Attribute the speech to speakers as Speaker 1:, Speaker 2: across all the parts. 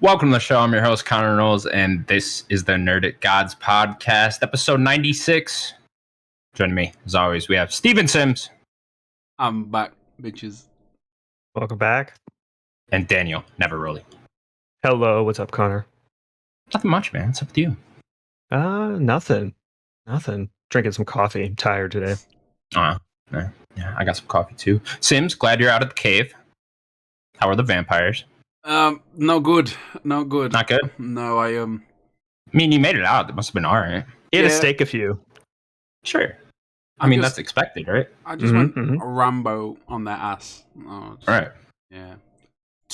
Speaker 1: Welcome to the show. I'm your host, Connor Knowles, and this is the Nerdic Gods podcast, episode 96. Joining me, as always, we have Steven Sims.
Speaker 2: I'm back, bitches.
Speaker 3: Welcome back.
Speaker 1: And Daniel Neverrolly.
Speaker 3: Hello, what's up, Connor?
Speaker 1: Nothing much, man. What's up with you?
Speaker 3: Nothing. Drinking some coffee. I'm tired today.
Speaker 1: Yeah, I got some coffee too. Sims, glad you're out of the cave. How are the vampires?
Speaker 2: No good.
Speaker 1: Not good?
Speaker 2: No, I
Speaker 1: mean, you made it out. It must have been all right.
Speaker 3: You had to stake a few.
Speaker 1: Sure. I mean, that's expected, right?
Speaker 2: I just went Rambo on their ass.
Speaker 1: Right.
Speaker 2: Yeah.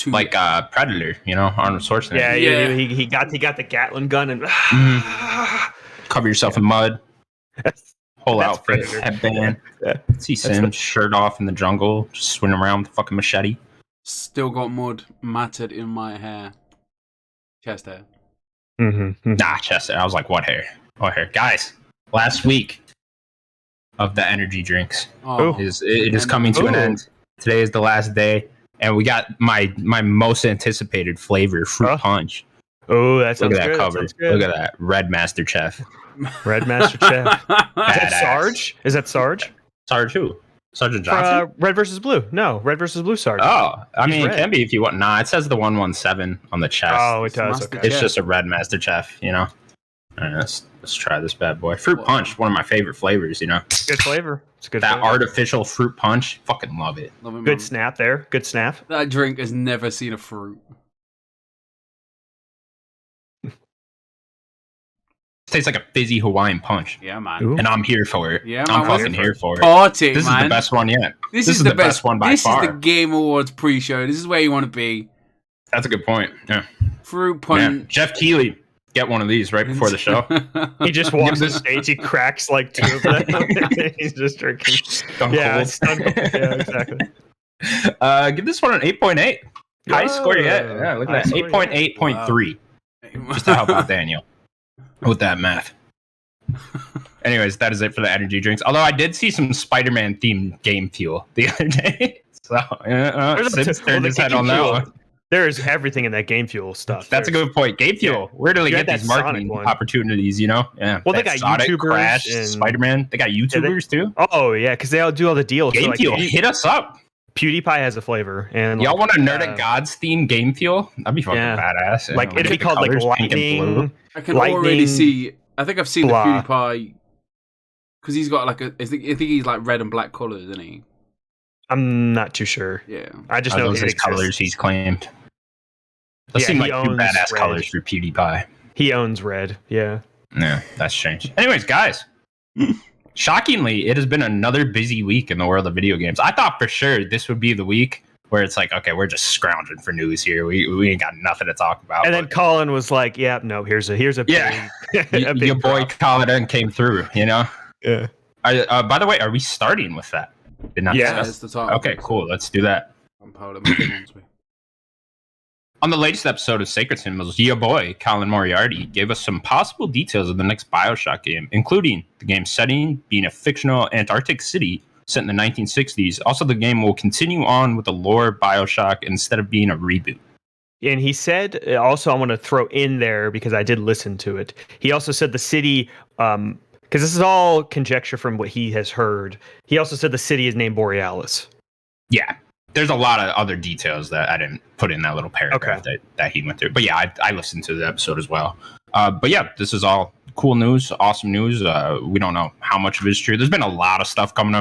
Speaker 1: Like Predator, Arnold Schwarzenegger.
Speaker 3: Yeah. He got the Gatling gun and
Speaker 1: cover yourself in mud. Whole
Speaker 3: That's
Speaker 1: outfit,
Speaker 3: Predator.
Speaker 1: headband.
Speaker 3: Yeah.
Speaker 1: See Sims shirt off in the jungle, just swimming around with a fucking machete.
Speaker 2: Still got mud matted in my hair. Chest hair.
Speaker 1: Nah, chest hair. I was like, what hair? What hair? Guys, last week of the energy drinks it is coming to an end. Today is the last day, and we got my most anticipated flavor, fruit punch.
Speaker 3: Oh, that sounds
Speaker 1: Look at
Speaker 3: good.
Speaker 1: that cover. Look at that. Red Master Chef.
Speaker 3: Red Master Chef. Is that
Speaker 1: Badass.
Speaker 3: Sarge? Is that Sarge?
Speaker 1: Sarge who? Sergeant Johnson?
Speaker 3: Red versus Blue. No, Red versus Blue Sarge.
Speaker 1: Oh, I mean,
Speaker 3: red.
Speaker 1: it can be if you want. Nah, it says the 117 on the chest.
Speaker 3: Oh, it does.
Speaker 2: Master
Speaker 3: Okay.
Speaker 1: It's just a Red Master Chef, All right, let's try this bad boy. Fruit punch, one of my favorite flavors,
Speaker 3: Good flavor. It's good.
Speaker 1: That
Speaker 3: flavor.
Speaker 1: artificial fruit punch, fucking love it.
Speaker 2: Love it,
Speaker 3: Good
Speaker 2: man.
Speaker 3: snap there. Good snap.
Speaker 2: That drink has never seen a fruit.
Speaker 1: Tastes like a fizzy Hawaiian punch,
Speaker 2: Yeah, man.
Speaker 3: Ooh.
Speaker 1: and I'm here for it.
Speaker 2: Yeah,
Speaker 1: I'm
Speaker 2: man.
Speaker 1: fucking here for it.
Speaker 2: Party,
Speaker 1: This
Speaker 2: man.
Speaker 1: is the best one yet.
Speaker 2: This is the
Speaker 1: best one by
Speaker 2: this
Speaker 1: far.
Speaker 2: is the Game Awards pre-show. This is where you want to be.
Speaker 1: That's a good point. Yeah,
Speaker 2: Fruit
Speaker 1: man.
Speaker 2: punch.
Speaker 1: Jeff Keighley, get one of these right before the show.
Speaker 3: He just walks on stage. He cracks like two of them. He's just drinking.
Speaker 1: Stone
Speaker 3: Yeah,
Speaker 1: cold.
Speaker 3: stone cold. Yeah, exactly.
Speaker 1: Give this one an 8.8. Highest score yet. Yeah, look at that. 8.8.3. Just to help out Daniel with that math. Anyways, that is it for the energy drinks. Although I did see some Spider-Man themed game fuel the other day. So, Sims turned his head on that one.
Speaker 3: There's everything in that Game Fuel stuff.
Speaker 1: That's a good point. Game fuel. Where do they
Speaker 3: You
Speaker 1: get
Speaker 3: had
Speaker 1: these
Speaker 3: that
Speaker 1: marketing
Speaker 3: Sonic one.
Speaker 1: opportunities, Yeah.
Speaker 3: Well, they
Speaker 1: That
Speaker 3: got
Speaker 1: Sonic,
Speaker 3: YouTubers
Speaker 1: Crash,
Speaker 3: and-
Speaker 1: Spider-Man. They got YouTubers too.
Speaker 3: Oh yeah, because they all do all the deals.
Speaker 1: Game
Speaker 3: So, like,
Speaker 1: fuel. Hit us up.
Speaker 3: PewDiePie has a flavor, and
Speaker 1: Y'all want a
Speaker 3: uh,
Speaker 1: Nerdic Gods themed game fuel? That'd be fucking badass.
Speaker 3: like it'd be
Speaker 1: the
Speaker 3: called like
Speaker 1: colors, pink and blue.
Speaker 3: lightning.
Speaker 2: I can already see. I think I've seen
Speaker 3: Blah.
Speaker 2: the PewDiePie because he's got like I think he's like red and black colors, isn't he?
Speaker 3: I'm not too sure.
Speaker 2: Yeah.
Speaker 3: I just
Speaker 1: Are
Speaker 3: know
Speaker 1: those
Speaker 3: it
Speaker 1: his
Speaker 3: exists.
Speaker 1: colors he's claimed. Those
Speaker 3: Yeah,
Speaker 1: seem
Speaker 3: he
Speaker 1: like two
Speaker 3: owns
Speaker 1: badass
Speaker 3: red.
Speaker 1: colors for PewDiePie.
Speaker 3: He owns red. Yeah.
Speaker 1: Yeah, that's strange. Anyways, guys, shockingly, it has been another busy week in the world of video games. I thought for sure this would be the week where it's like, okay, we're just scrounging for news here. We ain't got nothing to talk about.
Speaker 3: And then Colin was like, "Yeah, no, here's a
Speaker 1: Yeah.
Speaker 3: big, a big
Speaker 1: your boy
Speaker 3: drop."
Speaker 1: Colin came through,
Speaker 3: Yeah.
Speaker 1: By the way, are we starting with that? Did not
Speaker 3: Yeah.
Speaker 1: discuss.
Speaker 2: It's the top.
Speaker 1: Okay, cool. Let's do that.
Speaker 2: I'm proud of my
Speaker 1: On the latest episode of Sacred Symbols, your boy, Colin Moriarty, gave us some possible details of the next Bioshock game, including the game's setting being a fictional Antarctic city set in the 1960s. Also, the game will continue on with the lore of Bioshock instead of being a reboot.
Speaker 3: And he said, also, I want to throw in there because I did listen to it. He also said the city, because this is all conjecture from what he has heard. He also said the city is named Borealis.
Speaker 1: Yeah, there's a lot of other details that I didn't put in that little paragraph that he went through. But yeah, I listened to the episode as well. But yeah, this is all cool news, awesome news. We don't know how much of it is true. There's been a lot of stuff coming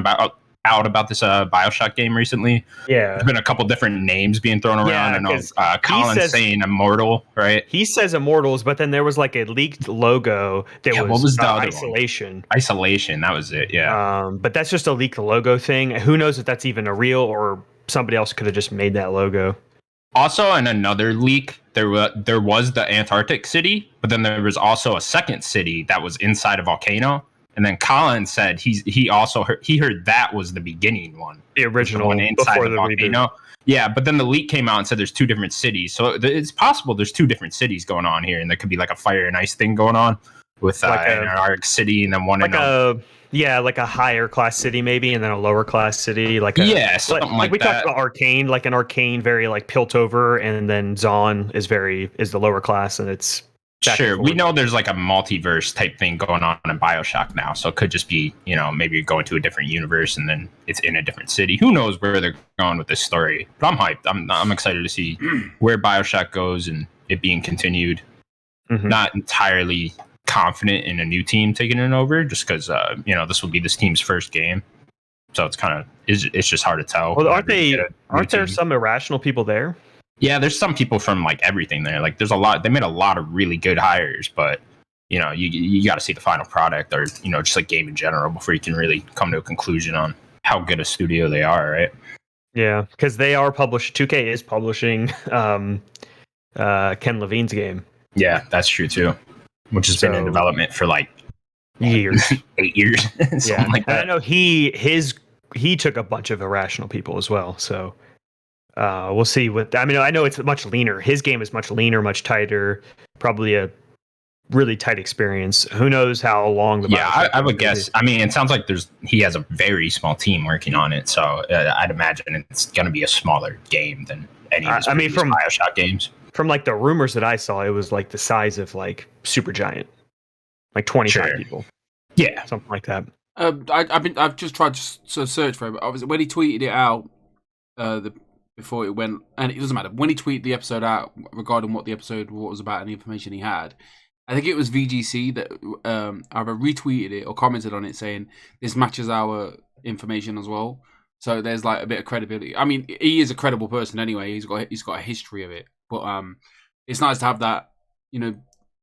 Speaker 1: out about this Bioshock game recently.
Speaker 3: Yeah.
Speaker 1: There's been a couple different names being thrown around.
Speaker 3: Yeah,
Speaker 1: I know
Speaker 3: 'cause
Speaker 1: Colin's
Speaker 3: says-
Speaker 1: saying Immortal, right?
Speaker 3: He says Immortals, but then there was like a leaked logo that
Speaker 1: Yeah,
Speaker 3: was,
Speaker 1: what was the other one?
Speaker 3: Isolation.
Speaker 1: Isolation, that was it, yeah.
Speaker 3: But that's just a leaked logo thing. Who knows if that's even a real or somebody else could have just made that logo.
Speaker 1: Also, in another leak, there was the Antarctic city, but then there was also a second city that was inside a volcano. And then Colin said he heard that was the beginning one,
Speaker 3: The original
Speaker 1: one inside
Speaker 3: before
Speaker 1: the
Speaker 3: the
Speaker 1: volcano.
Speaker 3: reboot.
Speaker 1: Yeah, but then the leak came out and said there's two different cities, so it's possible there's two different cities going on here, and there could be like a fire and ice thing going on with an Arctic city, and then one
Speaker 3: like a higher class city maybe, and then a lower class city,
Speaker 1: something
Speaker 3: like we talked about Arcane, like an Arcane very like Piltover, and then Zaun is the lower class, and it's
Speaker 1: sure. We know there's like a multiverse type thing going on in Bioshock now, so it could just be maybe you're going to a different universe and then it's in a different city. Who knows where they're going with this story? But I'm hyped. I'm excited to see where Bioshock goes and it being continued. Mm-hmm. Not entirely confident in a new team taking it over, just because this will be this team's first game, so it's just hard to tell.
Speaker 3: Well, aren't there some irrational people there?
Speaker 1: Yeah, there's some people from like everything there. Like there's a lot. They made a lot of really good hires, but you got to see the final product, or just like game in general, before you can really come to a conclusion on how good a studio they are, right?
Speaker 3: Yeah, because they are published. 2K is publishing Ken Levine's game.
Speaker 1: Yeah, that's true too. Which has been in development for like
Speaker 3: years,
Speaker 1: 8 years, something like that.
Speaker 3: I know he took a bunch of irrational people as well. So we'll see I know it's much leaner. His game is much leaner, much tighter. Probably a really tight experience. Who knows how long the
Speaker 1: I would guess. I mean, it sounds like he has a very small team working on it, so I'd imagine it's going to be a smaller game than any of his Bioshock games.
Speaker 3: From like the rumors that I saw, it was like the size of like Supergiant, like 25 people.
Speaker 1: Yeah,
Speaker 3: something like that.
Speaker 2: I've just tried to search for it. But when he tweeted it out, before it went, and it doesn't matter when he tweeted the episode out regarding what the episode was about and the information he had. I think it was VGC that either retweeted it or commented on it saying this matches our information as well. So there's like a bit of credibility. I mean, he is a credible person anyway. He's got a history of it. But it's nice to have that,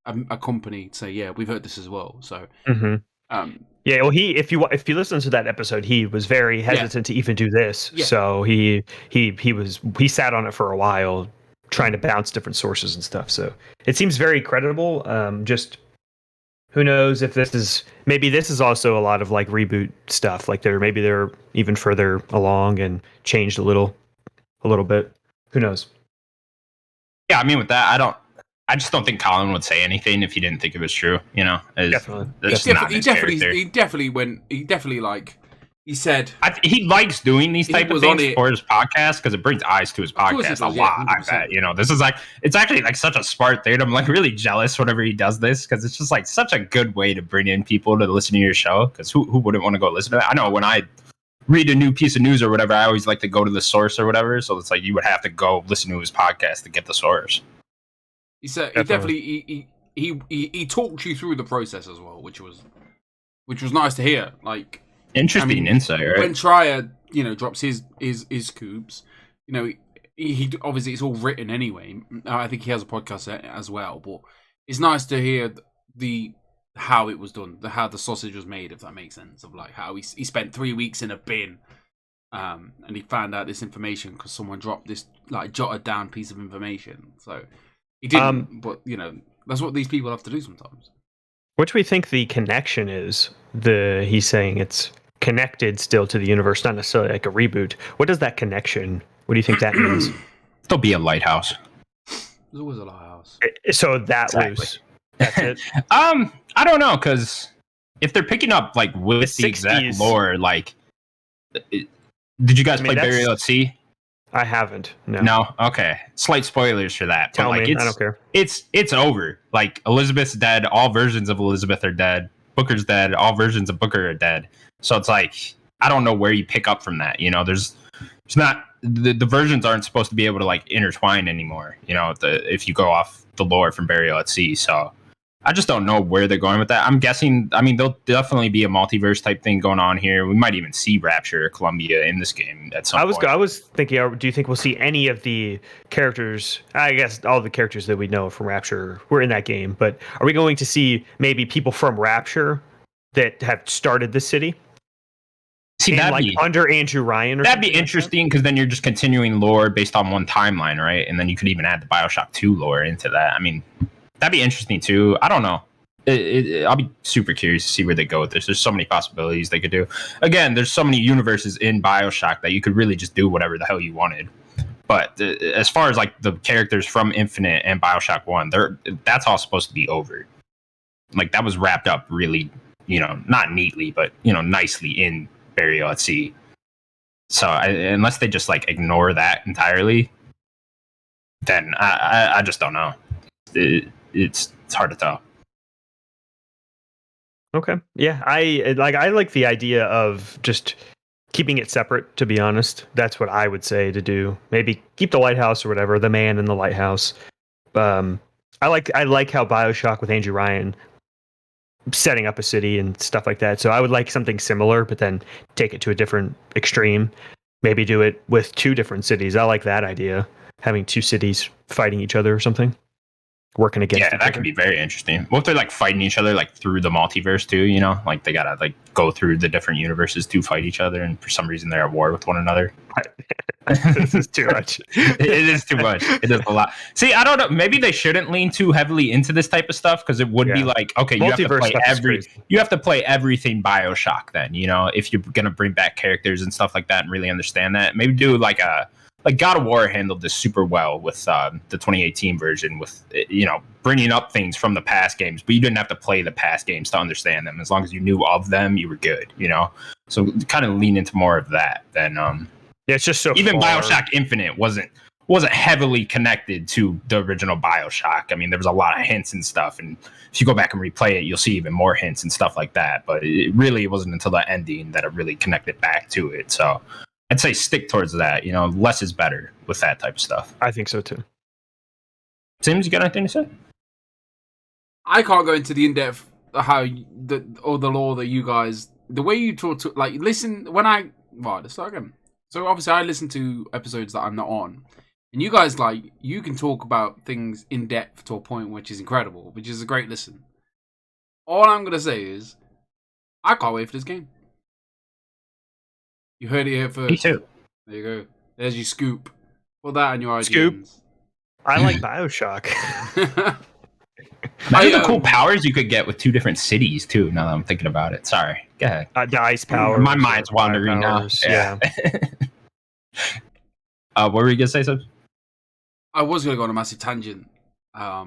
Speaker 2: a company to say, yeah, we've heard this as well. So,
Speaker 3: well, if you listen to that episode, he was very hesitant to even do this. Yeah. So he sat on it for a while, trying to bounce different sources and stuff. So it seems very credible. Just who knows if this is also a lot of like reboot stuff. Like they're even further along and changed a little bit. Who knows?
Speaker 1: Yeah, I mean, with that, I just don't think Colin would say anything if he didn't think it was true.
Speaker 2: Definitely. He said
Speaker 1: he likes doing these type of things for his podcast because it brings eyes to his podcast a lot. I bet this is like, it's actually like such a smart thing. I'm like really jealous whenever he does this because it's just like such a good way to bring in people to listen to your show. Because who wouldn't want to go listen to it? I know when I read a new piece of news or whatever, I always like to go to the source or whatever. So it's like you would have to go listen to his podcast to get the source.
Speaker 2: He said he talked you through the process as well, which was nice to hear. Like
Speaker 1: interesting insight, right?
Speaker 2: When Trier, drops his scoops, he obviously it's all written anyway. I think he has a podcast as well, but it's nice to hear how it was done, how the sausage was made, if that makes sense, of like how he spent 3 weeks in a bin, and he found out this information because someone dropped this like jotted down piece of information. So he didn't, but that's what these people have to do sometimes.
Speaker 3: What do we think the connection is? He's saying it's connected still to the universe, not necessarily like a reboot. What does that connection? What do you think that means?
Speaker 1: There'll be a lighthouse.
Speaker 2: There's always a lighthouse.
Speaker 3: So that's it.
Speaker 1: I don't know, because if they're picking up like with the exact lore, like, did you guys play Burial at Sea?
Speaker 3: I haven't. No.
Speaker 1: No. Okay. Slight spoilers for that.
Speaker 3: Tell
Speaker 1: me.
Speaker 3: I don't care.
Speaker 1: It's over. Like Elizabeth's dead. All versions of Elizabeth are dead. Booker's dead. All versions of Booker are dead. So it's like I don't know where you pick up from that. There's not the versions aren't supposed to be able to like intertwine anymore. If you go off the lore from Burial at Sea. So I just don't know where they're going with that. I'm guessing, there'll definitely be a multiverse type thing going on here. We might even see Rapture or Columbia in this game at some point.
Speaker 3: I was thinking, do you think we'll see any of the characters? I guess all the characters that we know from Rapture were in that game, but are we going to see maybe people from Rapture that have started the city?
Speaker 1: See, that'd be
Speaker 3: under Andrew Ryan.
Speaker 1: That'd be interesting because then you're just continuing lore based on one timeline, right? And then you could even add the Bioshock 2 lore into that. That'd be interesting too. I don't know. I'll be super curious to see where they go with this. There's so many possibilities they could do. Again, there's so many universes in Bioshock that you could really just do whatever the hell you wanted. But as far as like the characters from Infinite and Bioshock 1, that's all supposed to be over. Like that was wrapped up really, not neatly, but nicely in Burial at Sea. So unless they just like ignore that entirely, then I just don't know. It's hard to tell.
Speaker 3: Okay. Yeah, I like the idea of just keeping it separate, to be honest. That's what I would say to do. Maybe keep the lighthouse or whatever, the man in the lighthouse. I like how Bioshock with Andrew Ryan setting up a city and stuff like that. So I would like something similar, but then take it to a different extreme. Maybe do it with 2 different cities. I like that idea. Having 2 cities fighting each other or something. Working against each other.
Speaker 1: That could be very interesting. What if they're like fighting each other like through the multiverse too, Like they gotta like go through the different universes to fight each other, and for some reason they're at war with one another.
Speaker 3: This is too much.
Speaker 1: It is too much. It is a lot. See, I don't know. Maybe they shouldn't lean too heavily into this type of stuff, because it would be like, okay, you have to play everything Bioshock then, if you're gonna bring back characters and stuff like that and really understand that. Maybe do like God of War handled this super well with the 2018 version, with bringing up things from the past games, but you didn't have to play the past games to understand them. As long as you knew of them, you were good. So kind of lean into more of that than
Speaker 3: it's just so
Speaker 1: even
Speaker 3: far.
Speaker 1: Bioshock Infinite wasn't heavily connected to the original Bioshock. I mean, there was a lot of hints and stuff, and if you go back and replay it, you'll see even more hints and stuff like that. But it really wasn't until the ending that it really connected back to it. So I'd say stick towards that. Less is better with that type of stuff.
Speaker 3: I think so too.
Speaker 1: Sims, you got anything to say?
Speaker 2: I can't go into the in-depth the lore that you guys, the way you talk to, like, listen when let's start again. So obviously I listen to episodes that I'm not on, and you guys you can talk about things in depth to a point which is incredible, which is a great listen. All I'm gonna say is, I can't wait for this game. You heard it here first.
Speaker 1: Me too.
Speaker 2: There you go. There's your scoop. Put that on your IGNs.
Speaker 3: Scoop. I like Bioshock.
Speaker 1: Imagine the cool powers you could get with 2 different cities too. Now that I'm thinking about it, sorry. Go ahead.
Speaker 3: The ice power.
Speaker 1: My mind's wandering now.
Speaker 3: Yeah.
Speaker 1: What were you gonna say, Seb?
Speaker 2: I was gonna go on a massive tangent.
Speaker 1: Are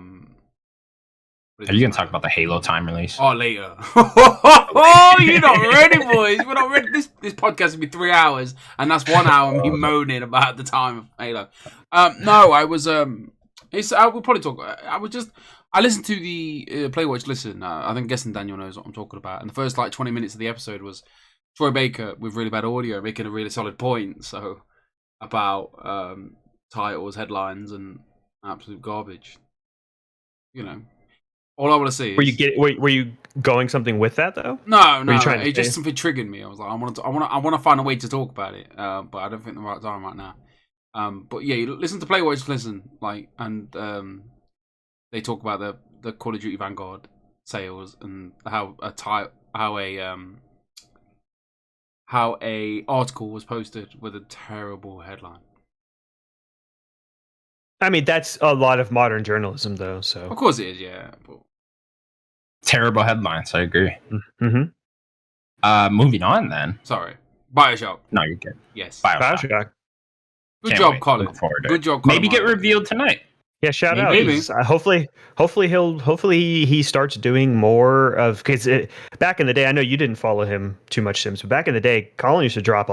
Speaker 1: you gonna talk about the Halo time release?
Speaker 2: Oh, later. Oh, you're not ready, boys. We're not ready. This podcast will be 3 hours, and that's 1 hour me moaning about the time of Halo. No, I was. I will probably talk. I listened to the Play Watch Listen. I'm guessing Daniel knows what I'm talking about. And the first 20 minutes of the episode was Troy Baker with really bad audio making a really solid point. So about titles, headlines, and absolute garbage. All I want to say is,
Speaker 3: were you going something with that though?
Speaker 2: No. It just something triggered me. I was like, I want to find a way to talk about it, but I don't think the right time right now. But yeah, you listen to Play Watch Listen, and they talk about the Call of Duty Vanguard sales and how a article was posted with a terrible headline.
Speaker 3: I mean, that's a lot of modern journalism, though. So
Speaker 2: of course it is, yeah. But...
Speaker 1: Terrible headlines. I agree.
Speaker 3: Mm-hmm.
Speaker 1: Moving on, then.
Speaker 2: Sorry, Bioshock.
Speaker 1: No, you're good.
Speaker 2: Yes,
Speaker 3: Bioshock.
Speaker 2: Good job, Colin. Good job, Colin.
Speaker 1: Maybe get revealed tonight.
Speaker 3: Yeah, shout out.
Speaker 2: Maybe.
Speaker 3: Hopefully he starts doing more of, because back in the day, I know you didn't follow him too much, Sims, but back in the day, Colin used to drop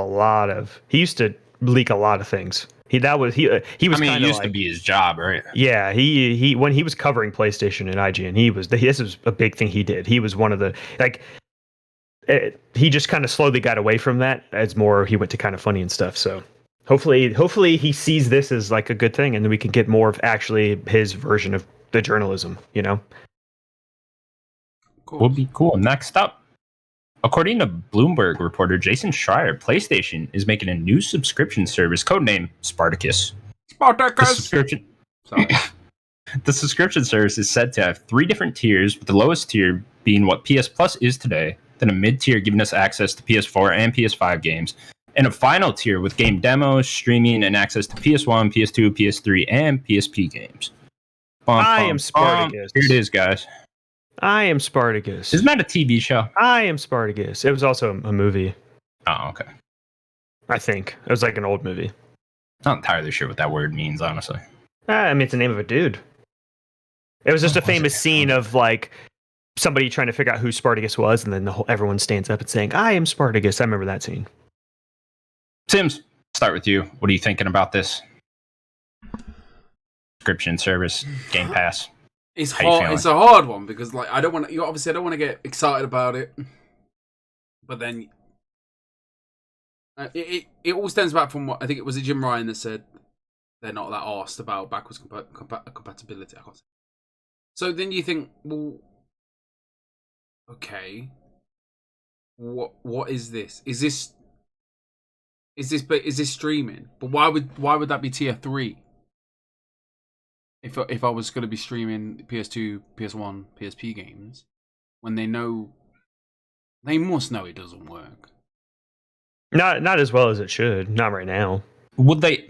Speaker 3: he used to leak a lot of things. He was. It
Speaker 1: used to be his job, right?
Speaker 3: Yeah, he when he was covering PlayStation and IGN, this was a big thing he did. He was one of the he just kind of slowly got away from that as more he went to kind of funny and stuff. So hopefully he sees this as like a good thing, and then we can get more of actually his version of the journalism.
Speaker 1: Cool. Would be cool. Next up. According to Bloomberg reporter Jason Schreier, PlayStation is making a new subscription service, codename Spartacus.
Speaker 2: Spartacus!
Speaker 1: The subscription service is said to have 3 different tiers, with the lowest tier being what PS Plus is today, then a mid-tier giving us access to PS4 and PS5 games, and a final tier with game demos, streaming, and access to PS1, PS2, PS3, and PSP games.
Speaker 3: I am Spartacus.
Speaker 1: Here it is, guys.
Speaker 3: I am Spartacus.
Speaker 1: Isn't that a TV show?
Speaker 3: I am Spartacus. It was also a movie.
Speaker 1: Oh, okay.
Speaker 3: I think. It was like an old movie.
Speaker 1: Not entirely sure what that word means, honestly.
Speaker 3: I mean, it's the name of a dude. It was just a famous scene of somebody trying to figure out who Spartacus was, and then everyone stands up and saying, "I am Spartacus." I remember that scene.
Speaker 1: Sims, start with you. What are you thinking about this subscription service, Game Pass?
Speaker 2: It's hard. It's a hard one because, like, I don't want to get excited about it, but then it all stems back from what I think it was Jim Ryan that said they're not that arsed about backwards compatibility. I can't say. So then you think, well, okay, what is this? Is this streaming? But why would that be tier 3? If I was going to be streaming PS2, PS1, PSP games, when they must know it doesn't work.
Speaker 3: Not as well as it should. Not right now.
Speaker 1: Would they?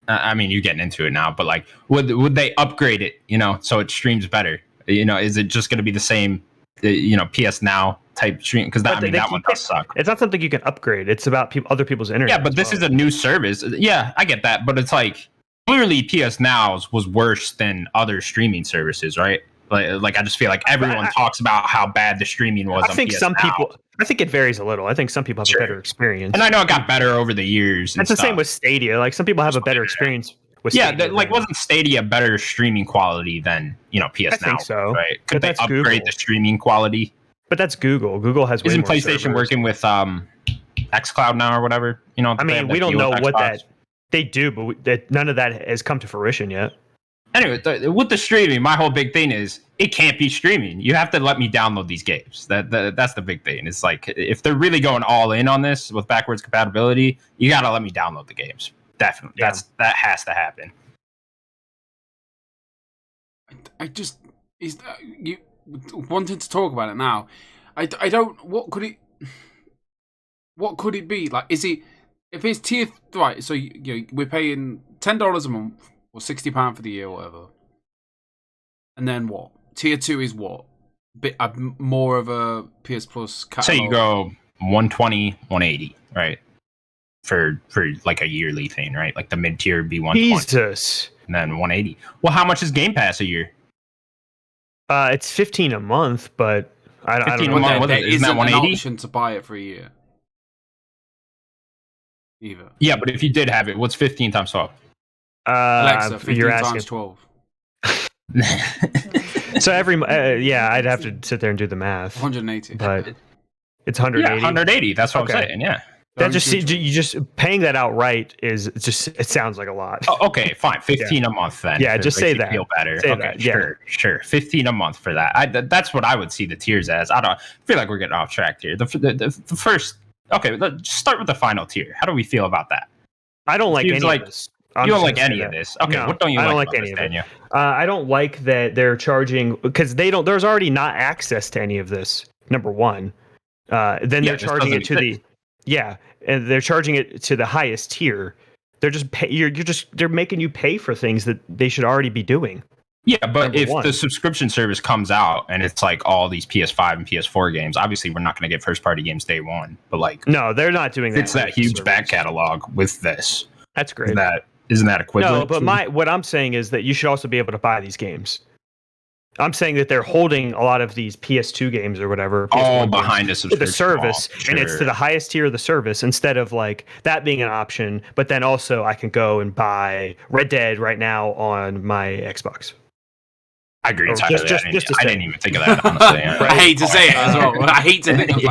Speaker 1: I mean, you're getting into it now, but like, would they upgrade it? So it streams better. Is it just going to be the same? PS Now type stream? Because that one does suck.
Speaker 3: It's not something you can upgrade. It's about other people's internet.
Speaker 1: Yeah, but this is a new service. Yeah, I get that, but it's like clearly PS Now's was worse than other streaming services, right? Like I just feel like everyone talks about how bad the streaming was. I think
Speaker 3: people. I think it varies a little. I think some people have a better experience,
Speaker 1: and I know it got better over the years.
Speaker 3: It's the same with Stadia. Like some people have a better experience with Stadia.
Speaker 1: Wasn't Stadia better streaming quality than PS Now? I think
Speaker 3: so.
Speaker 1: Right? Could they upgrade the streaming quality?
Speaker 3: But that's Google. Google has.
Speaker 1: Isn't PlayStation working with xCloud now or whatever?
Speaker 3: I mean, we don't know what that they do, but none of that has come to fruition yet.
Speaker 1: Anyway, with the streaming, my whole big thing is it can't be streaming. You have to let me download these games. That's the big thing. It's like if they're really going all in on this with backwards compatibility, you got to let me download the games. Definitely, yeah. That has to happen.
Speaker 2: You wanted to talk about it now. I don't. What could it be? Like, is it if it's tier right? So we're paying $10 a month or £60 for the year, or whatever. And then what? Tier 2 is what? More of a PS Plus catalog.
Speaker 1: So you go 120, 180, right? For like a yearly thing, right? Like the mid tier would be 120.
Speaker 3: Jesus.
Speaker 1: And then 180. Well, how much is Game Pass a year?
Speaker 3: It's $15 a month, but I don't know.
Speaker 2: There isn't an option to buy it for a year. Either.
Speaker 1: Yeah, but if you did have it, what's 15 times 12?
Speaker 2: Alexa, 15 times 12.
Speaker 3: So I'd have to sit there and do the math.
Speaker 2: 180.
Speaker 3: But it's 180.
Speaker 1: Yeah, 180. That's what I'm saying. Yeah.
Speaker 3: That you just paying that outright it sounds like a lot.
Speaker 1: Oh, okay, fine. 15 a month then.
Speaker 3: Yeah, just say that.
Speaker 1: Feel better.
Speaker 3: Say
Speaker 1: okay,
Speaker 3: that. Yeah.
Speaker 1: Sure. 15 a month for that. That's what I would see the tiers as. I feel like we're getting off track here. The first. Okay, let's start with the final tier. How do we feel about that?
Speaker 3: I don't like any of this.
Speaker 1: You don't like any of this? Okay, what don't you like? I don't like any of it.
Speaker 3: I don't like that they're charging because there's already not access to any of this. Number one, then they're charging it to and they're charging it to the highest tier. They're just they're making you pay for things that they should already be doing.
Speaker 1: Yeah, but if the subscription service comes out and it's like all these PS5 and PS4 games, obviously we're not going to get first party games day one. But like,
Speaker 3: no, they're not doing that.
Speaker 1: It's that huge back catalog with this.
Speaker 3: That's great.
Speaker 1: Isn't that equivalent?
Speaker 3: No, but what I'm saying is that you should also be able to buy these games. I'm saying that they're holding a lot of these PS2 games or whatever.
Speaker 1: All behind a subscription.
Speaker 3: The service, and it's to the highest tier of the service instead of like that being an option. But then also I can go and buy Red Dead right now on my Xbox.
Speaker 1: I agree. I didn't even think of that, honestly.
Speaker 2: Right? I hate to say it as well. I hate to think of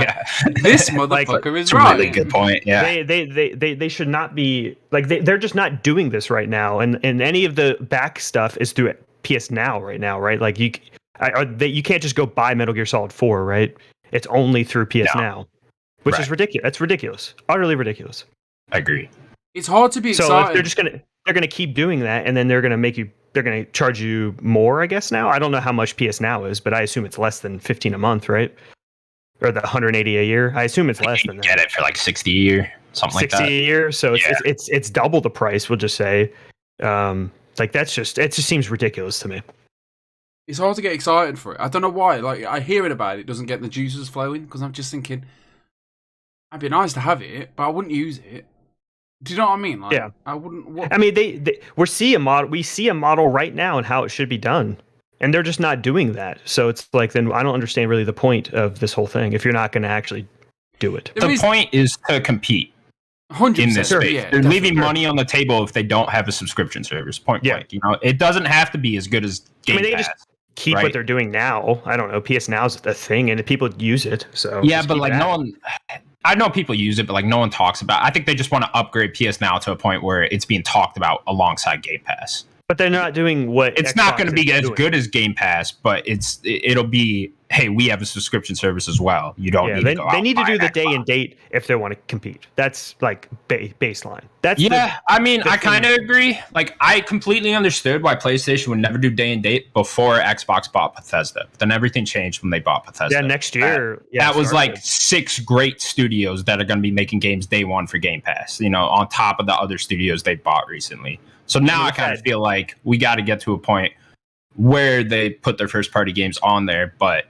Speaker 2: this motherfucker is right.
Speaker 1: Really good point. Yeah.
Speaker 3: They should not be like they're just not doing this right now, and any of the back stuff is through PS Now right now, right? Like you can't just go buy Metal Gear Solid 4, right? It's only through PS Now, which is ridiculous. That's ridiculous, utterly ridiculous.
Speaker 1: I agree.
Speaker 2: It's hard to be excited.
Speaker 3: So if they're gonna keep doing that, and then they're gonna charge you more, I guess. Now I don't know how much PS Now is, but I assume it's less than 15 a month, right? Or the 180 a year. I assume it's less than that.
Speaker 1: Get it for like 60 a year, something like that.
Speaker 3: 60 a year, so it's double the price. We'll just say, like it just seems ridiculous to me.
Speaker 2: It's hard to get excited for it. I don't know why. Like I hear it about it doesn't get the juices flowing because I'm just thinking, it'd be nice to have it, but I wouldn't use it. Do you know what I mean? Like, I wouldn't.
Speaker 3: I mean, we see a model right now and how it should be done. And they're just not doing that. So it's like, then I don't understand really the point of this whole thing if you're not going to actually do it.
Speaker 1: The point is to compete.
Speaker 2: 100%.
Speaker 1: In this space.
Speaker 2: Yeah,
Speaker 1: they're leaving money on the table if they don't have a subscription service. Point blank. You know, it doesn't have to be as good as Game
Speaker 3: they
Speaker 1: Pass,
Speaker 3: just keep what they're doing now. I don't know. PS Now is a thing, and people use it. So
Speaker 1: yeah, but like no one. I know people use it, but like no one talks about. I think they just want to upgrade PS Now to a point where it's being talked about alongside Game Pass.
Speaker 3: But they're not doing what
Speaker 1: it's
Speaker 3: Xbox
Speaker 1: not going to be as
Speaker 3: doing.
Speaker 1: good as Game Pass, but it'll be. Hey, we have a subscription service as well. You don't need to go out.
Speaker 3: They need to do the
Speaker 1: Xbox.
Speaker 3: day and date if they want to compete. That's like baseline. That's
Speaker 1: I mean, I kind of agree. Like, I completely understood why PlayStation would never do day and date before Xbox bought Bethesda. But then everything changed when they bought Bethesda.
Speaker 3: Yeah, next year.
Speaker 1: That was like 6 great studios that are going to be making games day one for Game Pass. You know, on top of the other studios they bought recently. So now I kind of feel like we got to get to a point where they put their first party games on there, but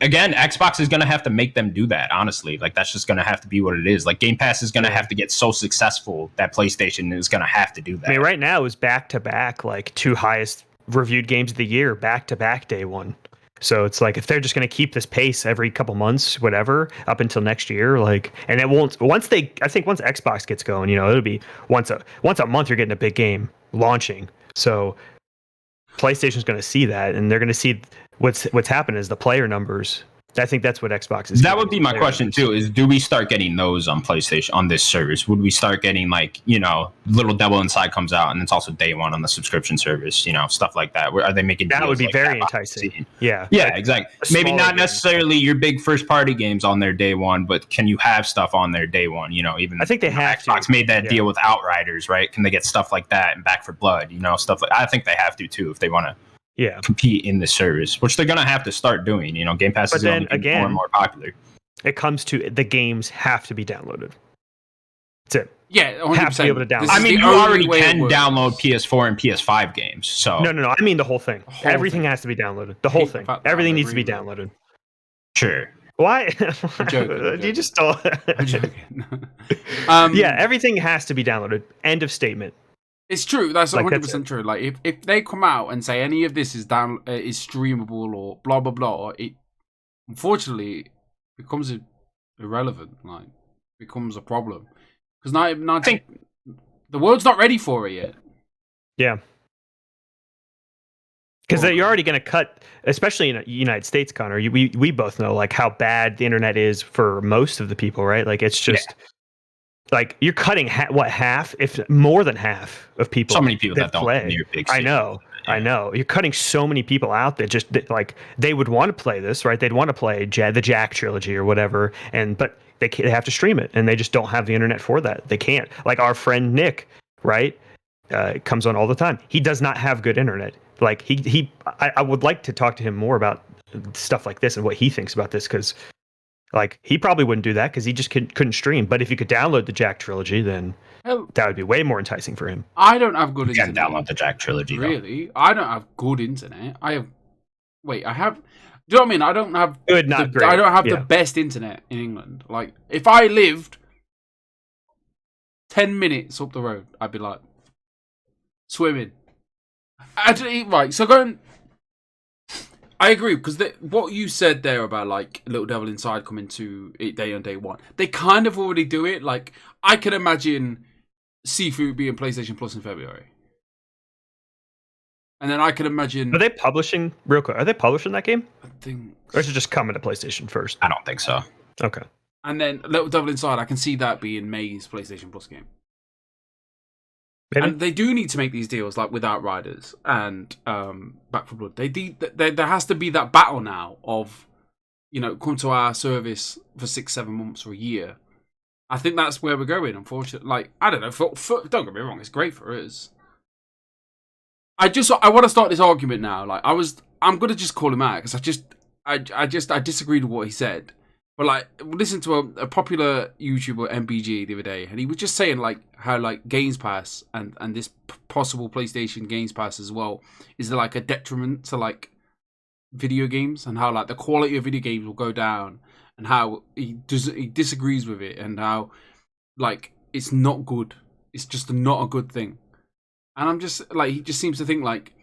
Speaker 1: again, Xbox is going to have to make them do that, honestly. Like, that's just going to have to be what it is. Like, Game Pass is going to have to get so successful that PlayStation is going to have to do that.
Speaker 3: I mean, right now is back-to-back, like, 2 highest reviewed games of the year, back-to-back day one. So it's like, if they're just going to keep this pace every couple months, whatever, up until next year, like, and it won't, I think once Xbox gets going, you know, it'll be once a month you're getting a big game launching. So PlayStation's going to see that, and they're going to see what's happened is the player numbers. I think that's what Xbox is.
Speaker 1: That would be my question too, is do we start getting those on PlayStation, on this service? Would we start getting, like, you know, Little Devil Inside comes out and it's also day one on the subscription service, you know, stuff like that? Are they making
Speaker 3: that would be
Speaker 1: like
Speaker 3: very enticing. Yeah.
Speaker 1: Yeah, exactly. Maybe not necessarily your big first party games on their day one, but can you have stuff on their day one? You know, even
Speaker 3: I think they have
Speaker 1: Xbox made that deal with Outriders, right? Can they get stuff like that and Back 4 Blood, you know, stuff like I think they have to too if they want to compete in the service, which they're going to have to start doing. You know, Game Pass is only getting more and more popular.
Speaker 3: It comes to the games have to be downloaded. That's it.
Speaker 2: Yeah, 100%.
Speaker 3: Have to be able to download.
Speaker 1: I mean, you already can download PS4 and PS5 games. So
Speaker 3: no. I mean the whole thing. Everything has to be downloaded. The whole thing. Everything needs to be downloaded.
Speaker 1: Sure.
Speaker 3: Why?
Speaker 2: I'm joking.
Speaker 3: You just stole.
Speaker 2: I'm joking.
Speaker 3: Yeah, everything has to be downloaded. End of statement.
Speaker 2: It's true. That's 100% true. Like, if they come out and say any of this is is streamable or blah blah blah, it unfortunately becomes irrelevant. Like, becomes a problem because I think the world's not ready for it yet.
Speaker 3: Yeah, because you're already going to cut, especially in the United States, Connor. We both know like how bad the internet is for most of the people, right? Like, it's just. Yeah. Like, you're cutting half, if more than half of people.
Speaker 1: So many people that don't
Speaker 3: play.
Speaker 1: Near big
Speaker 3: I know. You're cutting so many people out that just like they would want to play this, right? They'd want to play the Jack trilogy or whatever, but they have to stream it, and they just don't have the internet for that. They can't. Like our friend Nick, right? Comes on all the time. He does not have good internet. Like I would like to talk to him more about stuff like this and what he thinks about this, because. Like, he probably wouldn't do that because he just couldn't stream. But if you could download the Jack trilogy, then that would be way more enticing for him.
Speaker 2: I don't have good internet.
Speaker 1: You can download the Jack trilogy.
Speaker 2: Really? I don't have good internet. I have. Do you know what I mean? I don't have
Speaker 3: good, not great.
Speaker 2: I don't have the best internet in England. Like, if I lived 10 minutes up the road, I'd be like swimming. Right. So going. I agree, because what you said there about, like, Little Devil Inside coming to it day one, they kind of already do it. Like, I can imagine Seafood being PlayStation Plus in February. And then I can imagine...
Speaker 3: Are they publishing, real quick, are they publishing that game?
Speaker 2: I think...
Speaker 3: Or is it just coming to PlayStation first?
Speaker 1: I don't think so.
Speaker 3: Okay.
Speaker 2: And then Little Devil Inside, I can see that being May's PlayStation Plus game.
Speaker 3: Maybe.
Speaker 2: And they do need to make these deals, like with Outriders and Back 4 Blood. There has to be that battle now of, you know, come to our service for 6-7 months or a year. I think that's where we're going, unfortunately. Like, I don't know. Don't get me wrong, it's great for us. I want to start this argument now. Like, I'm gonna just call him out because I disagreed with what he said. But, like, listen to a popular YouTuber, MBG, the other day, and he was just saying, like, how, like, Games Pass and this possible PlayStation Games Pass as well is, like, a detriment to, like, video games, and how, like, the quality of video games will go down, and how he disagrees with it, and how, like, it's not good. It's just not a good thing. And I'm just, like, he just seems to think, like,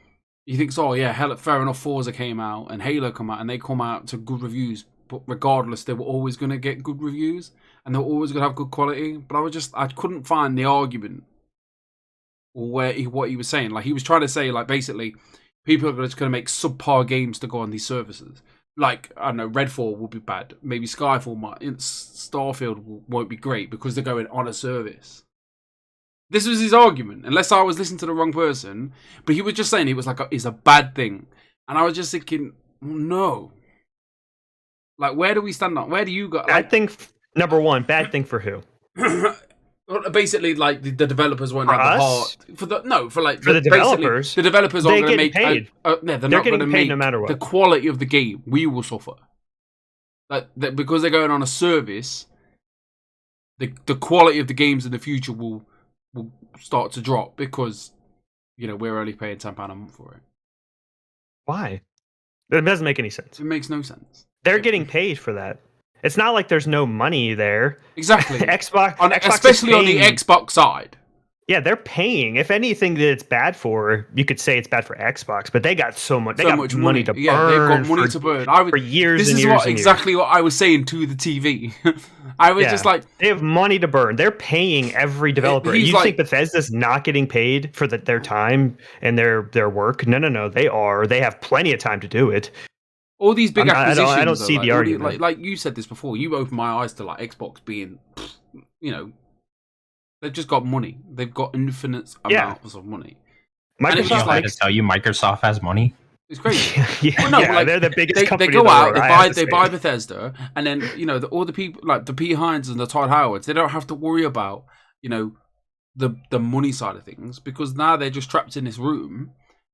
Speaker 2: he thinks, oh yeah, hell, fair enough. Forza came out and Halo come out, and they come out to good reviews. But regardless, they were always going to get good reviews, and they were always going to have good quality. But I couldn't find the argument or what he was saying. Like, he was trying to say, like, basically, people are just going to make subpar games to go on these services. Like, I don't know, Redfall will be bad. Maybe Starfield won't be great because they're going on a service. This was his argument, unless I was listening to the wrong person. But he was just saying it was like it's a bad thing, and I was just thinking, no. Like, where do we stand on? Where do you go?
Speaker 3: Bad thing. Number one, bad thing for who?
Speaker 2: Basically, like the developers won't have the heart for the
Speaker 3: developers.
Speaker 2: The developers aren't going to make
Speaker 3: paid.
Speaker 2: They're not going to make
Speaker 3: no matter what.
Speaker 2: The quality of the game. We will suffer. Like because they're going on a service. The quality of the games in the future will start to drop because we're only paying £10 a month for it.
Speaker 3: Why? It doesn't make any sense.
Speaker 2: It makes no sense.
Speaker 3: They're getting paid for that. It's not like there's no money there.
Speaker 2: Exactly.
Speaker 3: Xbox
Speaker 2: especially on the Xbox side.
Speaker 3: Yeah, they're paying. If anything that it's bad for, you could say it's bad for Xbox, but they got so much money to burn.
Speaker 2: Yeah, they've got money to burn.
Speaker 3: For years and years.
Speaker 2: This is exactly what I was saying to the TV. I was just like,
Speaker 3: they have money to burn. They're paying every developer. You think Bethesda's not getting paid for their time and their work? No. They are. They have plenty of time to do it.
Speaker 2: All these big acquisitions.
Speaker 3: I don't see the argument.
Speaker 2: Like you said this before. You opened my eyes to like Xbox being, they've just got money. They've got infinite amounts of money.
Speaker 1: Microsoft, I just tell you, Microsoft has money.
Speaker 2: It's crazy.
Speaker 3: They're the biggest company.
Speaker 2: They go out, they buy Bethesda, and then all the people like the P. Hines and the Todd Howards, they don't have to worry about the money side of things because now they're just trapped in this room.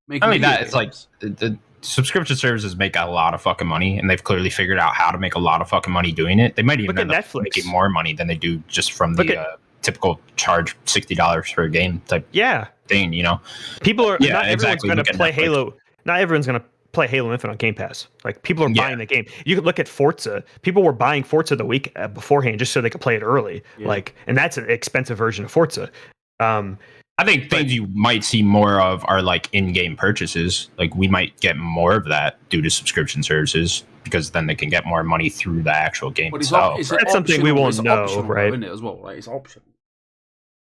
Speaker 1: It's like the subscription services make a lot of fucking money, and they've clearly figured out how to make a lot of fucking money doing it. They might even end up making more money than they do just from the typical charge $60 for a game type thing,
Speaker 3: People are not everyone's going to play Halo. Not everyone's going to play Halo Infinite on Game Pass. Like, people are buying the game. You could look at Forza. People were buying Forza the week beforehand just so they could play it early. Yeah. And that's an expensive version of Forza.
Speaker 1: I think things you might see more of are like in-game purchases. Like, we might get more of that due to subscription services because then they can get more money through the actual game itself.
Speaker 3: That's something we won't know, right?
Speaker 2: Isn't it as well? Like, it's optional.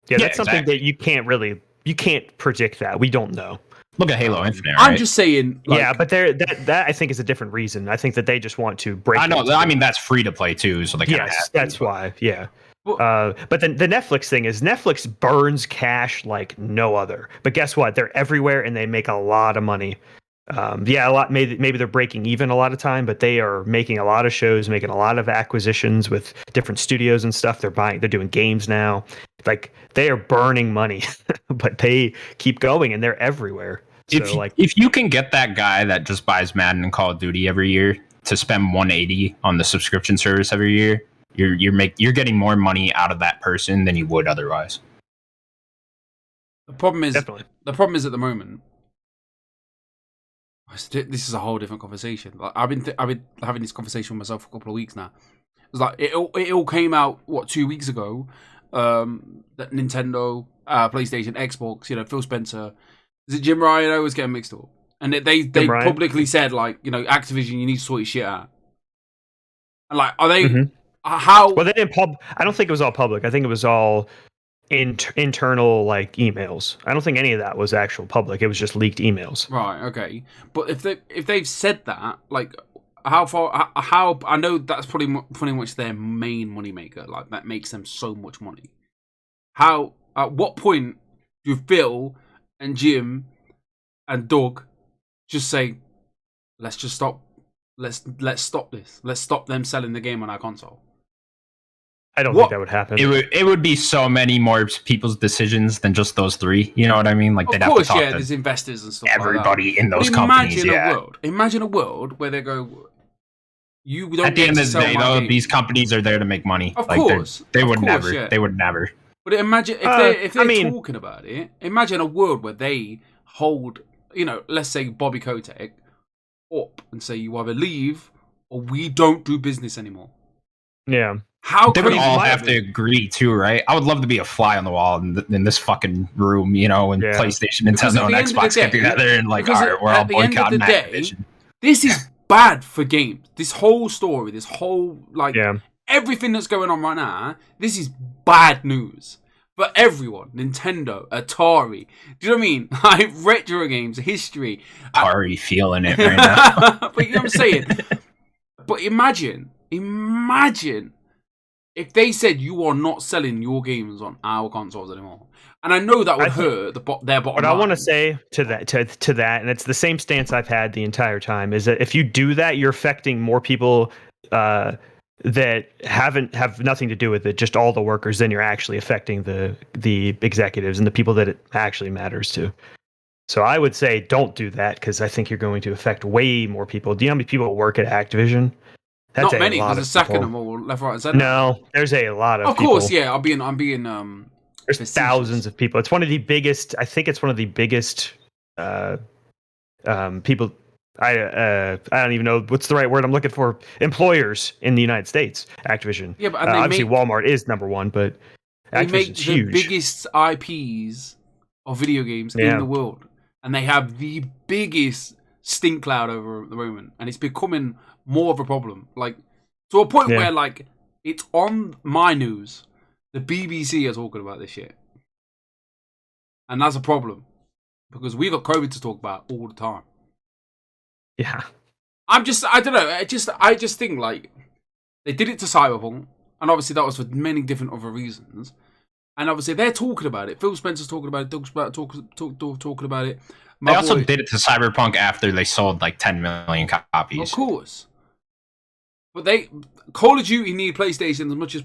Speaker 3: Yeah, that's something that you can't predict that. We don't know.
Speaker 1: Look at Halo Infinite.
Speaker 2: I'm just saying.
Speaker 3: But that I think is a different reason. I think that they just want to break.
Speaker 1: I know. I mean, that's free to play too, so they kind of have to.
Speaker 3: That's why. Yeah. But then the Netflix thing is Netflix burns cash like no other. But guess what? They're everywhere and they make a lot of money. A lot. Maybe they're breaking even a lot of time, but they are making a lot of shows, making a lot of acquisitions with different studios and stuff. They're doing games now. Like, they are burning money, but they keep going and they're everywhere.
Speaker 1: If you can get that guy that just buys Madden and Call of Duty every year to spend $180 on the subscription service every year, you're getting more money out of that person than you would otherwise.
Speaker 2: The problem is at the moment. This is a whole different conversation. Like, I've been having this conversation with myself for a couple of weeks now. It's like it all came out 2 weeks ago. That Nintendo, PlayStation, Xbox, Phil Spencer, is it Jim Ryan? I always get mixed up. And they publicly said, like, Activision, you need to sort your shit out. And like, are they?
Speaker 3: Mm-hmm.
Speaker 2: How?
Speaker 3: Well, they didn't I don't think it was all public. I think it was all internal, like, emails. I don't think any of that was actual public. It was just leaked emails.
Speaker 2: Right. Okay. But if they've said that, like, how I know that's pretty much their main moneymaker. Like, that makes them so much money. At what point do Phil and Jim and Doug just say, let's just stop. Let's stop this. Let's stop them selling the game on our console.
Speaker 3: I don't think that would happen.
Speaker 1: It would be so many more people's decisions than just those three. You know what I mean? Like, they'd have to talk to
Speaker 2: there's investors and stuff.
Speaker 1: Everybody
Speaker 2: like that.
Speaker 1: In those companies.
Speaker 2: Imagine a world where they go, you don't.
Speaker 1: At the end of the day, though, these companies are there to make money.
Speaker 2: Of course,
Speaker 1: they would never. Yeah. They would never.
Speaker 2: But imagine if they're talking about it. Imagine a world where they hold, let's say Bobby Kotick up and say, you either leave or we don't do business anymore.
Speaker 3: Yeah.
Speaker 2: How
Speaker 1: they would
Speaker 2: crazy
Speaker 1: all
Speaker 2: might
Speaker 1: have
Speaker 2: it
Speaker 1: to
Speaker 2: be?
Speaker 1: agree too, right? I would love to be a fly on the wall in this fucking room, you know, and
Speaker 3: Yeah.
Speaker 1: PlayStation,
Speaker 2: Because
Speaker 1: Nintendo,
Speaker 2: at
Speaker 1: and
Speaker 2: the end of the
Speaker 1: Xbox get
Speaker 2: day-
Speaker 1: together and like, all
Speaker 2: because
Speaker 1: right, we're all
Speaker 2: at the end of the
Speaker 1: boycotting
Speaker 2: day,
Speaker 1: Activision.
Speaker 2: this is bad for games. This whole story, this whole like
Speaker 3: Yeah.
Speaker 2: everything that's going on right now, this is bad news for everyone. Nintendo, Atari. Do you know what I mean? Like retro games, history.
Speaker 1: Atari feeling it right now.
Speaker 2: But you know what I'm saying? But imagine if they said you are not selling your games on our consoles anymore. And I know that would hurt their bottom
Speaker 3: What
Speaker 2: line.
Speaker 3: I want to say to that, and it's the same stance I've had the entire time, is that if you do that, you're affecting more people that have nothing to do with it, just all the workers. Then you're actually affecting the executives and the people that it actually matters to. So I would say don't do that, because I think you're going to affect way more people. Do you know how many people work at Activision? That's
Speaker 2: Not many, because
Speaker 3: of
Speaker 2: the second
Speaker 3: people.
Speaker 2: them all left, right, and center.
Speaker 3: No, there's a lot of people.
Speaker 2: Of course, yeah. I'm being
Speaker 3: There's
Speaker 2: facetious.
Speaker 3: thousands of people. It's one of the biggest. I think it's one of the biggest people. I don't even know what's the right word I'm looking for. Employers in the United States. Activision.
Speaker 2: Yeah, but and
Speaker 3: obviously Walmart is number one, but
Speaker 2: they make
Speaker 3: Activision's
Speaker 2: the
Speaker 3: huge.
Speaker 2: biggest IPs of video games in the world, and they have the biggest stink cloud over at the moment, and it's becoming more of a problem. Like to a point where like it's on my news. The BBC are talking about this shit, and that's a problem because we got COVID to talk about all the time.
Speaker 3: Yeah,
Speaker 2: I don't know. I just think like they did it to Cyberpunk, and obviously that was for many different other reasons. And obviously they're talking about it. Phil Spencer's talking about it. Doug's talking about it.
Speaker 1: They also did it to Cyberpunk after they sold like 10 million copies.
Speaker 2: Of course. But Call of Duty need PlayStation as much as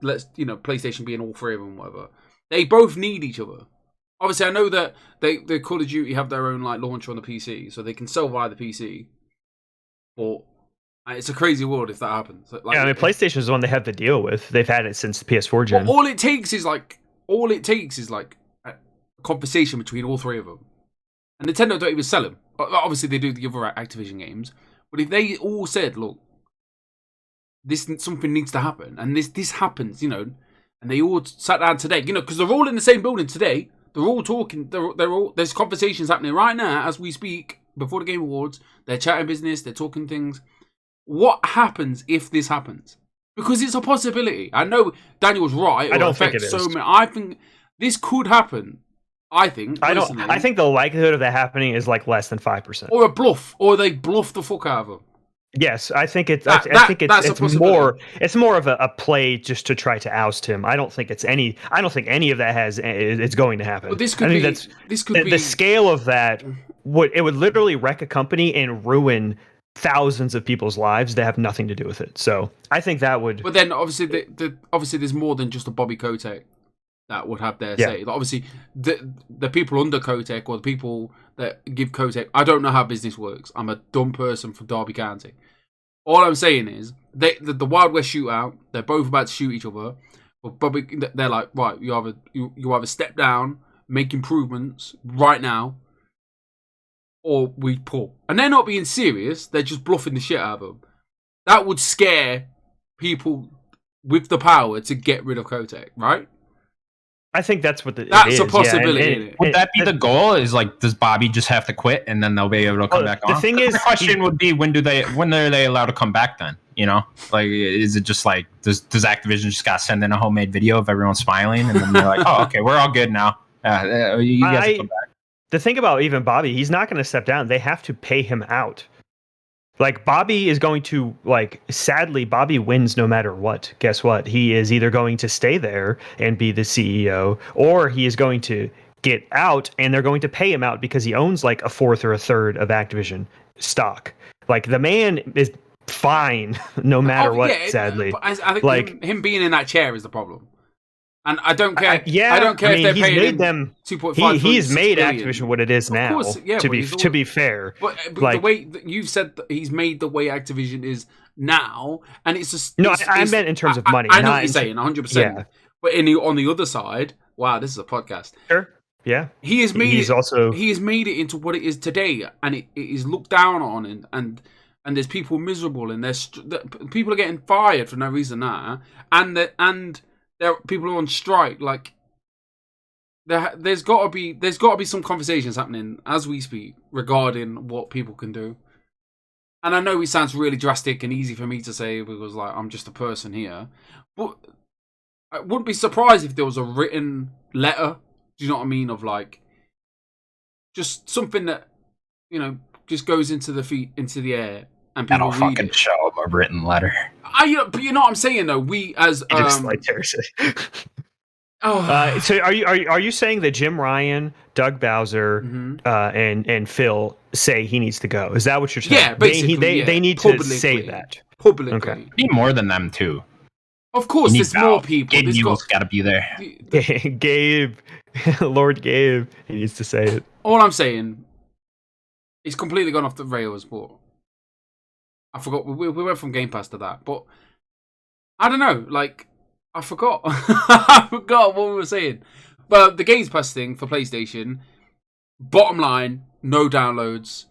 Speaker 2: PlayStation being all three of them, whatever. They both need each other. Obviously, I know that the Call of Duty have their own like launcher on the PC, so they can sell via the PC. But it's a crazy world if that happens. Like,
Speaker 3: I mean, PlayStation is the one they have to deal with. They've had it since the PS4 gen.
Speaker 2: All it takes is like a conversation between all three of them. And Nintendo don't even sell them. Obviously, they do the other Activision games. But if they all said, "Look, something needs to happen," and this happens, and they all sat down today, because they're all in the same building today. They're all talking. There's conversations happening right now as we speak before the Game Awards. They're chatting business. They're talking things. What happens if this happens? Because it's a possibility. I know Daniel's right.
Speaker 3: I don't think it is.
Speaker 2: I think this could happen. I think.
Speaker 3: I think the likelihood of that happening is like less than 5%.
Speaker 2: Or a bluff, or they bluff the fuck out of them.
Speaker 3: Yes, I think it's.
Speaker 2: That's
Speaker 3: it's more. It's more of a play just to try to oust him. I don't think it's any. I don't think any of that it's going to happen.
Speaker 2: But this could be.
Speaker 3: The scale of that would literally wreck a company and ruin thousands of people's lives that have nothing to do with it. So I think that would.
Speaker 2: But then obviously, obviously there's more than just a Bobby Kotick that would have their say. Like, obviously, the people under Kotick or the people that give Kotick, I don't know how business works. I'm a dumb person from Derby County. All I'm saying is, the Wild West shootout, they're both about to shoot each other. But Bobby, they're like, right, you either step down, make improvements right now, or we pull. And they're not being serious. They're just bluffing the shit out of them. That would scare people with the power to get rid of Kotick, right?
Speaker 3: I think that's what
Speaker 2: that's a possibility.
Speaker 1: Would that be the goal? Is like, does Bobby just have to quit and then they'll be able to come back on?
Speaker 3: The thing is,
Speaker 1: the question would be, when are they allowed to come back then? Like, is it just like, does Activision just got to send in a homemade video of everyone smiling and then they're like, oh, okay, we're all good now. You guys can come back.
Speaker 3: The thing about even Bobby, he's not going to step down. They have to pay him out. Like, Bobby is going to, sadly, Bobby wins no matter what. Guess what? He is either going to stay there and be the CEO, or he is going to get out and they're going to pay him out because he owns like a fourth or a third of Activision stock. Like, the man is fine no matter what, sadly.
Speaker 2: I think him being in that chair is the problem. And I don't care. I don't care if they're paying them 2.5.
Speaker 3: He's made Activision what it is now. Of course, to be fair,
Speaker 2: but the way that you've said that he's made the way Activision is now, and it's just
Speaker 3: I meant in terms of money.
Speaker 2: I know what you're saying, 100%. Yeah. But on the other side, wow, this is a podcast.
Speaker 3: Sure. Yeah.
Speaker 2: He has made it into what it is today, and it is looked down on, and and there's people miserable, and people are getting fired for no reason now, and there are people who are on strike. Like, there's got to be some conversations happening as we speak regarding what people can do. And I know it sounds really drastic and easy for me to say because, like, I'm just a person here, but I wouldn't be surprised if there was a written letter. Do you know what I mean? Of like, just something that, you know, just goes into the air and people
Speaker 1: read fucking
Speaker 2: it.
Speaker 1: Show them a written letter.
Speaker 2: But you know what I'm saying though. We as
Speaker 3: so are you saying that Jim Ryan, Doug Bowser, and Phil say he needs to go? Is that what you're saying?
Speaker 2: Yeah, basically.
Speaker 3: They need to say that
Speaker 2: publicly.
Speaker 3: Okay.
Speaker 1: Be more than them too.
Speaker 2: Of course, there's more people.
Speaker 1: Gabe Newell's got to be there.
Speaker 3: Gabe, Lord Gabe, he needs to say it.
Speaker 2: All I'm saying, it's completely gone off the rails. But I forgot. We went from Game Pass to that, but I don't know. Like, I forgot. I forgot what we were saying. But the Games Pass thing for PlayStation. Bottom line, no downloads.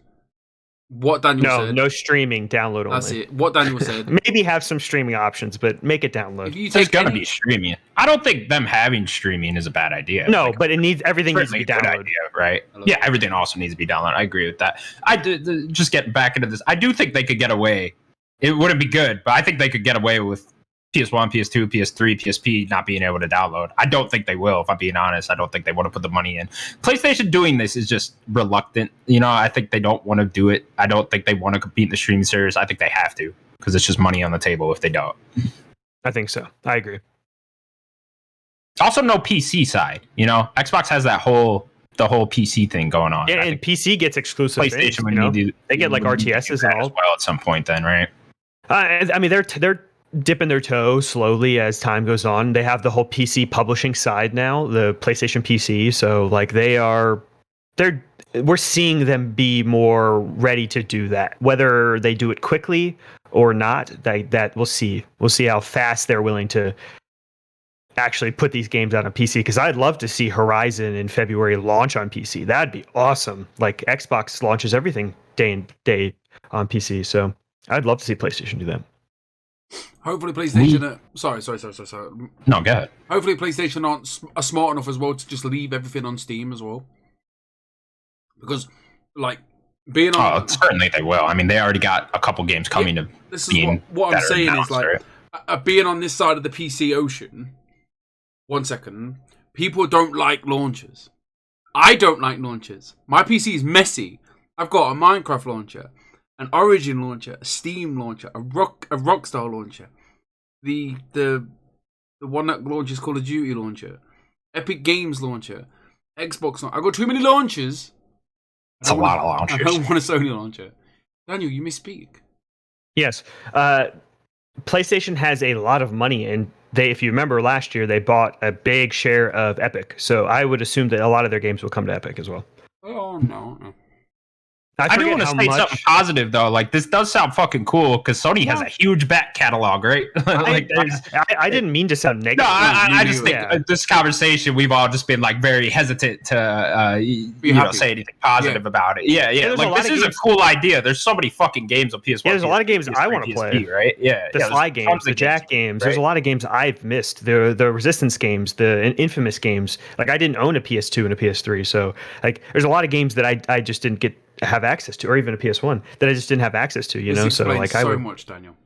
Speaker 2: What Daniel said.
Speaker 3: No streaming, download only.
Speaker 2: That's it. What Daniel said.
Speaker 3: Maybe have some streaming options, but make it download.
Speaker 1: There's gonna be streaming. I don't think them having streaming is a bad idea.
Speaker 3: No, like, but everything needs to be downloaded.
Speaker 1: Idea, right? Yeah, everything also needs to be downloaded. I agree with that. Just getting back into this. I do think they could get away. It wouldn't be good, but I think they could get away with PS1, PS2, PS3, PSP not being able to download. I don't think they will, if I'm being honest. I don't think they want to put the money in. PlayStation doing this is just reluctant. You know, I think they don't want to do it. I don't think they want to compete in the streaming service. I think they have to, because it's just money on the table if they don't.
Speaker 3: I think so. I agree.
Speaker 1: Also, no PC side. You know, Xbox has the whole PC thing going on.
Speaker 3: Yeah, and PC gets exclusive
Speaker 1: PlayStation
Speaker 3: things, they get like RTSs and all.
Speaker 1: As well at some point then, right?
Speaker 3: I mean, they're dipping their toe slowly as time goes on. They have the whole PC publishing side now, the PlayStation PC. So like we're seeing them be more ready to do that. Whether they do it quickly or not, that we'll see. We'll see how fast they're willing to actually put these games out on PC. Because I'd love to see Horizon in February launch on PC. That'd be awesome. Like Xbox launches everything day on PC. So I'd love to see PlayStation do that.
Speaker 2: Hopefully PlayStation... Sorry.
Speaker 1: No, go ahead.
Speaker 2: Hopefully PlayStation are smart enough as well to just leave everything on Steam as well. Because, like, being on...
Speaker 1: certainly they will. I mean, they already got a couple games coming to
Speaker 2: this is what I'm saying is, like, being on this side of the PC ocean... 1 second. People don't like launchers. I don't like launchers. My PC is messy. I've got a Minecraft launcher, an Origin launcher, a Steam launcher, a Rockstar launcher, the one that launches Call of Duty launcher, Epic Games launcher, Xbox launcher. I've got too many launchers.
Speaker 1: It's a lot of launchers.
Speaker 2: I don't want a Sony launcher. Daniel, you misspeak.
Speaker 3: Yes. PlayStation has a lot of money, and if you remember last year, they bought a big share of Epic. So I would assume that a lot of their games will come to Epic as well.
Speaker 2: Oh, no.
Speaker 1: I do want to say something positive, though. Like, this does sound fucking cool, because Sony has a huge back catalog, right?
Speaker 3: Like, I didn't mean to sound negative.
Speaker 1: No, I just think this conversation, we've all just been, like, very hesitant to say anything positive about it. Yeah. Like, this is a cool idea. There's so many fucking games on PS1.
Speaker 3: Yeah, there's a lot of games I want to play.
Speaker 1: Right? Yeah.
Speaker 3: The Sly games, the Jack games. Right? There's a lot of games I've missed. The Resistance games, the Infamous games. Like, I didn't own a PS2 and a PS3, so, like, there's a lot of games that I just didn't have access to, or even a PS1 that I just didn't have access to, you know. So like
Speaker 2: much, Daniel,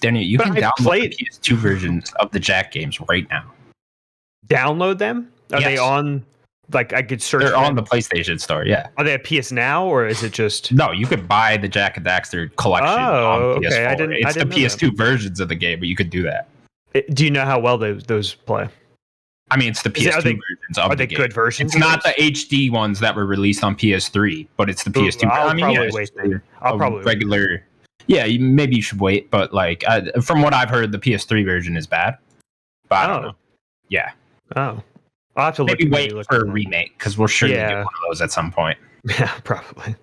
Speaker 1: you can download the PS2 versions of the Jack games right now.
Speaker 3: Download them? Are they on? Like, I could search.
Speaker 1: They're on the PlayStation Store. Yeah.
Speaker 3: Are they at PS Now, or is it just?
Speaker 1: No, you could buy the Jack and Daxter collection on PS4.
Speaker 3: Okay. I didn't
Speaker 1: the PS2 versions of the game, but you could do that.
Speaker 3: Do you know how well those play?
Speaker 1: I mean, it's the PS2 versions of the game.
Speaker 3: Are they good versions?
Speaker 1: It's not the HD ones that were released on PS3, but it's the PS2. I'll probably regular. Yeah, maybe you should wait, but like from what I've heard, the PS3 version is bad. But I don't know. Yeah.
Speaker 3: Oh, I'll have to
Speaker 1: maybe wait for a remake, because we're sure to get one of those at some point.
Speaker 3: Yeah, probably.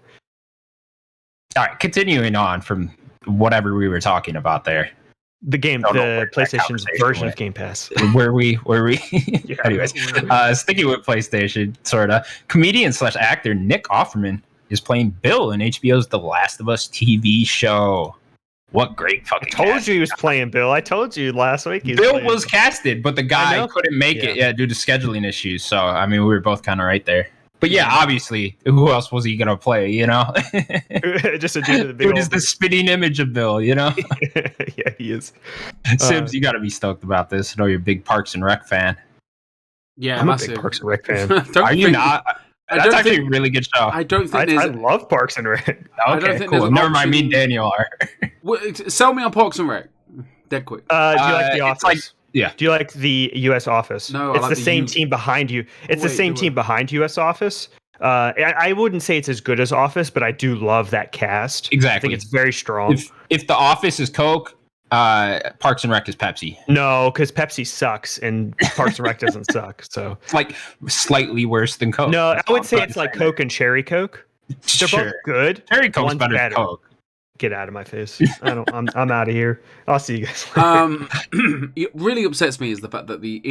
Speaker 1: All right, continuing on from whatever we were talking about there.
Speaker 3: The game, the PlayStation's version of Game Pass.
Speaker 1: Were we?
Speaker 3: Yeah,
Speaker 1: Anyways, sticking with PlayStation, sort of. Comedian / actor Nick Offerman is playing Bill in HBO's The Last of Us TV show. What great fucking
Speaker 3: I told
Speaker 1: cast.
Speaker 3: you he was playing Bill. I told you last week.
Speaker 1: Bill was casted, but the guy couldn't make
Speaker 3: Yeah.
Speaker 1: it due to scheduling issues. So, I mean, we were both kind of right there. But yeah, obviously, who else was he going to play, you know?
Speaker 3: Just a dude with a big
Speaker 1: Dude is the spitting image of Bill, you know?
Speaker 3: Yeah, he is.
Speaker 1: Sims, you got to be stoked about this. I know you're a big Parks and Rec fan.
Speaker 2: Yeah,
Speaker 3: I'm
Speaker 2: massive.
Speaker 3: a big Parks and Rec fan.
Speaker 1: Are you not? That's actually a really good show.
Speaker 2: I don't think
Speaker 3: I love Parks and Rec.
Speaker 1: Okay, cool. Never mind, me and Daniel are.
Speaker 2: Sell me on Parks and Rec. Dead quick.
Speaker 3: Do you like The Office?
Speaker 1: Yeah.
Speaker 3: Do you like the U.S. Office?
Speaker 2: No,
Speaker 3: it's
Speaker 2: I like
Speaker 3: the same team behind you. It's the same team behind U.S. Office. I wouldn't say it's as good as Office, but I do love that cast.
Speaker 1: Exactly.
Speaker 3: I think it's very strong.
Speaker 1: If The Office is Coke, Parks and Rec is Pepsi.
Speaker 3: No, because Pepsi sucks and Parks and Rec doesn't suck. So
Speaker 1: it's like slightly worse than Coke.
Speaker 3: No, I would say it's like Coke and Cherry Coke. They're both good.
Speaker 1: Cherry Coke's better than Coke.
Speaker 3: Get out of my face. I'm out of here. I'll see you guys later.
Speaker 2: It really upsets me is the fact that the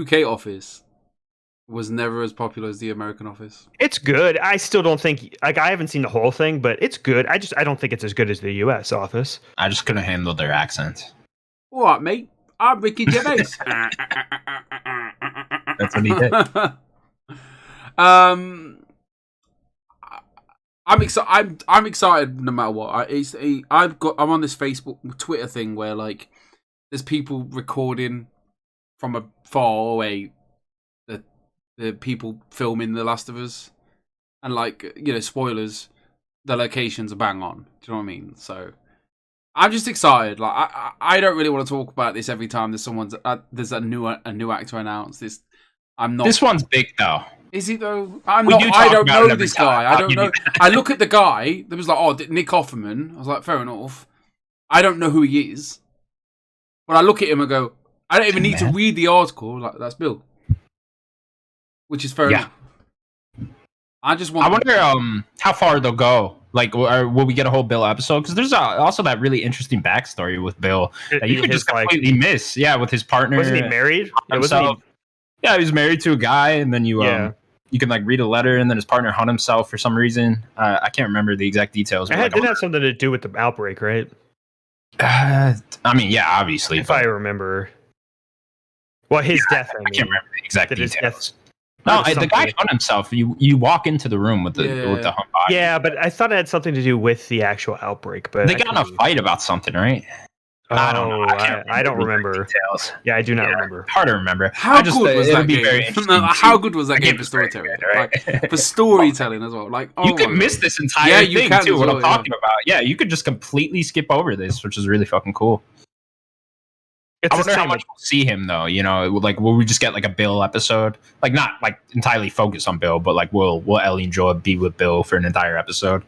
Speaker 2: UK Office was never as popular as the American Office.
Speaker 3: It's good. I still don't think I haven't seen the whole thing, but it's good. I don't think it's as good as the US Office.
Speaker 1: I just couldn't handle their accents.
Speaker 2: All right, mate. I'm Ricky Gervais.
Speaker 1: That's what he did.
Speaker 2: I'm excited. I'm excited no matter what. I'm on this Facebook, Twitter thing where like there's people recording from a far away the people filming The Last of Us, and like, you know, spoilers, the locations are bang on. Do you know what I mean? So I'm just excited. Like I don't really want to talk about this every time there's a new actor announced. I'm not.
Speaker 1: This one's big though.
Speaker 2: Is he though? I don't know this guy. I don't know. I look at the guy. There was like, oh, Nick Offerman. I was like, fair enough. I don't know who he is, but I look at him and go, I don't even need to read the article. Like, that's Bill, which is fair enough. I
Speaker 1: wonder how far they'll go. Like, will we get a whole Bill episode? Because there's also that really interesting backstory with Bill that you could just completely miss. Yeah, with his partner.
Speaker 3: Wasn't he married?
Speaker 1: Yeah, he was married to a guy, and then you can like read a letter, and then his partner hung himself for some reason. I can't remember the exact details.
Speaker 3: It did have something to do with the outbreak, right?
Speaker 1: I mean, yeah, obviously.
Speaker 3: If I remember. Well, his death.
Speaker 1: I can't remember the exact details. No, the guy hung himself. You walk into the room with the hung body.
Speaker 3: Yeah, but I thought it had something to do with the actual outbreak. But
Speaker 1: they got in a fight about something, right?
Speaker 3: I don't know. I don't remember.
Speaker 1: Details.
Speaker 3: Yeah, I do not remember.
Speaker 1: Hard to remember.
Speaker 2: How good was that game? How good was that game for
Speaker 1: storytelling?
Speaker 2: Like, for storytelling as well. Like,
Speaker 1: you could miss this entire thing too. What I'm talking about. Yeah, you could just completely skip over this, which is really fucking cool. I wonder how much we'll see him though. You know, like will we just get like a Bill episode? Like not like entirely focused on Bill, but like will Ellie and Joel be with Bill for an entire episode?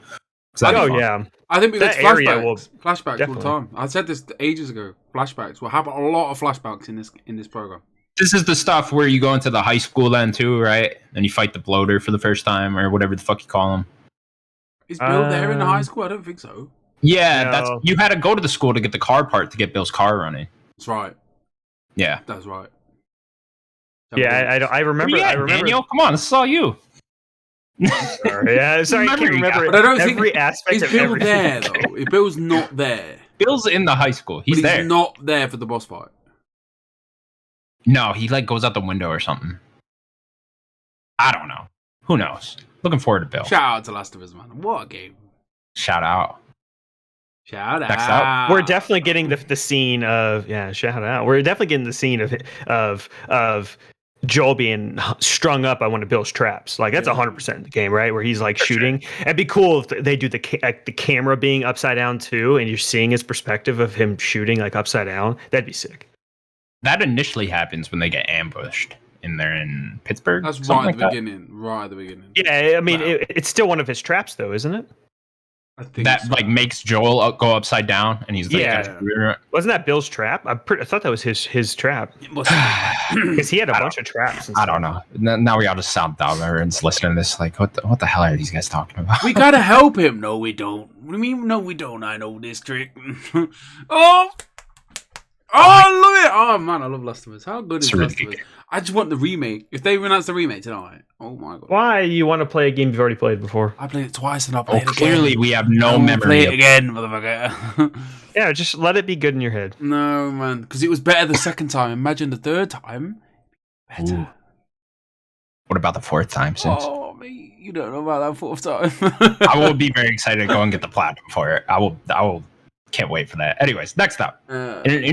Speaker 3: Yeah.
Speaker 2: I think we get flashbacks all the time. I said this ages ago. Flashbacks. We'll have a lot of flashbacks in this program.
Speaker 1: This is the stuff where you go into the high school then too, right? And you fight the bloater for the first time or whatever the fuck you call him.
Speaker 2: Is Bill there in the high school? I don't think so.
Speaker 1: Yeah, you had to go to the school to get the car part to get Bill's car running.
Speaker 2: That's right.
Speaker 1: Yeah,
Speaker 2: that's right.
Speaker 3: I remember.
Speaker 1: Daniel, come on, this is all you.
Speaker 3: Sorry, I can't remember.
Speaker 2: But I don't
Speaker 3: every
Speaker 2: think
Speaker 3: aspect
Speaker 2: is Bill there though. If Bill's not there,
Speaker 1: Bill's in the high school. He's there.
Speaker 2: He's not there for the boss fight.
Speaker 1: No, he like goes out the window or something. I don't know. Who knows? Looking forward to Bill.
Speaker 2: Shout out to Last of Us, man. What a game.
Speaker 1: Shout out.
Speaker 2: Shout out.
Speaker 1: Next up.
Speaker 3: We're definitely getting the scene of shout out. We're definitely getting the scene of Joel being strung up on one of Bill's traps. Like that's 100% in the game, right? Where he's like shooting. Sure. It'd be cool if they do the camera being upside down too, and you're seeing his perspective of him shooting like upside down. That'd be sick.
Speaker 1: That initially happens when they get ambushed in Pittsburgh.
Speaker 2: That's right at the beginning. Right at the beginning.
Speaker 3: Yeah, I mean it's still one of his traps though, isn't it?
Speaker 2: I think
Speaker 1: that
Speaker 2: so.
Speaker 1: Like makes Joel go upside down, and he's like,
Speaker 3: wasn't that Bill's trap? I thought that was his trap because he had a bunch of traps.
Speaker 1: I don't know. Now we all just sound dumb. Everyone's listening to this like, what the hell are these guys talking about?
Speaker 2: We gotta help him. No, we don't. What do you mean? No, we don't. I know this trick. Oh, Oh, I love it! Oh man, I love Last of Us. How good is
Speaker 1: It's
Speaker 2: Last
Speaker 1: really
Speaker 2: of Us? I just want the remake. If they announce the remake tonight, oh my god!
Speaker 3: Why you want to play a game you've already played before?
Speaker 2: I played it twice and I played it again.
Speaker 1: Clearly we have no
Speaker 2: Play
Speaker 1: memory
Speaker 2: it
Speaker 1: of
Speaker 2: again, motherfucker.
Speaker 3: Yeah, just let it be good in your head.
Speaker 2: No man, because it was better the second time. Imagine the third time, better.
Speaker 1: Ooh. What about the fourth time, Sims?
Speaker 2: Oh, mate, you don't know about that fourth time.
Speaker 1: I will be very excited to go and get the platinum for it. I will. Can't wait for that. Anyways, next up, in an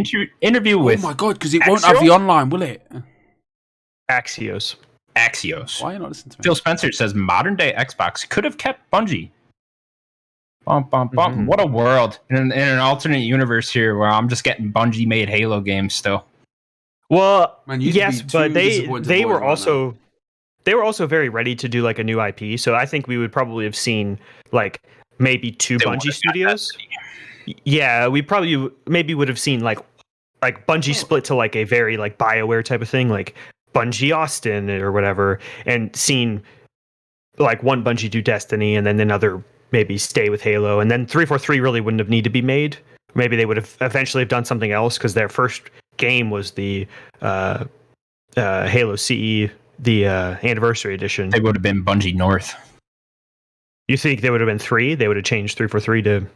Speaker 1: interview with.
Speaker 2: Oh my god, because it won't have the online, will it?
Speaker 3: Axios.
Speaker 1: Why
Speaker 2: are you not listening to me?
Speaker 1: Phil Spencer says modern day Xbox could have kept Bungie. Bum, bum, bum.
Speaker 3: Mm-hmm.
Speaker 1: What a world in an alternate universe here where I'm just getting Bungie made Halo games still.
Speaker 3: Well,
Speaker 2: Man, you'd
Speaker 3: yes,
Speaker 2: be
Speaker 3: but
Speaker 2: two
Speaker 3: they
Speaker 2: disappointed
Speaker 3: were
Speaker 2: boys right now.
Speaker 3: they were also very ready to do like a new IP. So I think we would probably have seen like maybe two
Speaker 1: They
Speaker 3: Bungie
Speaker 1: would've got
Speaker 3: studios. Yeah, we probably maybe would have seen like Bungie split to like a very like BioWare type of thing, like Bungie Austin or whatever, and seen like one Bungie do Destiny and then another maybe stay with Halo, and then 343 really wouldn't have needed to be made. Maybe they would have eventually have done something else because their first game was the Halo CE, the anniversary edition.
Speaker 1: They would have been Bungie North.
Speaker 3: You think they would have been 3? They would have changed 343 to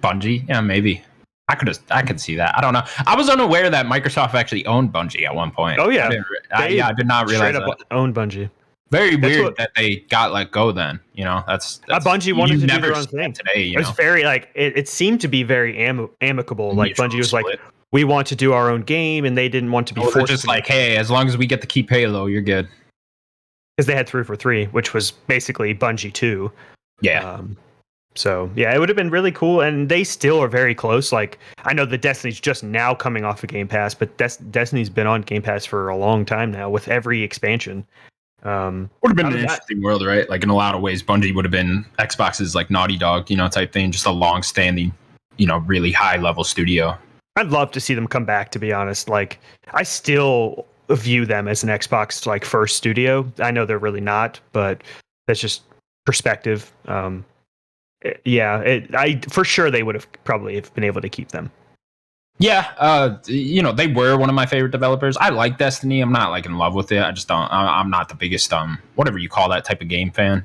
Speaker 1: Bungie? Yeah, maybe. I could see that. I don't know. I was unaware that Microsoft actually owned Bungie at one point.
Speaker 3: Oh yeah,
Speaker 1: I did not realize
Speaker 3: straight up
Speaker 1: that.
Speaker 3: own Bungie.
Speaker 1: Very weird that they got let go. Then that's
Speaker 3: Bungie wanted to do
Speaker 1: never
Speaker 3: their own
Speaker 1: see
Speaker 3: thing
Speaker 1: that today.
Speaker 3: It was very like it seemed to be very amicable. Like
Speaker 1: Mutual
Speaker 3: Bungie was
Speaker 1: split.
Speaker 3: like, we want to do our own game, and they didn't want to be
Speaker 1: They're
Speaker 3: forced.
Speaker 1: just like, hey, as long as we get to keep Halo, you're good.
Speaker 3: Because they had 343, which was basically Bungie 2.
Speaker 1: Yeah.
Speaker 3: So yeah, it would have been really cool, and they still are very close. Like I know the Destiny's just now coming off of Game Pass, but Destiny's been on Game Pass for a long time now with every expansion.
Speaker 1: Would have been an interesting world, right? Like in a lot of ways, Bungie would have been Xbox's like Naughty Dog, type thing, just a long-standing, really high-level studio.
Speaker 3: I'd love to see them come back. To be honest, like I still view them as an Xbox like first studio. I know they're really not, but that's just perspective. I for sure they would have probably been able to keep them.
Speaker 1: Yeah, they were one of my favorite developers. I like Destiny. I'm not like in love with it. I just don't. I'm not the biggest whatever you call that type of game fan.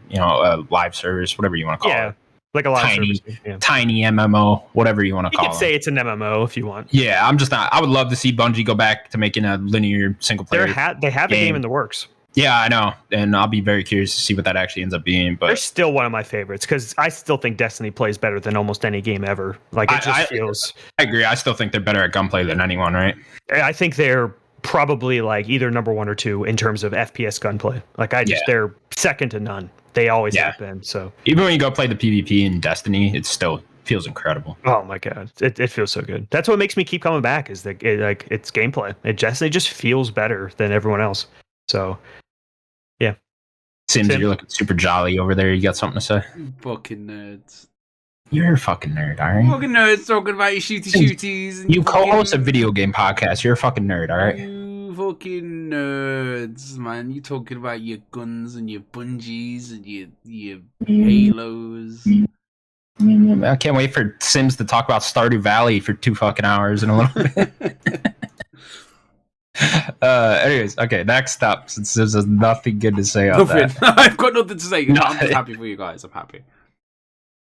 Speaker 1: Live service, whatever you want to call it.
Speaker 3: Like a live
Speaker 1: Tiny,
Speaker 3: service. Yeah.
Speaker 1: tiny MMO, whatever you want to call it.
Speaker 3: You could say it's an MMO if you want.
Speaker 1: Yeah, I'm just not. I would love to see Bungie go back to making a linear single player.
Speaker 3: They have a game in the works.
Speaker 1: Yeah, I know, and I'll be very curious to see what that actually ends up being. But
Speaker 3: they're still one of my favorites because I still think Destiny plays better than almost any game ever. Like it just feels.
Speaker 1: I agree. I still think they're better at gunplay than anyone, right?
Speaker 3: I think they're probably like either number 1 or 2 in terms of FPS gunplay. Like they're second to none. They always have been. So
Speaker 1: even when you go play the PvP in Destiny, it still feels incredible.
Speaker 3: Oh my god, it feels so good. That's what makes me keep coming back. Is that it's gameplay. It just feels better than everyone else. So. Yeah.
Speaker 1: Sims, you're looking super jolly over there. You got something to say?
Speaker 2: Fucking nerds.
Speaker 1: You're a fucking nerd, all right?
Speaker 2: Fucking nerds talking about your shooties. And
Speaker 1: you co-host a video game podcast. You're a fucking nerd, all right?
Speaker 2: You fucking nerds, man. You talking about your guns and your Bungies and your Halos.
Speaker 1: I can't wait for Sims to talk about Stardew Valley for 2 fucking hours in a little bit. Anyways, okay, next up, since there's nothing good to say on that.
Speaker 2: I've got nothing to say. I'm just happy for you guys. I'm happy.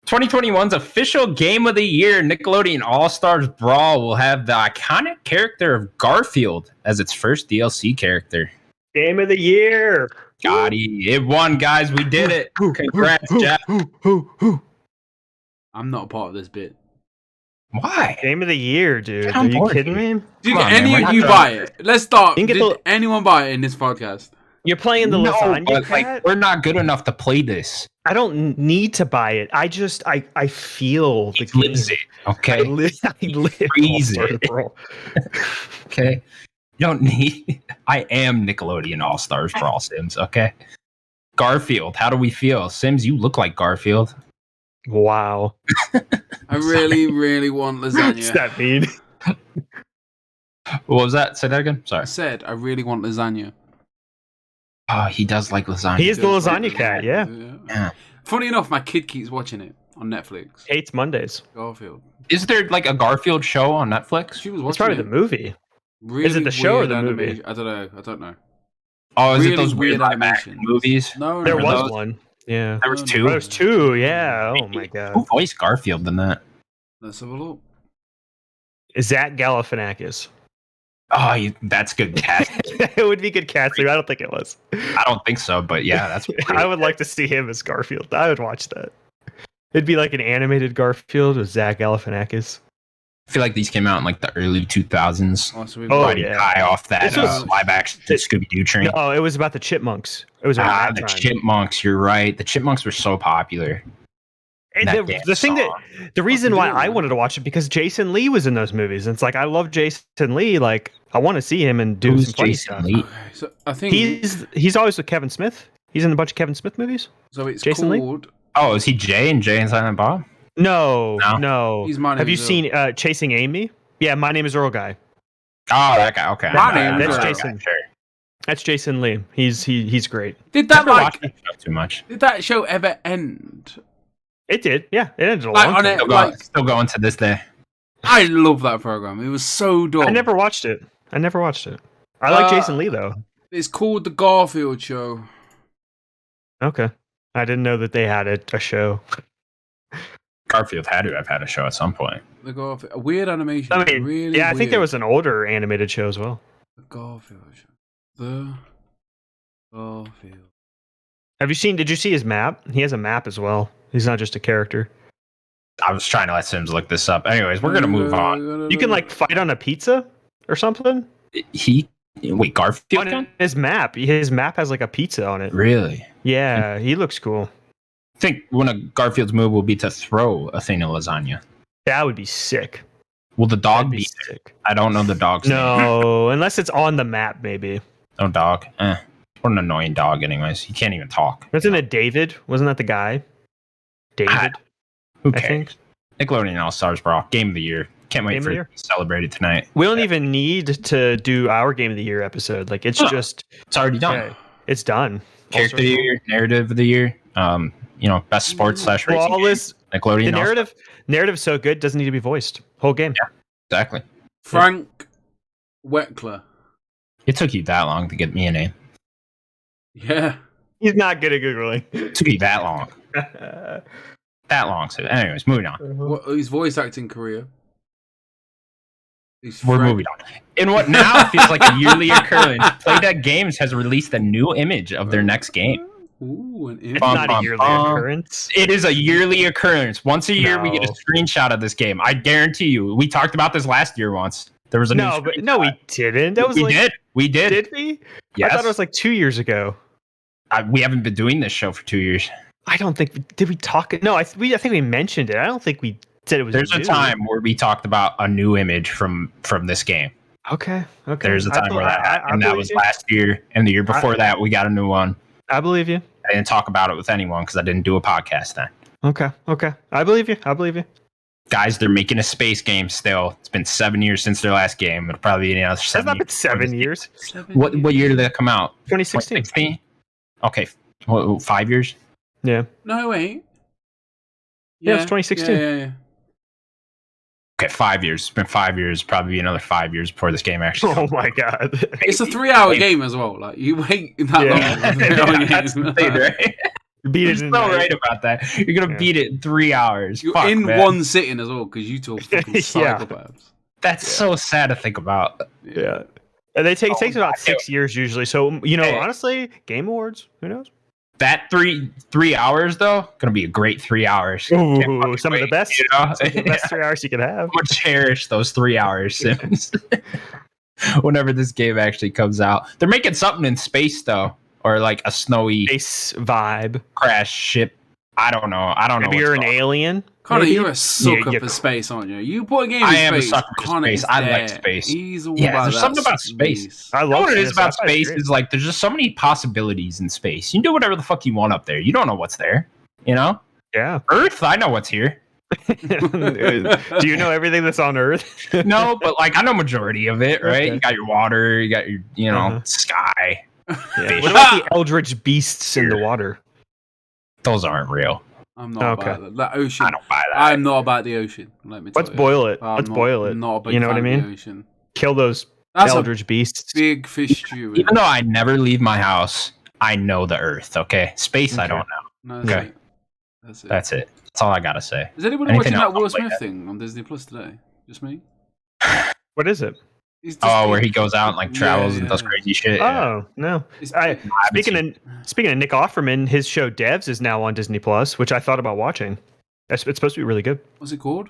Speaker 1: 2021's official game of the year, Nickelodeon All-Stars Brawl, will have the iconic character of Garfield as its first DLC character.
Speaker 3: Game of the year.
Speaker 1: Gotti. It won, guys. We did it. Congrats, Jeff.
Speaker 2: I'm not a part of this bit.
Speaker 1: Why?
Speaker 3: Game of the year, dude. Are you kidding me?
Speaker 2: Did any of you buy it? Let's start. Did anyone buy it in this podcast?
Speaker 3: You're playing the lasagna cat?
Speaker 1: We're not good enough to play this.
Speaker 3: I don't need to buy it. I feel the game.
Speaker 1: Lives it, okay?
Speaker 3: I live
Speaker 1: it. Okay? You don't need... I am Nickelodeon All-Stars Brawl, Sims, okay? Garfield, how do we feel? Sims, you look like Garfield.
Speaker 3: Wow.
Speaker 2: I really, really want lasagna.
Speaker 3: What's that mean?
Speaker 1: What was that? Say that again? Sorry.
Speaker 2: I said I really want lasagna.
Speaker 1: Oh, he does like lasagna.
Speaker 3: He is the lasagna cat, yeah.
Speaker 2: Funny enough, my kid keeps watching it. on Netflix.
Speaker 3: Hates Mondays.
Speaker 2: Garfield.
Speaker 1: Is there like a Garfield show on Netflix?
Speaker 2: She was watching
Speaker 3: It's probably
Speaker 2: it.
Speaker 3: the movie.
Speaker 2: Really
Speaker 3: Is it the show or
Speaker 2: weird
Speaker 3: the movie?
Speaker 2: animation. I don't know.
Speaker 1: Oh, is
Speaker 2: Really
Speaker 1: it those weird live
Speaker 2: animation
Speaker 1: action movies?
Speaker 2: No,
Speaker 3: There
Speaker 1: Remember
Speaker 3: was
Speaker 1: those?
Speaker 3: one. Yeah.
Speaker 1: There was
Speaker 2: No,
Speaker 1: two.
Speaker 2: no.
Speaker 3: There was two. Yeah. Oh my god.
Speaker 1: Who voiced Garfield in that?
Speaker 2: Let's have a look.
Speaker 3: Zach Galifianakis.
Speaker 1: Oh, that's good casting.
Speaker 3: It would be good casting. I don't think it was.
Speaker 1: I don't think so, but yeah, that's.
Speaker 3: I would like to see him as Garfield. I would watch that. It'd be like an animated Garfield with Zach Galifianakis.
Speaker 1: I feel like these came out in like the early 2000s.
Speaker 2: Oh, so we've
Speaker 3: Oh,
Speaker 2: got-
Speaker 1: Riding
Speaker 3: yeah.
Speaker 1: high off that
Speaker 3: This was-
Speaker 1: live action Scooby Doo train.
Speaker 3: No, it was about the chipmunks. It was around
Speaker 1: The
Speaker 3: that time.
Speaker 1: Chipmunks. You're right. The Chipmunks were so popular.
Speaker 3: And
Speaker 1: that
Speaker 3: the
Speaker 1: damn
Speaker 3: thing
Speaker 1: song.
Speaker 3: the reason why
Speaker 2: Yeah.
Speaker 3: I wanted to watch it because Jason Lee was in those movies. And it's like I love Jason Lee. Like I want to see him and do
Speaker 1: Who's
Speaker 3: some funny
Speaker 1: Jason
Speaker 3: stuff.
Speaker 1: Lee?
Speaker 2: Okay, so I think
Speaker 3: He's always with Kevin Smith. He's in a bunch of Kevin Smith movies.
Speaker 2: so. It's
Speaker 3: Jason Lee?
Speaker 2: called.
Speaker 1: Oh, is he Jay and Silent Bob?
Speaker 3: No,
Speaker 1: No?
Speaker 3: no.
Speaker 2: He's My Name
Speaker 3: Have you
Speaker 2: is Earl.
Speaker 3: seen Chasing Amy? Yeah, My Name is Earl guy.
Speaker 1: Oh, that guy. Okay.
Speaker 2: My name is
Speaker 3: That's
Speaker 2: Earl.
Speaker 3: Jason.
Speaker 1: Sure.
Speaker 3: That's Jason Lee. He's great.
Speaker 2: Did that
Speaker 1: Never watched
Speaker 2: like?
Speaker 1: that show too much.
Speaker 2: Did that show ever end?
Speaker 3: It did. Yeah, it ended a
Speaker 2: Like,
Speaker 3: long
Speaker 2: on
Speaker 3: time.
Speaker 2: it-
Speaker 1: Still,
Speaker 2: Like-
Speaker 1: still going to this day.
Speaker 2: I love that program. It was so dumb.
Speaker 3: I never watched it. I like Jason Lee though.
Speaker 2: It's called the Garfield Show.
Speaker 3: Okay. I didn't know that they had a show.
Speaker 1: Garfield had to have had a show at some point.
Speaker 2: The Garfield. A weird animation.
Speaker 3: I mean,
Speaker 2: really
Speaker 3: yeah, I think there
Speaker 2: weird.
Speaker 3: was an older animated show as well.
Speaker 2: The Garfield Show. The Garfield.
Speaker 3: Did you see his map? He has a map as well. He's not just a character.
Speaker 1: I was trying to let Sims look this up. Anyways, we're gonna move on.
Speaker 3: You can like fight on a pizza or something.
Speaker 1: Garfield?
Speaker 3: On his map has like a pizza on it.
Speaker 1: Really?
Speaker 3: Yeah, he looks cool.
Speaker 1: I think one of Garfield's move will be to throw a thing of lasagna.
Speaker 3: That would be sick.
Speaker 1: Will the dog
Speaker 3: That'd be
Speaker 1: be?
Speaker 3: sick.
Speaker 1: I don't know the dog's name.
Speaker 3: No, unless it's on the map, maybe.
Speaker 1: No dog. What an annoying dog. Anyways, he can't even talk.
Speaker 3: Wasn't it David? Wasn't that the guy? David.
Speaker 1: Who
Speaker 3: I
Speaker 1: cares?
Speaker 3: think.
Speaker 1: Nickelodeon All Stars Brawl, Game of the Year. Can't wait
Speaker 3: Game of
Speaker 1: for
Speaker 3: the
Speaker 1: it
Speaker 3: Year?
Speaker 1: to be celebrated tonight.
Speaker 3: We don't even need to do our Game of the Year episode. Like it's
Speaker 1: Huh.
Speaker 3: just
Speaker 1: It's already done.
Speaker 3: yeah, it's done.
Speaker 1: Character of the Year, Narrative of the Year. Best sports / racing.
Speaker 3: Well, all
Speaker 1: game.
Speaker 3: this
Speaker 1: Nickelodeon.
Speaker 3: the narrative's so good doesn't need to be voiced. Whole game.
Speaker 1: Yeah. Exactly.
Speaker 2: Frank Weckler.
Speaker 1: It took you that long to get me a name.
Speaker 2: Yeah.
Speaker 3: He's not good at googling.
Speaker 1: It took you that long. That long. So, anyways, moving on.
Speaker 2: What his voice acting career. He's
Speaker 1: We're
Speaker 2: Frank-
Speaker 1: moving on. In what now feels like a yearly occurrence, Playdead Games has released a new image of their next game.
Speaker 2: Ooh, an
Speaker 3: It's
Speaker 2: image.
Speaker 1: Bum,
Speaker 3: not a
Speaker 1: bum,
Speaker 3: yearly
Speaker 1: bum.
Speaker 3: occurrence.
Speaker 1: It is a yearly occurrence. Once a year, we get a
Speaker 3: No.
Speaker 1: screenshot of this game. I guarantee you. We talked about this last year once. There was a
Speaker 3: No,
Speaker 1: new
Speaker 3: but no, we didn't. That was
Speaker 1: we
Speaker 3: like,
Speaker 1: did. We did.
Speaker 3: Did we?
Speaker 1: Yes.
Speaker 3: I thought it was like 2 years ago.
Speaker 1: We haven't been doing this show for 2 years.
Speaker 3: I don't think did we talk? No, I think we mentioned it. I don't think we said it was.
Speaker 1: There's a
Speaker 3: new.
Speaker 1: time where we talked about a new image from this game.
Speaker 3: Okay.
Speaker 1: There's a time where that happened, and that
Speaker 3: believe
Speaker 1: was
Speaker 3: you.
Speaker 1: last year. And the year before that, we got a new one.
Speaker 3: I believe you.
Speaker 1: I didn't talk about it with anyone because I didn't do a podcast then.
Speaker 3: Okay. I believe you.
Speaker 1: Guys, they're making a space game still. It's been 7 years since their last game. It'll probably be another
Speaker 3: Has
Speaker 1: 7
Speaker 3: not been
Speaker 1: years.
Speaker 3: 7 years.
Speaker 1: What year did that come out?
Speaker 3: 2016.
Speaker 1: 2016? Okay. 5 years?
Speaker 3: Yeah.
Speaker 2: No, wait.
Speaker 3: Yeah, it's 2016.
Speaker 2: Yeah.
Speaker 1: Okay, 5 years. It's been 5 years. Probably be another 5 years before this game actually
Speaker 3: Oh
Speaker 1: comes
Speaker 3: my god.
Speaker 2: It's a 3-hour game as well. Like you wait that long.
Speaker 3: Yeah.
Speaker 2: for a 3-hour
Speaker 1: Yeah, that's
Speaker 2: game.
Speaker 1: the thing, right?
Speaker 3: Beat
Speaker 1: You're
Speaker 3: it
Speaker 1: so
Speaker 3: in night.
Speaker 1: right about that. You're gonna
Speaker 3: Yeah.
Speaker 1: beat it in 3 hours.
Speaker 2: You're
Speaker 1: Fuck,
Speaker 2: in
Speaker 1: man.
Speaker 2: one sitting as well because you two are fucking
Speaker 3: Yeah.
Speaker 2: psychopaths.
Speaker 1: That's so sad to think about.
Speaker 3: Yeah. And it takes about
Speaker 1: I
Speaker 3: 6 years usually. So
Speaker 1: Hey.
Speaker 3: honestly, Game Awards. Who knows?
Speaker 1: That three hours though, gonna be a great 3 hours.
Speaker 3: Ooh,
Speaker 1: Can't fucking
Speaker 3: some of the
Speaker 1: wait,
Speaker 3: best.
Speaker 1: You know?
Speaker 3: Some of the best 3 hours you could have.
Speaker 1: I'm gonna cherish those 3 hours, Sims. Whenever this game actually comes out, they're making something in space though, or like a snowy
Speaker 3: Space vibe.
Speaker 1: crash ship. I don't know.
Speaker 3: Maybe
Speaker 1: what's
Speaker 3: you're an
Speaker 1: going on.
Speaker 3: alien.
Speaker 2: Connor,
Speaker 3: maybe?
Speaker 2: you're a sucker
Speaker 3: Yeah,
Speaker 2: for space, aren't you? You put a game in
Speaker 1: I
Speaker 2: space.
Speaker 1: am a sucker for
Speaker 2: Connor
Speaker 1: space.
Speaker 2: is
Speaker 1: I like
Speaker 2: there.
Speaker 1: space.
Speaker 2: He's all
Speaker 1: Yeah,
Speaker 2: about
Speaker 1: there's
Speaker 2: that
Speaker 1: something about space.
Speaker 3: I
Speaker 1: You know
Speaker 3: love
Speaker 1: what it is about
Speaker 3: sci-fi,
Speaker 1: space
Speaker 3: great.
Speaker 1: is like there's just so many possibilities in space. You can do whatever the fuck you want up there. You don't know what's there. You know?
Speaker 3: Yeah.
Speaker 1: Earth, I know what's here.
Speaker 3: Do you know everything that's on Earth?
Speaker 1: No, but like I know majority of it, right?
Speaker 3: Okay.
Speaker 1: You got your water, you got your,
Speaker 3: Uh-huh.
Speaker 1: sky.
Speaker 3: Yeah. What about the eldritch beasts in the water?
Speaker 1: Those aren't real.
Speaker 2: I'm not about that. That ocean.
Speaker 1: I don't buy that.
Speaker 2: I'm not about the ocean. Let me.
Speaker 3: Let's boil it. Let's boil it.
Speaker 2: Not a big
Speaker 3: you know what I
Speaker 2: fan
Speaker 3: mean?
Speaker 2: of the ocean.
Speaker 3: Kill those eldritch beasts.
Speaker 2: Big fish stew.
Speaker 1: Even though I never leave my house, I know the Earth. Okay, space, I don't know.
Speaker 2: No,
Speaker 1: okay, that's it. That's all I gotta say.
Speaker 2: Is anybody watching that Will Smith thing on Disney Plus today? Just me.
Speaker 3: What is it?
Speaker 1: Where he goes out and like travels and does crazy shit.
Speaker 3: Oh no! Speaking of Nick Offerman, his show Devs is now on Disney Plus, which I thought about watching. It's supposed to be really good.
Speaker 2: What's it called?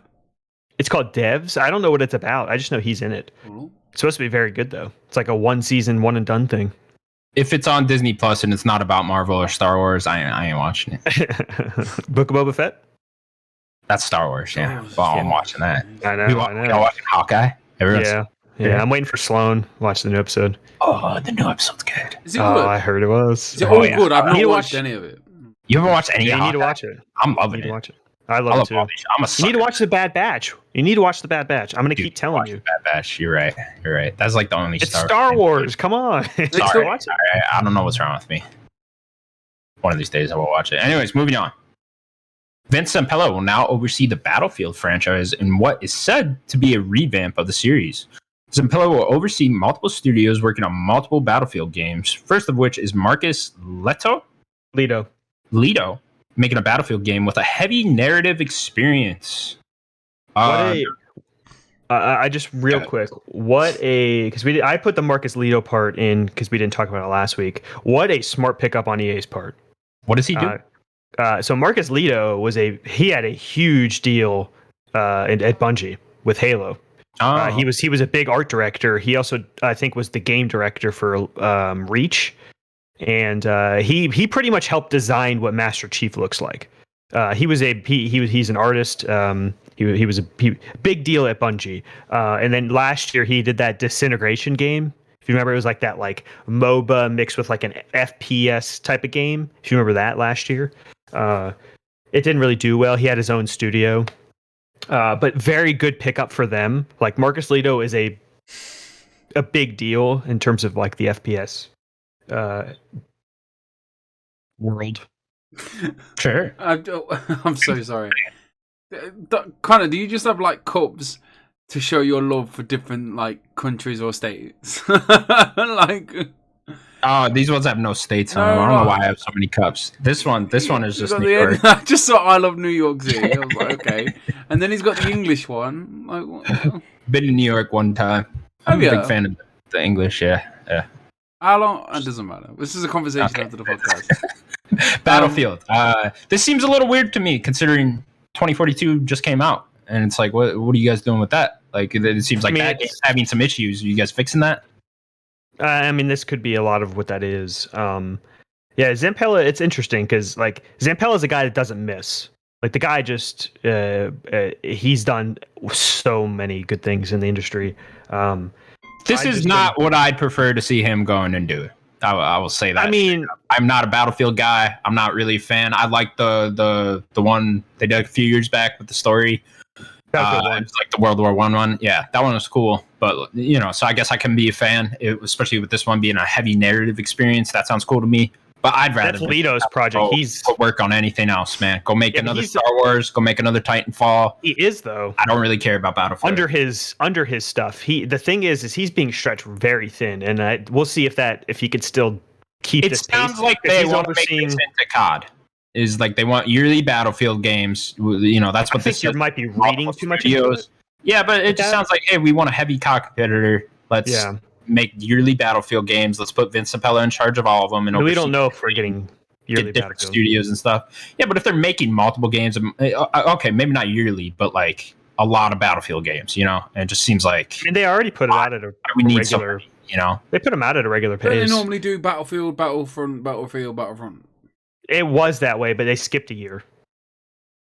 Speaker 3: It's called Devs. I don't know what it's about. I just know he's in it.
Speaker 2: Cool.
Speaker 3: It's supposed to be very good though. It's like a 1-season, one and done thing.
Speaker 1: If it's on Disney Plus and it's not about Marvel or Star Wars, I ain't watching it.
Speaker 3: Book of Boba Fett?
Speaker 1: That's Star Wars, yeah. Well, I'm watching that.
Speaker 3: I know.
Speaker 1: Y'all watching Hawkeye?
Speaker 3: Yeah, I'm waiting for Sloan. Watch the new episode.
Speaker 1: Oh, the new episode's good.
Speaker 2: Is it good?
Speaker 3: I heard it was.
Speaker 2: Is it all good? I've not watched any of it.
Speaker 1: You haven't watched any of it?
Speaker 3: You need to watch it.
Speaker 1: I'm loving it.
Speaker 3: Watch it. I love it too. You need to watch The Bad Batch. I'm going to keep telling you.
Speaker 1: Bad Batch. You're right. That's like the only
Speaker 3: It's Star Wars. Come on.
Speaker 1: Sorry. I don't know what's wrong with me. One of these days I will watch it. Anyways, moving on. Vince Zampella will now oversee the Battlefield franchise in what is said to be a revamp of the series. Zampella will oversee multiple studios working on multiple Battlefield games, first of which is Marcus Leto, making a Battlefield game with a heavy narrative experience.
Speaker 3: I just real quick, I put the Marcus Leto part in because we didn't talk about it last week. What a smart pickup on EA's part.
Speaker 1: What does he do?
Speaker 3: So Marcus Leto he had a huge deal at Bungie with Halo. He was a big art director. He also, I think, was the game director for Reach, and he pretty much helped design what Master Chief looks like. He's an artist. He was a big deal at Bungie. And then last year he did that Disintegration game. If you remember, it was like that like MOBA mixed with like an FPS type of game. If you remember that last year, it didn't really do well. He had his own studio. But very good pickup for them. Like Marcus Leto is a big deal in terms of like the FPS world.
Speaker 1: Sure.
Speaker 2: I'm so sorry. Connor, do you just have like cups to show your love for different like countries or states? Like,
Speaker 1: these ones have no states on them. I don't know why I have so many cups. This one is just New York.
Speaker 2: I just saw I love New York City. I was like, okay. And then he's got the English one. Like, what?
Speaker 1: Been in New York one time. I'm a big fan of the English. Yeah.
Speaker 2: How long? It doesn't matter. This is a conversation after the podcast.
Speaker 1: Battlefield. This seems a little weird to me, considering 2042 just came out, and it's like, what are you guys doing with that? Like, it seems like that game's having some issues. Are you guys fixing that?
Speaker 3: I mean, this could be a lot of what that is. Zampella, it's interesting because like Zampella is a guy that doesn't miss. Like the guy just he's done so many good things in the industry.
Speaker 1: This is not what I'd prefer to see him going and do. I will say that.
Speaker 3: I mean,
Speaker 1: I'm not a Battlefield guy. I'm not really a fan. I like the one they did a few years back with the story. It's like the World War I one. Yeah, that one was cool. But so I guess I can be a fan, especially with this one being a heavy narrative experience. That sounds cool to me. But I'd rather
Speaker 3: that's Leto's project. He's
Speaker 1: work on anything else, man. Go make another Star Wars. Go make another Titanfall.
Speaker 3: He is though.
Speaker 1: I don't really care about Battlefield.
Speaker 3: Under his stuff. The thing is he's being stretched very thin, and we'll see if he could still keep this pace.
Speaker 1: It sounds like they want to make this into COD. Is like they want yearly Battlefield games. That's what
Speaker 3: I think you might be reading too much into it.
Speaker 1: Yeah, but it just sounds like, hey, we want a heavy COD competitor. Let's make yearly Battlefield games. Let's put Vince Zampella in charge of all of them. And
Speaker 3: we don't know if we're getting yearly
Speaker 1: different studios and stuff. Yeah, but if they're making multiple games, okay, maybe not yearly, but like a lot of Battlefield games, and it just seems like.
Speaker 3: And they already put it out at a regular. They put them out at a regular pace.
Speaker 2: They normally do Battlefield, Battlefront.
Speaker 3: It was that way, but they skipped a year.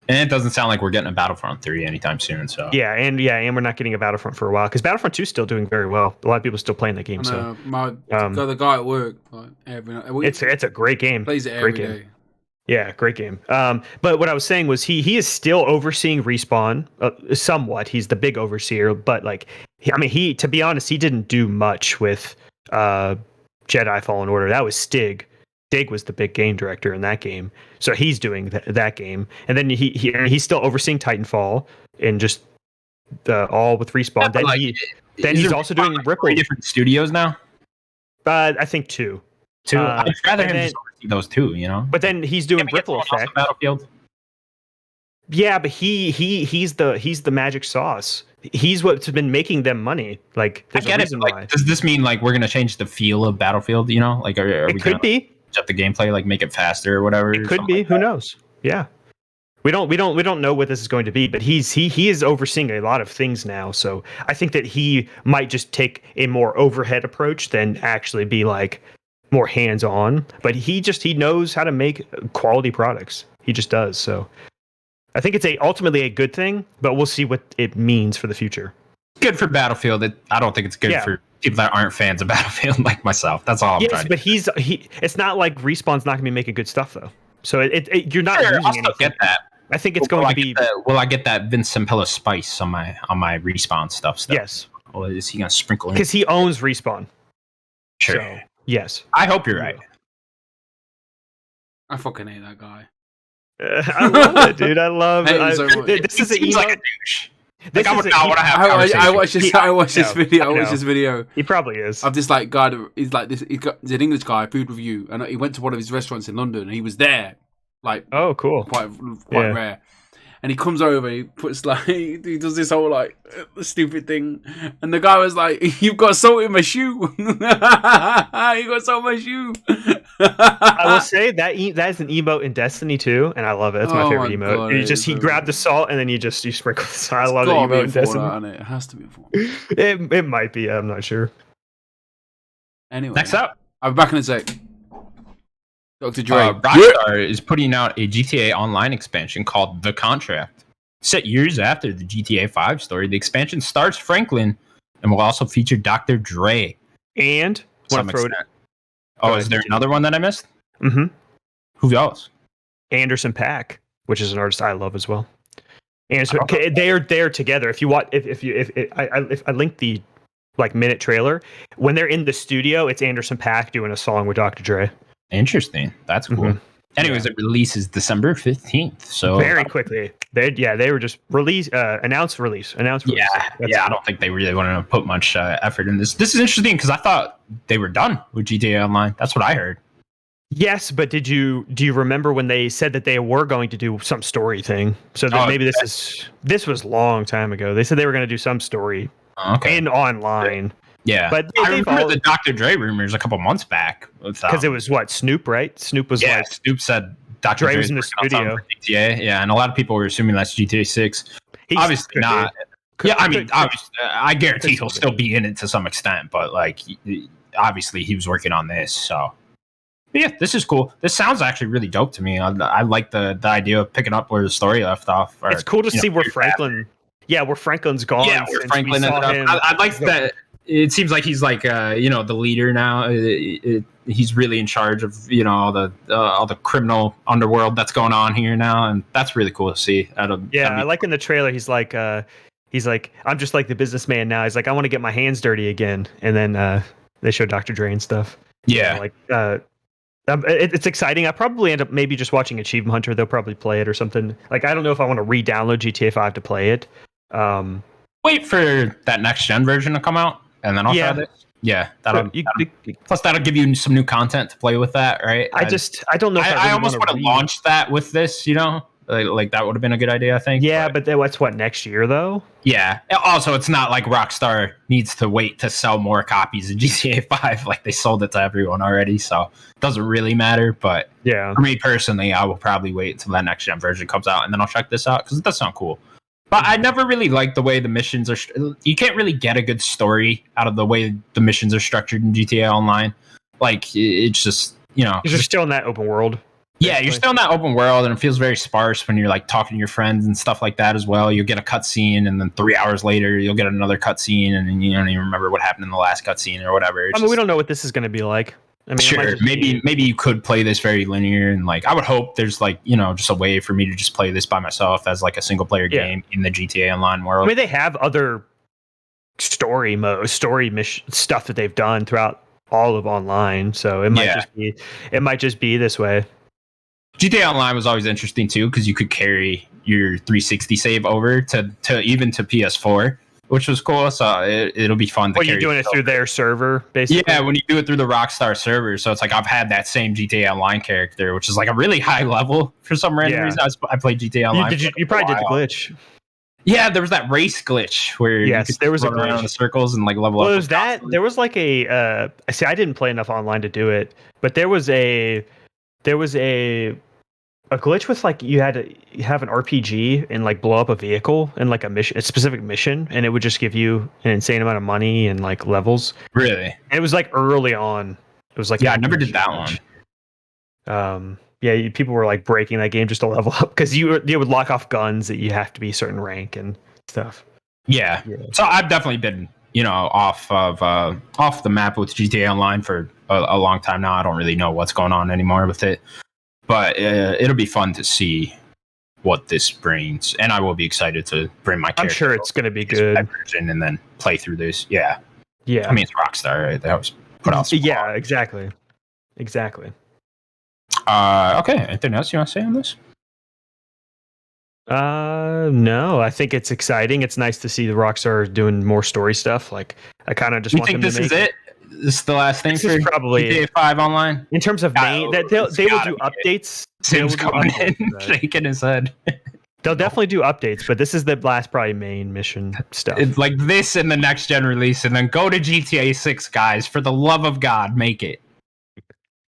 Speaker 1: And it doesn't sound like we're getting a Battlefront 3 anytime soon. So
Speaker 3: and we're not getting a Battlefront for a while because Battlefront 2 is still doing very well. A lot of people are still playing the game. So
Speaker 2: the guy at work, like, every night.
Speaker 3: It's a great game.
Speaker 2: Plays it every day.
Speaker 3: Yeah, great game. But what I was saying was he is still overseeing Respawn somewhat. He's the big overseer, but like he to be honest, he didn't do much with Jedi Fallen Order. That was Stig. Dig was the big game director in that game, so he's doing that game, and then he's still overseeing Titanfall and just all with Respawn. Then he's also doing Ripple.
Speaker 1: 3 different studios now.
Speaker 3: I think 2.
Speaker 1: I'd rather him just oversee those 2, you know.
Speaker 3: But then he's doing Ripple Effect.
Speaker 1: Battlefield.
Speaker 3: Yeah, but he's the magic sauce. He's what's been making them money. Like,
Speaker 1: I get it. Like, does this mean like we're gonna change the feel of Battlefield? You know, like are we
Speaker 3: could be
Speaker 1: change up the gameplay, like make it faster or whatever?
Speaker 3: It could be.
Speaker 1: Like
Speaker 3: who knows? Yeah, we don't know what this is going to be. But he is overseeing a lot of things now. So I think that he might just take a more overhead approach than actually be like more hands on. But he knows how to make quality products. He just does. So I think it's ultimately a good thing, but we'll see what it means for the future.
Speaker 1: Good for Battlefield. I don't think it's good for people that aren't fans of Battlefield like myself. That's all I'm trying to
Speaker 3: do. But it's not like Respawn's not going to be making good stuff, though. So you're not losing anything.
Speaker 1: I'll get that.
Speaker 3: I think it's going to be...
Speaker 1: Will I get that Vince Sampella spice on my Respawn stuff?
Speaker 3: Yes.
Speaker 1: Or is he going to sprinkle in?
Speaker 3: Because he owns Respawn.
Speaker 1: Sure.
Speaker 3: So, yes.
Speaker 1: I hope you're right.
Speaker 2: I fucking hate that guy.
Speaker 3: I love it, dude. I love it.
Speaker 2: So
Speaker 3: this is
Speaker 1: like a douche. Like, I would not want to have
Speaker 2: I watched this video.
Speaker 3: He probably is.
Speaker 2: Of this like guy. He's like this. He's an English guy, food review, and he went to one of his restaurants in London. And he was there, like,
Speaker 3: oh, cool,
Speaker 2: quite rare. And he comes over, he puts like, he does this whole like stupid thing, and the guy was like, "You've got salt in my shoe." You got salt in my shoe.
Speaker 3: I will say that is an emote in Destiny too, and I love it. That's my favorite emote. God, he grabbed the salt and then you sprinkle the salt. I love that emote in Destiny.
Speaker 2: It has to be a form.
Speaker 3: It might be. I'm not sure.
Speaker 2: Anyway,
Speaker 1: next up,
Speaker 2: I'll be back in a sec. Dr. Dre.
Speaker 1: Rockstar is putting out a GTA Online expansion called The Contract. Set years after the GTA 5 story, the expansion stars Franklin and will also feature Dr. Dre.
Speaker 3: And
Speaker 1: is there another one that I missed?
Speaker 3: Mm-hmm.
Speaker 1: Who else?
Speaker 3: Anderson .Paak, which is an artist I love as well. And so they're together. If you watch, if I linked the like minute trailer, when they're in the studio, it's Anderson .Paak doing a song with Dr. Dre.
Speaker 1: Interesting. That's cool. Mm-hmm. Anyways, it releases December 15th. So
Speaker 3: very quickly. They were just announced release.
Speaker 1: Yeah, I don't think they really want to put much effort in this. This is interesting because I thought they were done with GTA Online. That's what I heard.
Speaker 3: Yes, but do you remember when they said that they were going to do some story thing? So maybe this was a long time ago. They said they were going to do some story in online.
Speaker 1: Yeah,
Speaker 3: but
Speaker 1: I remember the Dr. Dre rumors a couple months back.
Speaker 3: Because it was Snoop, right? Snoop was
Speaker 1: Snoop said Dr. Dre was in the studio. GTA, and a lot of people were assuming that's GTA 6. Obviously not. Obviously, I guarantee he'll still be in it to some extent, but like, obviously he was working on this. So, but yeah, this is cool. This sounds actually really dope to me. I like the idea of picking up where the story left off.
Speaker 3: It's cool to see where Franklin. Yeah, where Franklin's gone.
Speaker 1: Yeah, where Franklin ended up. I like that. It seems like he's like the leader now. He's really in charge of all the criminal underworld that's going on here now, and that's really cool to see. I
Speaker 3: like in the trailer he's like I'm just like the businessman now. He's like, I want to get my hands dirty again, and then they show Dr. Dre and stuff.
Speaker 1: Yeah,
Speaker 3: it's exciting. I probably end up maybe just watching Achievement Hunter. They'll probably play it or something. Like, I don't know if I want to re-download GTA 5 to play it.
Speaker 1: Wait for that next gen version to come out, and then I'll try this. Yeah, plus that'll give you some new content to play with that, right?
Speaker 3: I don't know.
Speaker 1: I almost would have launched that with this, like that would have been a good idea, I think.
Speaker 3: Yeah, but that's next year though.
Speaker 1: Yeah. Also, it's not like Rockstar needs to wait to sell more copies of GTA 5. Like, they sold it to everyone already, so it doesn't really matter. But
Speaker 3: yeah,
Speaker 1: for me personally, I will probably wait until that next gen version comes out, and then I'll check this out because it does sound cool. But I never really liked the way the missions are. You can't really get a good story out of the way the missions are structured in GTA Online. Like, it's just,
Speaker 3: you're still in that open world.
Speaker 1: Yeah, you're still in that open world, and it feels very sparse when you're like talking to your friends and stuff like that as well. You'll get a cutscene, and then 3 hours later, you'll get another cutscene, and then you don't even remember what happened in the last cutscene or whatever.
Speaker 3: We don't know what this is going to be like.
Speaker 1: Sure, maybe you could play this very linear, and like I would hope there's like just a way for me to just play this by myself as like a single player game in the GTA Online world.
Speaker 3: I mean, they have other story mission stuff that they've done throughout all of online, so it might just be this way.
Speaker 1: GTA Online was always interesting too because you could carry your 360 save over to even to PS4, which was cool. So it'll be fun.
Speaker 3: You're doing it through their server, basically.
Speaker 1: Yeah, when you do it through the Rockstar server, so it's like I've had that same GTA Online character, which is like a really high level for some random reason. I played GTA Online.
Speaker 3: You probably did the glitch.
Speaker 1: Yeah, there was that race glitch where
Speaker 3: there was a
Speaker 1: run around in circles and like level up.
Speaker 3: Well, there was like a see, I didn't play enough online to do it, but there was a glitch with like you had to have an RPG and like blow up a vehicle in like a specific mission, and it would just give you an insane amount of money and like levels.
Speaker 1: Really? And
Speaker 3: it was like early on. It was like
Speaker 1: I never did that one.
Speaker 3: People were like breaking that game just to level up because you would lock off guns that you have to be a certain rank and stuff.
Speaker 1: Yeah. So I've definitely been, off the map with GTA Online for a long time now. I don't really know what's going on anymore with it, but it'll be fun to see what this brings, and I will be excited to bring my character.
Speaker 3: I'm sure it's going to be good,
Speaker 1: and then play through this. Yeah.
Speaker 3: I
Speaker 1: mean, it's Rockstar, right? That was put out.
Speaker 3: Yeah, exactly.
Speaker 1: Okay. Anything else you want to say on this?
Speaker 3: No. I think it's exciting. It's nice to see the Rockstar doing more story stuff. Like, I kind of just want them to make.
Speaker 1: You think this is it? This is the last thing for
Speaker 3: probably
Speaker 1: GTA 5 Online?
Speaker 3: In terms of main, they will do updates.
Speaker 1: Sim's coming in, shaking his head.
Speaker 3: They'll definitely do updates, but this is the last probably main mission stuff.
Speaker 1: It's like this in the next gen release, and then go to GTA 6, guys. For the love of God, make it.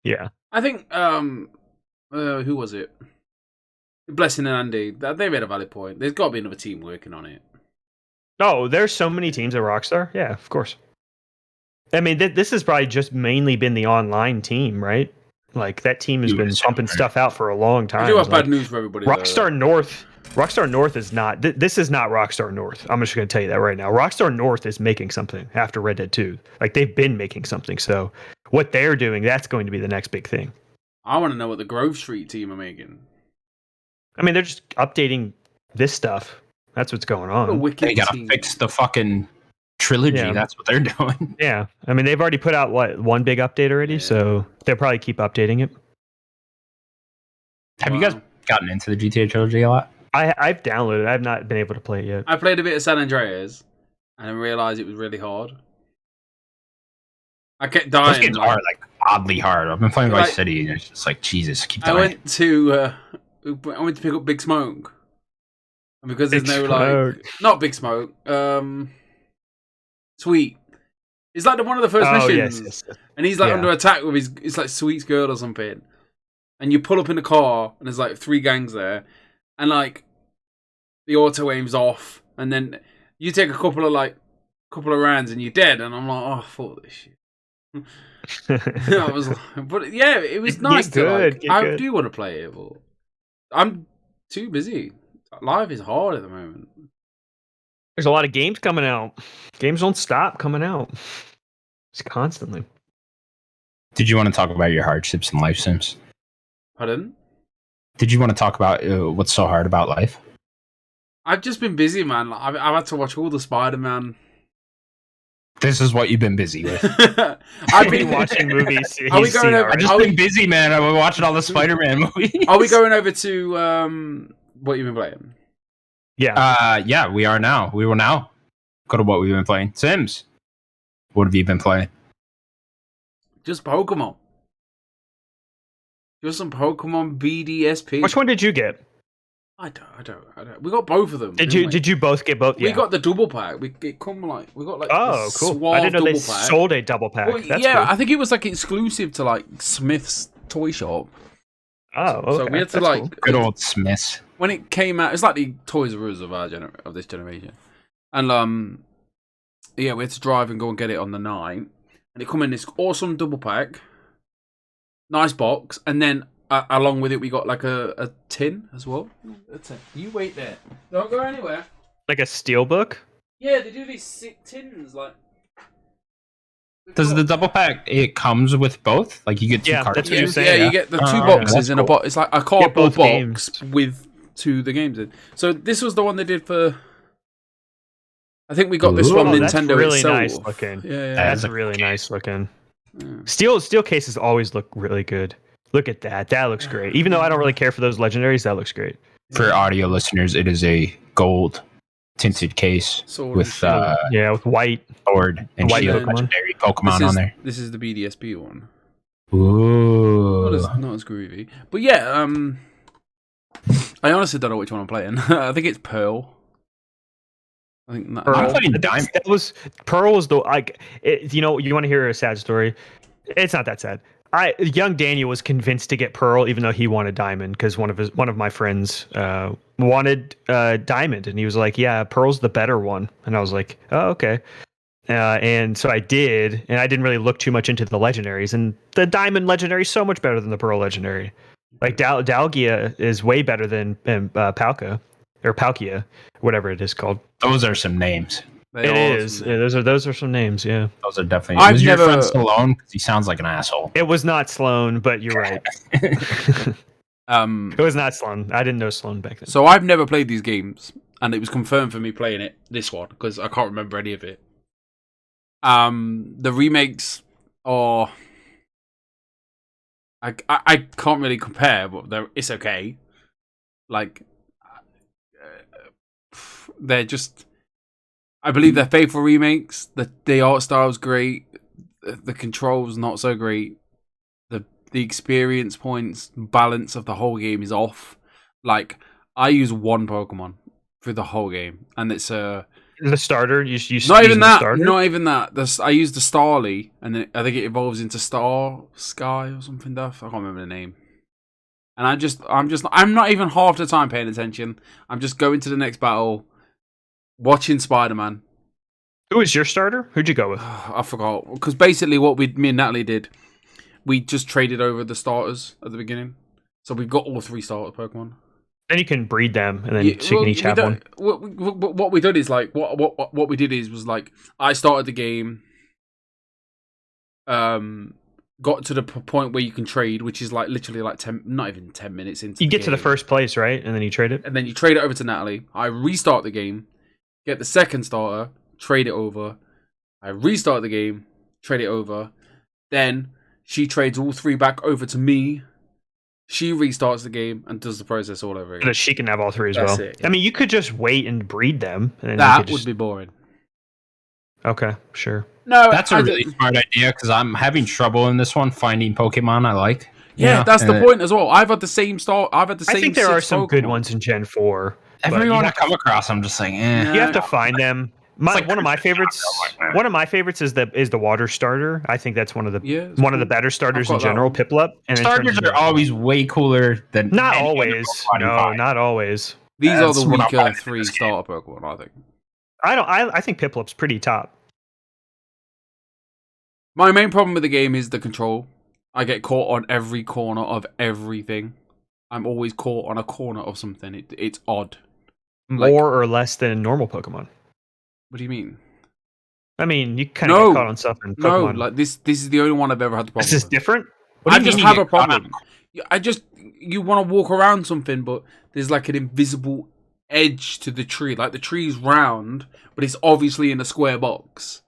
Speaker 3: Yeah.
Speaker 2: I think, who was it? Blessing and Andy. They made a valid point. There's got to be another team working on it.
Speaker 3: Oh, there's so many teams at Rockstar. Yeah, of course. I mean, this has probably just mainly been the online team, right? Like, that team has been pumping stuff out for a long time.
Speaker 2: I do have bad news for everybody.
Speaker 3: Rockstar North is not. This is not Rockstar North. I'm just going to tell you that right now. Rockstar North is making something after Red Dead 2. Like, they've been making something. So what they're doing, that's going to be the next big thing.
Speaker 2: I want to know what the Grove Street team are making.
Speaker 3: I mean, they're just updating this stuff. That's what's going on.
Speaker 1: They got to fix the fucking trilogy. Yeah. That's what they're doing.
Speaker 3: Yeah. I mean, they've already put out, one big update already? Yeah. So they'll probably keep updating it.
Speaker 1: Have you guys gotten into the GTA trilogy a lot?
Speaker 3: I've downloaded it. I've not been able to play it yet.
Speaker 2: I played a bit of San Andreas and I realized it was really hard. I kept dying.
Speaker 1: Those games are oddly hard. I've been playing Vice City and it's just like, Jesus, I keep dying.
Speaker 2: I went to pick up Big Smoke. And because there's not Big Smoke, Sweet. It's like one of the first missions. Yes. And he's under attack with it's like Sweet's girl or something. And you pull up in the car and there's 3 gangs there. And the auto aim's off, and then you take a couple of rounds and you're dead. And I'm like, oh, fuck this shit. I was but yeah, it was nice to I do want to play it, but I'm too busy. Life is hard at the moment.
Speaker 3: There's a lot of games coming out. Games don't stop coming out. It's constantly.
Speaker 1: Did you want to talk about your hardships in life, Sims?
Speaker 2: Pardon?
Speaker 1: Did you want to talk about what's so hard about life?
Speaker 2: I've just been busy, man. I've had to watch all the Spider-Man.
Speaker 1: This is what you've been busy with.
Speaker 3: I've been watching movies.
Speaker 1: I've just been busy, man. I've been watching all the Spider-Man movies.
Speaker 2: Are we going over to what you've been playing?
Speaker 3: Yeah.
Speaker 1: Yeah, we are now. We will now go to what we've been playing. Sims, what have you been playing?
Speaker 2: Just Pokemon. Just some Pokemon BDSP.
Speaker 3: Which one did you get?
Speaker 2: I don't. We got both of them.
Speaker 3: Did you both get both?
Speaker 2: We got the double pack. We got
Speaker 3: oh, cool. I didn't know they sold a double pack.
Speaker 2: Well,
Speaker 3: That's
Speaker 2: cool.
Speaker 3: I
Speaker 2: think it was exclusive to Smith's toy shop.
Speaker 3: Oh, okay.
Speaker 2: So we had to
Speaker 3: cool.
Speaker 1: Good old Smiths.
Speaker 2: When it came out, it's like the Toys R Us of this generation. And we had to drive and go and get it on the 9. And it come in this awesome double pack. Nice box, and then along with it, we got a tin as well. A tin. You wait there. Don't go anywhere.
Speaker 3: Like a steel book?
Speaker 2: Yeah, they do these sick tins.
Speaker 1: Does the double pack? It comes with both. You get 2 cartridges.
Speaker 3: That's what you're saying.
Speaker 2: Yeah, you get the 2 boxes in a box. It's like a cardboard box with 2 the games in. So this was the one they did for. I think we got this from Nintendo
Speaker 3: that's really
Speaker 2: itself.
Speaker 3: nice looking.
Speaker 2: Yeah,
Speaker 3: that's really nice looking. Steel cases always look really good. Look at that. That looks great. Even though I don't really care for those legendaries, that looks great.
Speaker 1: For audio listeners, it is a gold tinted case with
Speaker 3: with white
Speaker 1: sword and
Speaker 3: white
Speaker 1: shield
Speaker 3: Pokemon.
Speaker 1: legendary Pokemon on there.
Speaker 2: This is the BDSP one.
Speaker 1: Ooh.
Speaker 2: Not as groovy. But yeah, I honestly don't know which one I'm playing. I think it's Pearl. I think
Speaker 3: Pearl.
Speaker 1: I'm playing Diamond.
Speaker 3: Pearl was the you want to hear a sad story? It's not that sad. Young Daniel was convinced to get Pearl, even though he wanted Diamond, because one of my friends wanted Diamond, and he was like, "Yeah, Pearl's the better one," and I was like, "Oh, okay." And so I did, and I didn't really look too much into the legendaries, and the Diamond legendary is so much better than the Pearl legendary. Like Dalgia is way better than Palkia, or Palkia, whatever it is called.
Speaker 1: Those are some names.
Speaker 3: It is. Yeah, those are some names. Yeah,
Speaker 1: those are definitely. Was your friend Sloan? Because he sounds like an asshole.
Speaker 3: It was not Sloan, but you're right. It was not Sloan. I didn't know Sloan back then.
Speaker 2: So I've never played these games, and it was confirmed for me playing it. This one, because I can't remember any of it. The remakes are. I can't really compare, but it's okay. Like, they're just. I believe they're faithful remakes. The art style's great. The controls not so great. The experience points balance of the whole game is off. Like, I use one Pokemon through the whole game, and it's the
Speaker 3: starter. You
Speaker 2: not even that. Not even that. I use the Starly, and then I think it evolves into Sky or something. I can't remember the name. And I'm not even half the time paying attention. I'm just going to the next battle. Watching Spider-Man.
Speaker 3: Who was your starter? Who'd you go with?
Speaker 2: I forgot. Because basically what me and Natalie did, we just traded over the starters at the beginning. So we've got all 3 starter Pokemon.
Speaker 3: Then you can breed them, and then so you can each have one.
Speaker 2: What we did is like what we did was like I started the game. Got to the point where you can trade, which is like literally like 10, not even 10 minutes into.
Speaker 3: You get to the first place, right, and then you trade it.
Speaker 2: And then you trade it over to Natalie. I restart the game. Get the second starter, trade it over. I restart the game, trade it over. Then she trades all 3 back over to me. She restarts the game and does the process all over again.
Speaker 3: So she can have all 3 as well.
Speaker 2: It, yeah.
Speaker 3: I mean, you could just wait and breed them. And
Speaker 2: that would be boring.
Speaker 3: Okay, sure.
Speaker 2: No,
Speaker 1: that's a really smart idea because I'm having trouble in this one finding Pokemon I like.
Speaker 2: Yeah, that's the point as well. I've had the same start. I think
Speaker 3: there are some good ones in Gen 4.
Speaker 1: Everyone I come across, I'm just like, eh.
Speaker 3: You have to find them. One of my favorites is the water starter. I think that's one of the better starters in general. Piplup. And
Speaker 1: starters are always way cooler than
Speaker 3: not always. No, not always.
Speaker 2: These are the weaker 3 starter Pokemon. I think.
Speaker 3: I think Piplup's pretty top.
Speaker 2: My main problem with the game is the control. I get caught on every corner of everything. I'm always caught on a corner of something. It's odd.
Speaker 3: More or less than normal Pokemon.
Speaker 2: What do you mean?
Speaker 3: I mean, you kind of get caught on stuff in Pokemon.
Speaker 2: No, like this is the only one I've ever had the problem.
Speaker 3: This is different?
Speaker 2: I just have a problem. You want to walk around something, but there's like an invisible edge to the tree. Like the tree's round, but it's obviously in a square box.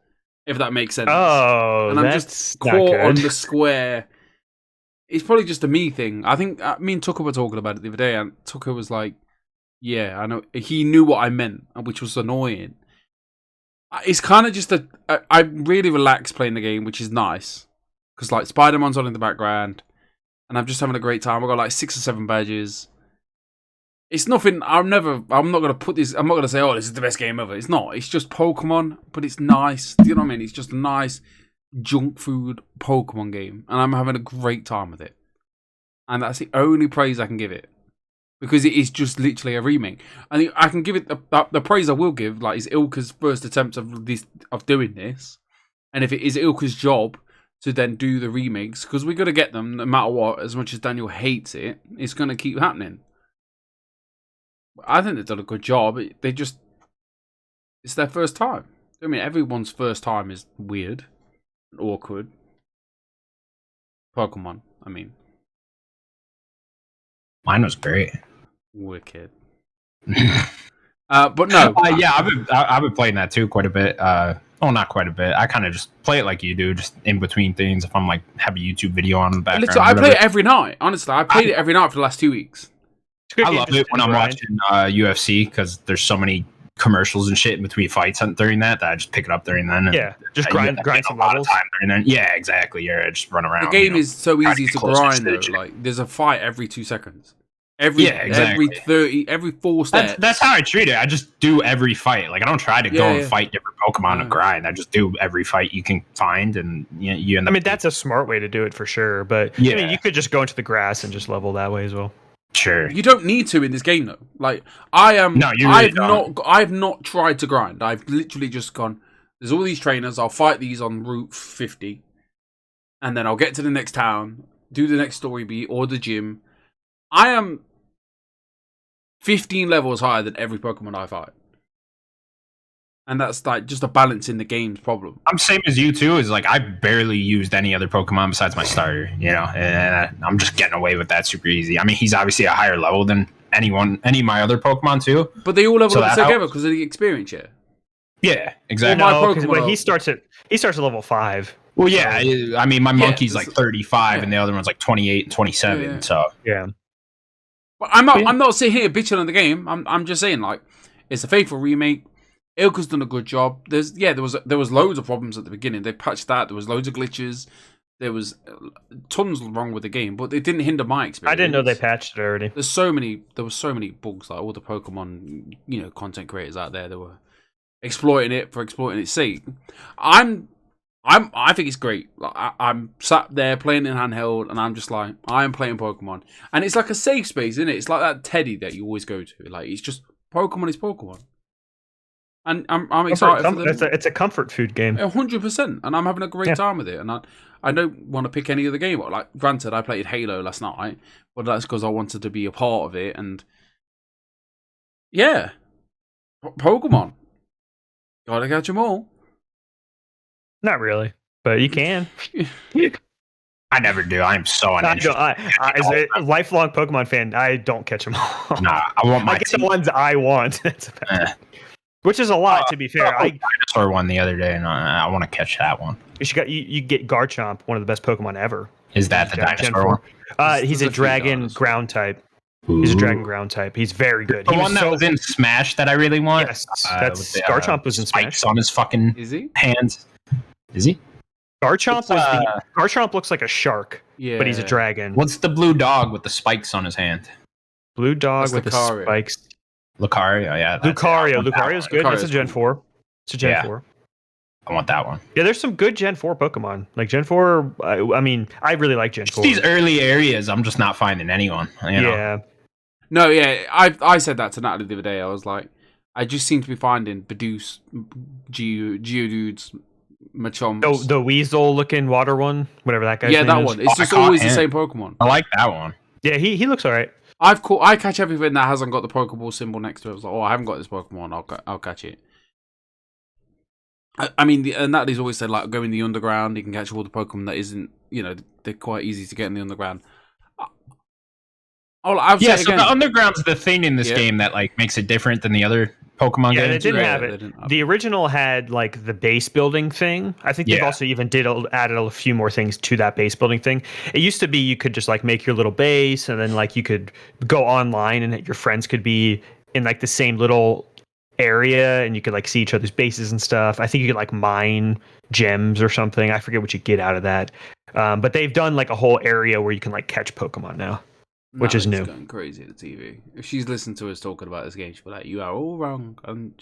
Speaker 2: If that makes sense.
Speaker 3: Oh,
Speaker 2: and I'm just caught on the square. It's probably just a me thing. I think me and Tucker were talking about it the other day, and Tucker was like, "Yeah, I know." He knew what I meant, which was annoying. It's kind of just I really relax playing the game, which is nice because like Spider-Man's on in the background, and I'm just having a great time. I got like 6 or 7 badges. It's nothing. I'm not gonna put this. I'm not gonna say, "Oh, this is the best game ever." It's not. It's just Pokemon, but it's nice. Do you know what I mean? It's just a nice junk food Pokemon game, and I'm having a great time with it. And that's the only praise I can give it, because it is just literally a remake. I think I can give it the praise I will give. Like, is Ilka's first attempt of doing this, and if it is Ilka's job to then do the remakes, because we're gonna get them no matter what. As much as Daniel hates it, it's gonna keep happening. I think they've done a good job. It's their first time. I mean, everyone's first time is weird and awkward. Pokemon, I mean.
Speaker 1: Mine was great.
Speaker 2: Wicked. But no.
Speaker 1: Yeah, I've been playing that too quite a bit. Oh, not quite a bit. I kind of just play it like you do, just in between things. If I'm like have a YouTube video on in the background,
Speaker 2: Literally, I play it every night. Honestly, I played it every night for the last 2 weeks.
Speaker 1: I love it when I'm watching UFC because there's so many commercials and shit in between fights during that I just pick it up during then.
Speaker 3: Yeah, just grind some levels.
Speaker 1: Time during then. Yeah, exactly. Yeah, just run around.
Speaker 2: The game is so easy to grind though. Like, there's a fight every 2 seconds. Every 30, every 4 steps.
Speaker 1: That's how I treat it. I just do every fight. Like, I don't try to go and fight different Pokemon and grind. I just do every fight you can find, and you end up.
Speaker 3: I mean, that's a smart way to do it for sure. But I mean, you could just go into the grass and just level that way as well.
Speaker 1: Sure.
Speaker 2: You don't need to in this game though. Like, I am. No, you really don't. I've not tried to grind. I've literally just gone. There's all these trainers. I'll fight these on Route 50, and then I'll get to the next town, do the next story beat or the gym. I am 15 levels higher than every Pokemon I fight. And that's like just a balance in the game's problem.
Speaker 1: I'm same as you too. Is like I barely used any other Pokemon besides my starter, and I'm just getting away with that super easy. I mean, he's obviously a higher level than any of my other Pokemon too.
Speaker 2: But they all level up together because of the experience share.
Speaker 1: Yeah, exactly.
Speaker 3: No, he starts at level 5.
Speaker 1: Well, yeah. I mean, my monkey's like 35, and the other one's like 28 and 27.
Speaker 3: Yeah.
Speaker 1: So
Speaker 3: yeah.
Speaker 2: But I'm not sitting here bitching on the game. I'm just saying, like, it's a faithful remake. Ilka's done a good job. There was loads of problems at the beginning. They patched that. There was loads of glitches. There was tons wrong with the game, but it didn't hinder my experience.
Speaker 3: I didn't know they patched it already.
Speaker 2: There were so many bugs. Like all the Pokemon, content creators out there, they were exploiting it for exploiting its sake. I think it's great. Like, I'm sat there playing in handheld, and I'm just like, I am playing Pokemon, and it's like a safe space, isn't it? It's like that Teddy that you always go to. Like, it's just Pokemon is Pokemon. And I'm excited for them.
Speaker 3: It's a comfort food game.
Speaker 2: 100%. And I'm having a great time with it. And I don't want to pick any other game. Like, granted, I played Halo last night, but that's because I wanted to be a part of it. And yeah, Pokemon. Gotta catch them all.
Speaker 3: Not really, but you can.
Speaker 1: I never do. I'm so uninterested.
Speaker 3: As a lifelong Pokemon fan, I don't catch them all.
Speaker 1: Nah, I want
Speaker 3: I get the ones I want. That's about Which is a lot, to be fair.
Speaker 1: I dinosaur one the other day, and I want to catch that one.
Speaker 3: You get Garchomp, one of the best Pokemon ever.
Speaker 1: Is that the dinosaur one?
Speaker 3: He's a dragon ground type.
Speaker 1: Ooh.
Speaker 3: He's a dragon ground type. He's very good.
Speaker 1: The one that was in Smash that I really want.
Speaker 3: Yes, Garchomp was in Smash.
Speaker 1: Spikes on his fucking hands. Is he?
Speaker 3: Garchomp looks like a shark, but he's a dragon.
Speaker 1: What's the blue dog with the spikes on his hand?
Speaker 3: Blue dog with the spikes.
Speaker 1: Lucario, yeah.
Speaker 3: Lucario's good. That's a Gen 4. It's a Gen 4.
Speaker 1: I want that one.
Speaker 3: Yeah, there's some good Gen 4 Pokemon. Like Gen 4, I mean, I really like Gen 4.
Speaker 1: These early areas, I'm just not finding anyone.
Speaker 3: Yeah.
Speaker 2: No, yeah. I said that to Natalie the other day. I was like, I just seem to be finding Bidoof, Geodudes, Machamps.
Speaker 3: The weasel-looking water one, whatever that guy's name is.
Speaker 2: Yeah, that one. It's just always the same Pokemon.
Speaker 1: I like that one.
Speaker 3: Yeah, he looks all right.
Speaker 2: I catch everything that hasn't got the Pokeball symbol next to it. I was like, I haven't got this Pokemon. I'll catch it. I mean, and Natalie's always said, like, go in the underground. You can catch all the Pokemon that isn't, they're quite easy to get in the underground.
Speaker 1: So the underground's the thing in this game that like makes it different than the other Pokemon games.
Speaker 3: Yeah, it didn't have it. The original had like the base building thing. I think they've also even added a few more things to that base building thing. It used to be you could just like make your little base, and then like you could go online, and your friends could be in like the same little area, and you could like see each other's bases and stuff. I think you could like mine gems or something. I forget what you get out of that. But they've done like a whole area where you can like catch Pokemon now. Which is new.
Speaker 2: Going crazy at the TV. If she's listened to us talking about this game, she'll be like, "You are all wrong." And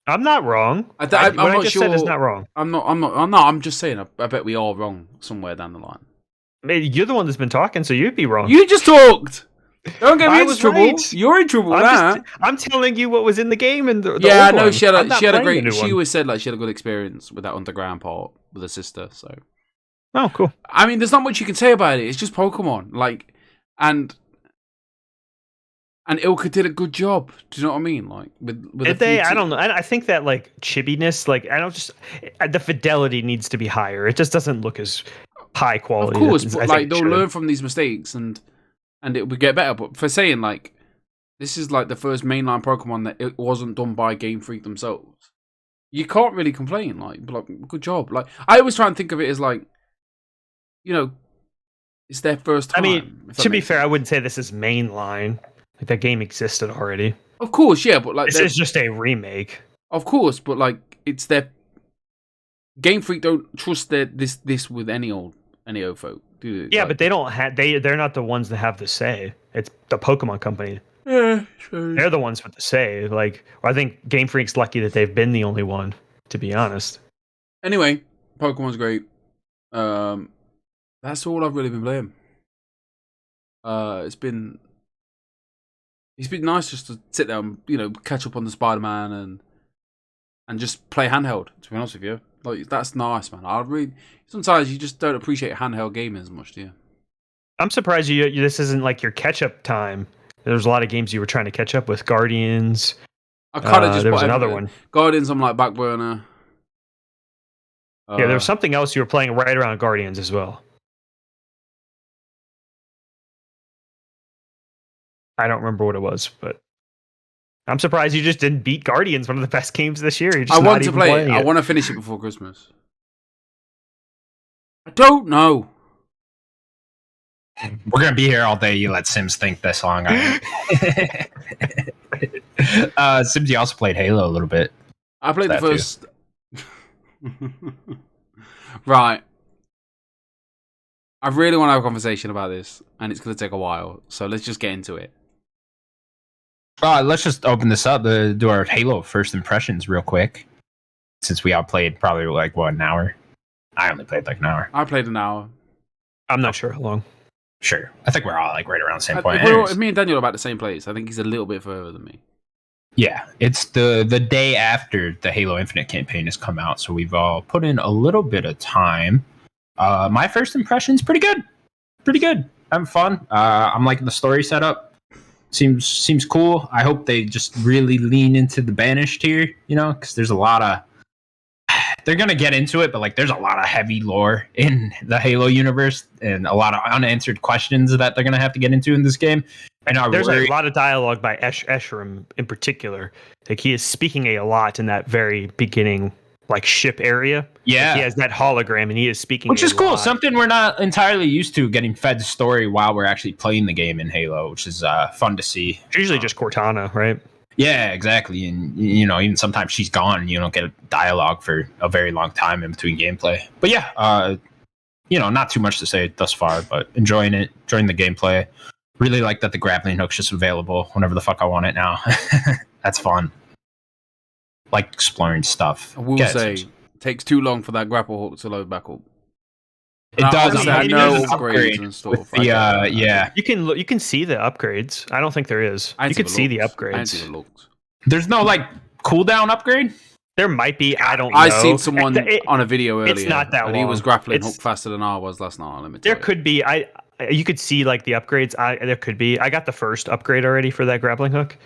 Speaker 3: I'm not wrong.
Speaker 2: I'm not
Speaker 3: just
Speaker 2: sure.
Speaker 3: Said is not wrong.
Speaker 2: I'm not. I'm just saying. I bet we are wrong somewhere down the line.
Speaker 3: Maybe you're the one that's been talking, so you'd be wrong.
Speaker 2: You just talked. Don't get me into trouble. Right. You're in trouble.
Speaker 3: I'm telling you what was in the game and the
Speaker 2: I know she had a great. She always said like she had a good experience with that underground part with her sister. So.
Speaker 3: Oh, cool.
Speaker 2: I mean, there's not much you can say about it. It's just Pokemon, like. And Ilka did a good job. Do you know what I mean? Like with
Speaker 3: did they? I don't know. I think that like chibiness, like the fidelity needs to be higher. It just doesn't look as high quality.
Speaker 2: Of course, but like they'll learn from these mistakes and it will get better. But for saying like this is like the first mainline Pokemon that it wasn't done by Game Freak themselves. you can't really complain. Like, good job. Like, I always try and think of it as like, it's their first time.
Speaker 3: I mean, to be fair, I wouldn't say this is mainline. Like that game existed already.
Speaker 2: Of course, yeah, but like
Speaker 3: this is just a remake.
Speaker 2: Of course, but like it's their Game Freak don't trust this with any old folk, do they?
Speaker 3: Yeah, but they don't have they're not the ones that have the say. It's the Pokemon company.
Speaker 2: Yeah, sure.
Speaker 3: They're the ones with the say. Like, I think Game Freak's lucky that they've been the only one, to be honest.
Speaker 2: Anyway, Pokemon's great. That's all I've really been playing. It's been nice just to sit down, catch up on the Spider-Man and just play handheld. To be honest with you, like that's nice, man. Sometimes you just don't appreciate handheld gaming as much, do you?
Speaker 3: I'm surprised this isn't like your catch-up time. There's a lot of games you were trying to catch up with. Guardians.
Speaker 2: I kind of just.
Speaker 3: There was another one.
Speaker 2: Guardians, I'm like back burner.
Speaker 3: Yeah, there was something else you were playing right around Guardians as well. I don't remember what it was, but I'm surprised you just didn't beat Guardians, one of the best games this year.
Speaker 2: I want to play it. I want to finish it before Christmas. I don't know.
Speaker 1: We're gonna be here all day. You let Sims think this long. Sims, you also played Halo a little bit.
Speaker 2: I played the first. Right. I really want to have a conversation about this, and it's going to take a while. So let's just get into it.
Speaker 1: Let's just open this up to do our Halo first impressions real quick. Since we all played probably like an hour. I only played like an hour.
Speaker 2: I played an hour.
Speaker 3: I'm not sure how long.
Speaker 1: Sure. I think we're all like right around the same point.
Speaker 2: Me and Daniel are about the same place. I think he's a little bit further than me.
Speaker 1: Yeah, it's the day after the Halo Infinite campaign has come out, so we've all put in a little bit of time. My first impression's pretty good. Pretty good. Having fun. I'm liking the story setup. Seems cool. I hope they just really lean into the Banished here, because there's a lot of... They're going to get into it, but like there's a lot of heavy lore in the Halo universe and a lot of unanswered questions that they're going to have to get into in this game. And
Speaker 3: there's a lot of dialogue by Escharum in particular. Like he is speaking a lot in that very beginning like ship area.
Speaker 1: Yeah.
Speaker 3: Like he has that hologram and he is speaking
Speaker 1: which is cool.
Speaker 3: Lot.
Speaker 1: Something we're not entirely used to, getting fed story while we're actually playing the game in Halo, which is fun to see.
Speaker 3: It's usually just Cortana, right?
Speaker 1: Yeah, exactly. And, even sometimes she's gone and you don't get a dialogue for a very long time in between gameplay. But yeah, not too much to say thus far, but enjoying the gameplay. Really like that the grappling hook's just available whenever the fuck I want it now. That's fun. Like exploring stuff.
Speaker 2: I will say, it takes too long for that grapple hook to load back up.
Speaker 1: It does.
Speaker 2: I know upgrades and stuff.
Speaker 1: Yeah.
Speaker 3: You can see the upgrades. I don't think there is. You can see the upgrades.
Speaker 1: There's no like cooldown upgrade.
Speaker 3: There might be. I don't know.
Speaker 2: I seen someone on a video earlier.
Speaker 3: It's not that long.
Speaker 2: He was grappling hook faster than I was last night.
Speaker 3: There could be. You could see like the upgrades. There could be. I got the first upgrade already for that grappling hook.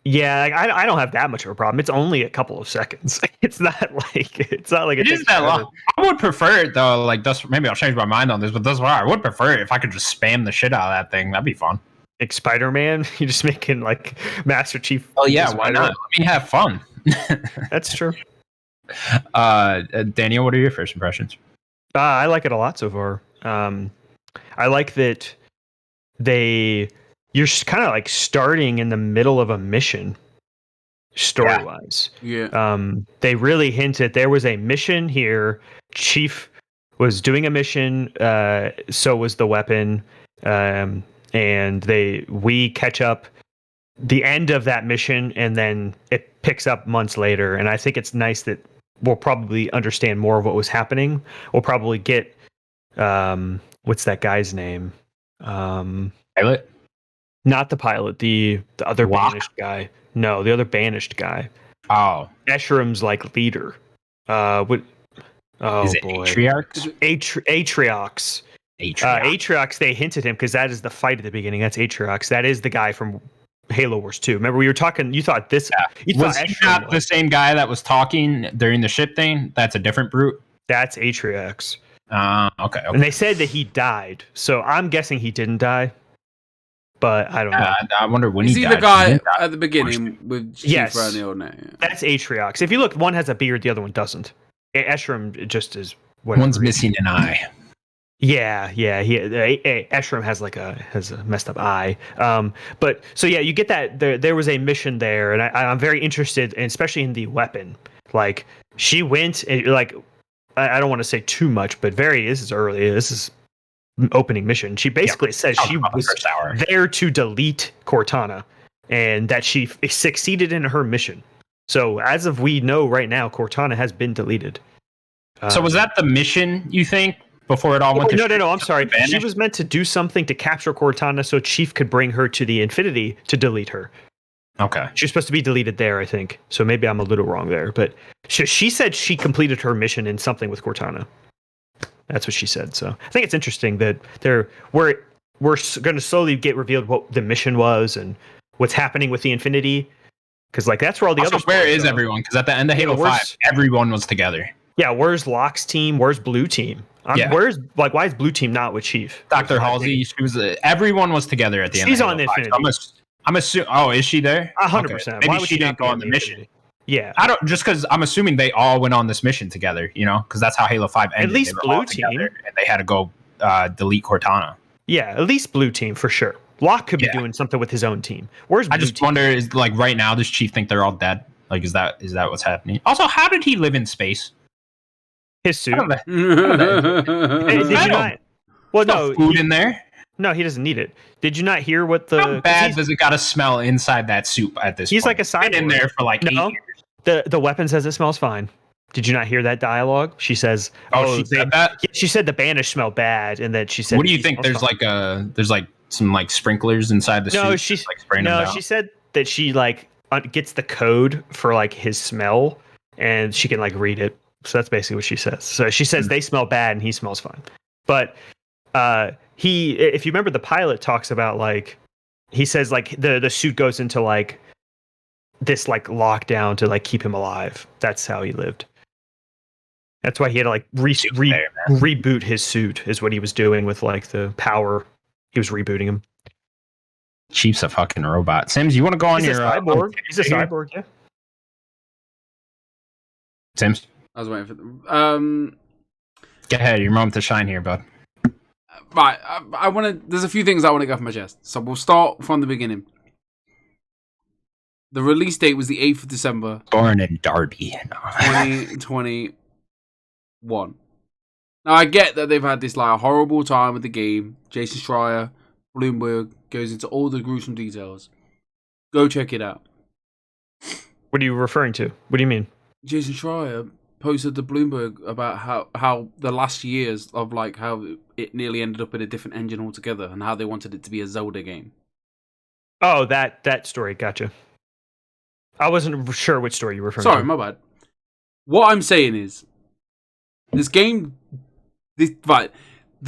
Speaker 3: Yeah, I don't have that much of a problem. It's only a couple of seconds. It's not like it
Speaker 1: is that long. I would prefer it though. Like maybe I'll change my mind on this, but thus far I would prefer it if I could just spam the shit out of that thing. That'd be fun.
Speaker 3: Like Spider-Man, you're just making like Master Chief.
Speaker 1: Oh yeah, why not? Let me have fun.
Speaker 3: That's true.
Speaker 1: Daniel, what are your first impressions?
Speaker 3: I like it a lot so far. I like that you're kind of like starting in the middle of a mission story-wise.
Speaker 2: Yeah.
Speaker 3: They really hinted there was a mission here. Chief was doing a mission, so was the weapon. And we catch up the end of that mission, and then it picks up months later. And I think it's nice that we'll probably understand more of what was happening. We'll probably get what's that guy's name?
Speaker 1: Pilot?
Speaker 3: Not the pilot, the other banished guy. No, the other banished guy.
Speaker 1: Oh.
Speaker 3: Escherum's like leader. What? Oh,
Speaker 1: is it
Speaker 3: boy.
Speaker 1: Atriox?
Speaker 3: Atriox. Atriox, they hinted him because that is the fight at the beginning. That's Atriox. That is the guy from Halo Wars 2. Remember, we were talking, you thought this... Yeah.
Speaker 1: Was he not the same guy that was talking during the ship thing? That's a different brute?
Speaker 3: That's Atriox.
Speaker 1: Okay.
Speaker 3: And they said that he died, so I'm guessing he didn't die. but I don't know.
Speaker 1: I wonder when
Speaker 2: Is
Speaker 1: he
Speaker 2: he
Speaker 1: died.
Speaker 2: the guy at the beginning with Chief
Speaker 3: Yes.
Speaker 2: around the old name?
Speaker 3: That's Atriox. If you look, one has a beard, the other one doesn't. Eshram just is whatever.
Speaker 1: One's missing an eye.
Speaker 3: Yeah. Eshram has a messed up eye. But so yeah, you get that there was a mission there, and I'm very interested, and especially in the weapon. Like she went and like I don't want to say too much, but this is early. This is opening mission. She basically says she was there to delete Cortana, and that she succeeded in her mission. So as of we know right now, Cortana has been deleted.
Speaker 1: So was that the mission, you think, before it all went to
Speaker 3: No, I'm sorry. She was meant to do something to capture Cortana so Chief could bring her to the Infinity to delete her.
Speaker 1: Okay.
Speaker 3: She was supposed to be deleted there, I think. So maybe I'm a little wrong there. But she said she completed her mission in something with Cortana. That's what she said. So I think it's interesting that we're going to slowly get revealed what the mission was and what's happening with the Infinity. Because like that's where all the other.
Speaker 1: Where is everyone? Because at the end of Halo 5, everyone was together.
Speaker 3: Yeah, where's Locke's team? Where's Blue Team? Why is Blue Team not with Chief?
Speaker 1: Dr. Halsey, everyone was together at the end.
Speaker 3: She's on the Infinity.
Speaker 1: I'm assuming. Oh, is she there?
Speaker 3: 100%.
Speaker 1: Maybe she didn't go on the mission.
Speaker 3: Yeah,
Speaker 1: I don't. Just because I'm assuming they all went on this mission together. Because that's how Halo 5 ended.
Speaker 3: At least Blue Team,
Speaker 1: and they had to go delete Cortana.
Speaker 3: Yeah, at least Blue Team for sure. Locke could be doing something with his own team. Where's Blue Team?
Speaker 1: Wonder is like right now does Chief think they're all dead? Like is that what's happening? Also, how did he live in space?
Speaker 3: His suit.
Speaker 2: Did
Speaker 3: you not? Well, no
Speaker 1: food in there.
Speaker 3: No, he doesn't need it. Did you not hear what the?
Speaker 1: How bad does it got to smell inside that soup at this?
Speaker 3: He's
Speaker 1: point?
Speaker 3: like a cyborg.
Speaker 1: Been in there for like 8 years.
Speaker 3: The weapon says it smells fine. Did you not hear that dialogue? She says,
Speaker 1: she said that.
Speaker 3: She said the banish smell bad, and then she said,
Speaker 1: "What do you think? There's fine. There's some like sprinklers inside the soup."
Speaker 3: She said that she like gets the code for like his smell, and she can like read it. So that's basically what she says. So she says they smell bad and he smells fine. But if you remember, the pilot talks about like he says like the suit goes into like this like lockdown to like keep him alive. That's how he lived. That's why he had to like reboot his suit is what he was doing with like the power. He was rebooting him.
Speaker 1: Chief's a fucking robot. Sims, you want to go on
Speaker 3: He's a cyborg? He's a cyborg, yeah.
Speaker 1: Sims?
Speaker 2: I was waiting for them.
Speaker 1: Get ahead, your moment to shine here, bud.
Speaker 2: Right, I want to. There's a few things I want to get off my chest, so we'll start from the beginning. The release date was the 8th of December.
Speaker 1: Born in Derby,
Speaker 2: 2021. Now I get that they've had this like horrible time with the game. Jason Schreier, Bloomberg goes into all the gruesome details. Go check it out.
Speaker 3: What are you referring to? What do you mean?
Speaker 2: Jason Schreier posted to Bloomberg about how the last years of like how it nearly ended up in a different engine altogether and how they wanted it to be a Zelda game.
Speaker 3: Oh, that story. Gotcha. I wasn't sure which story you were referring to.
Speaker 2: Sorry, my bad. What I'm saying is, this game, the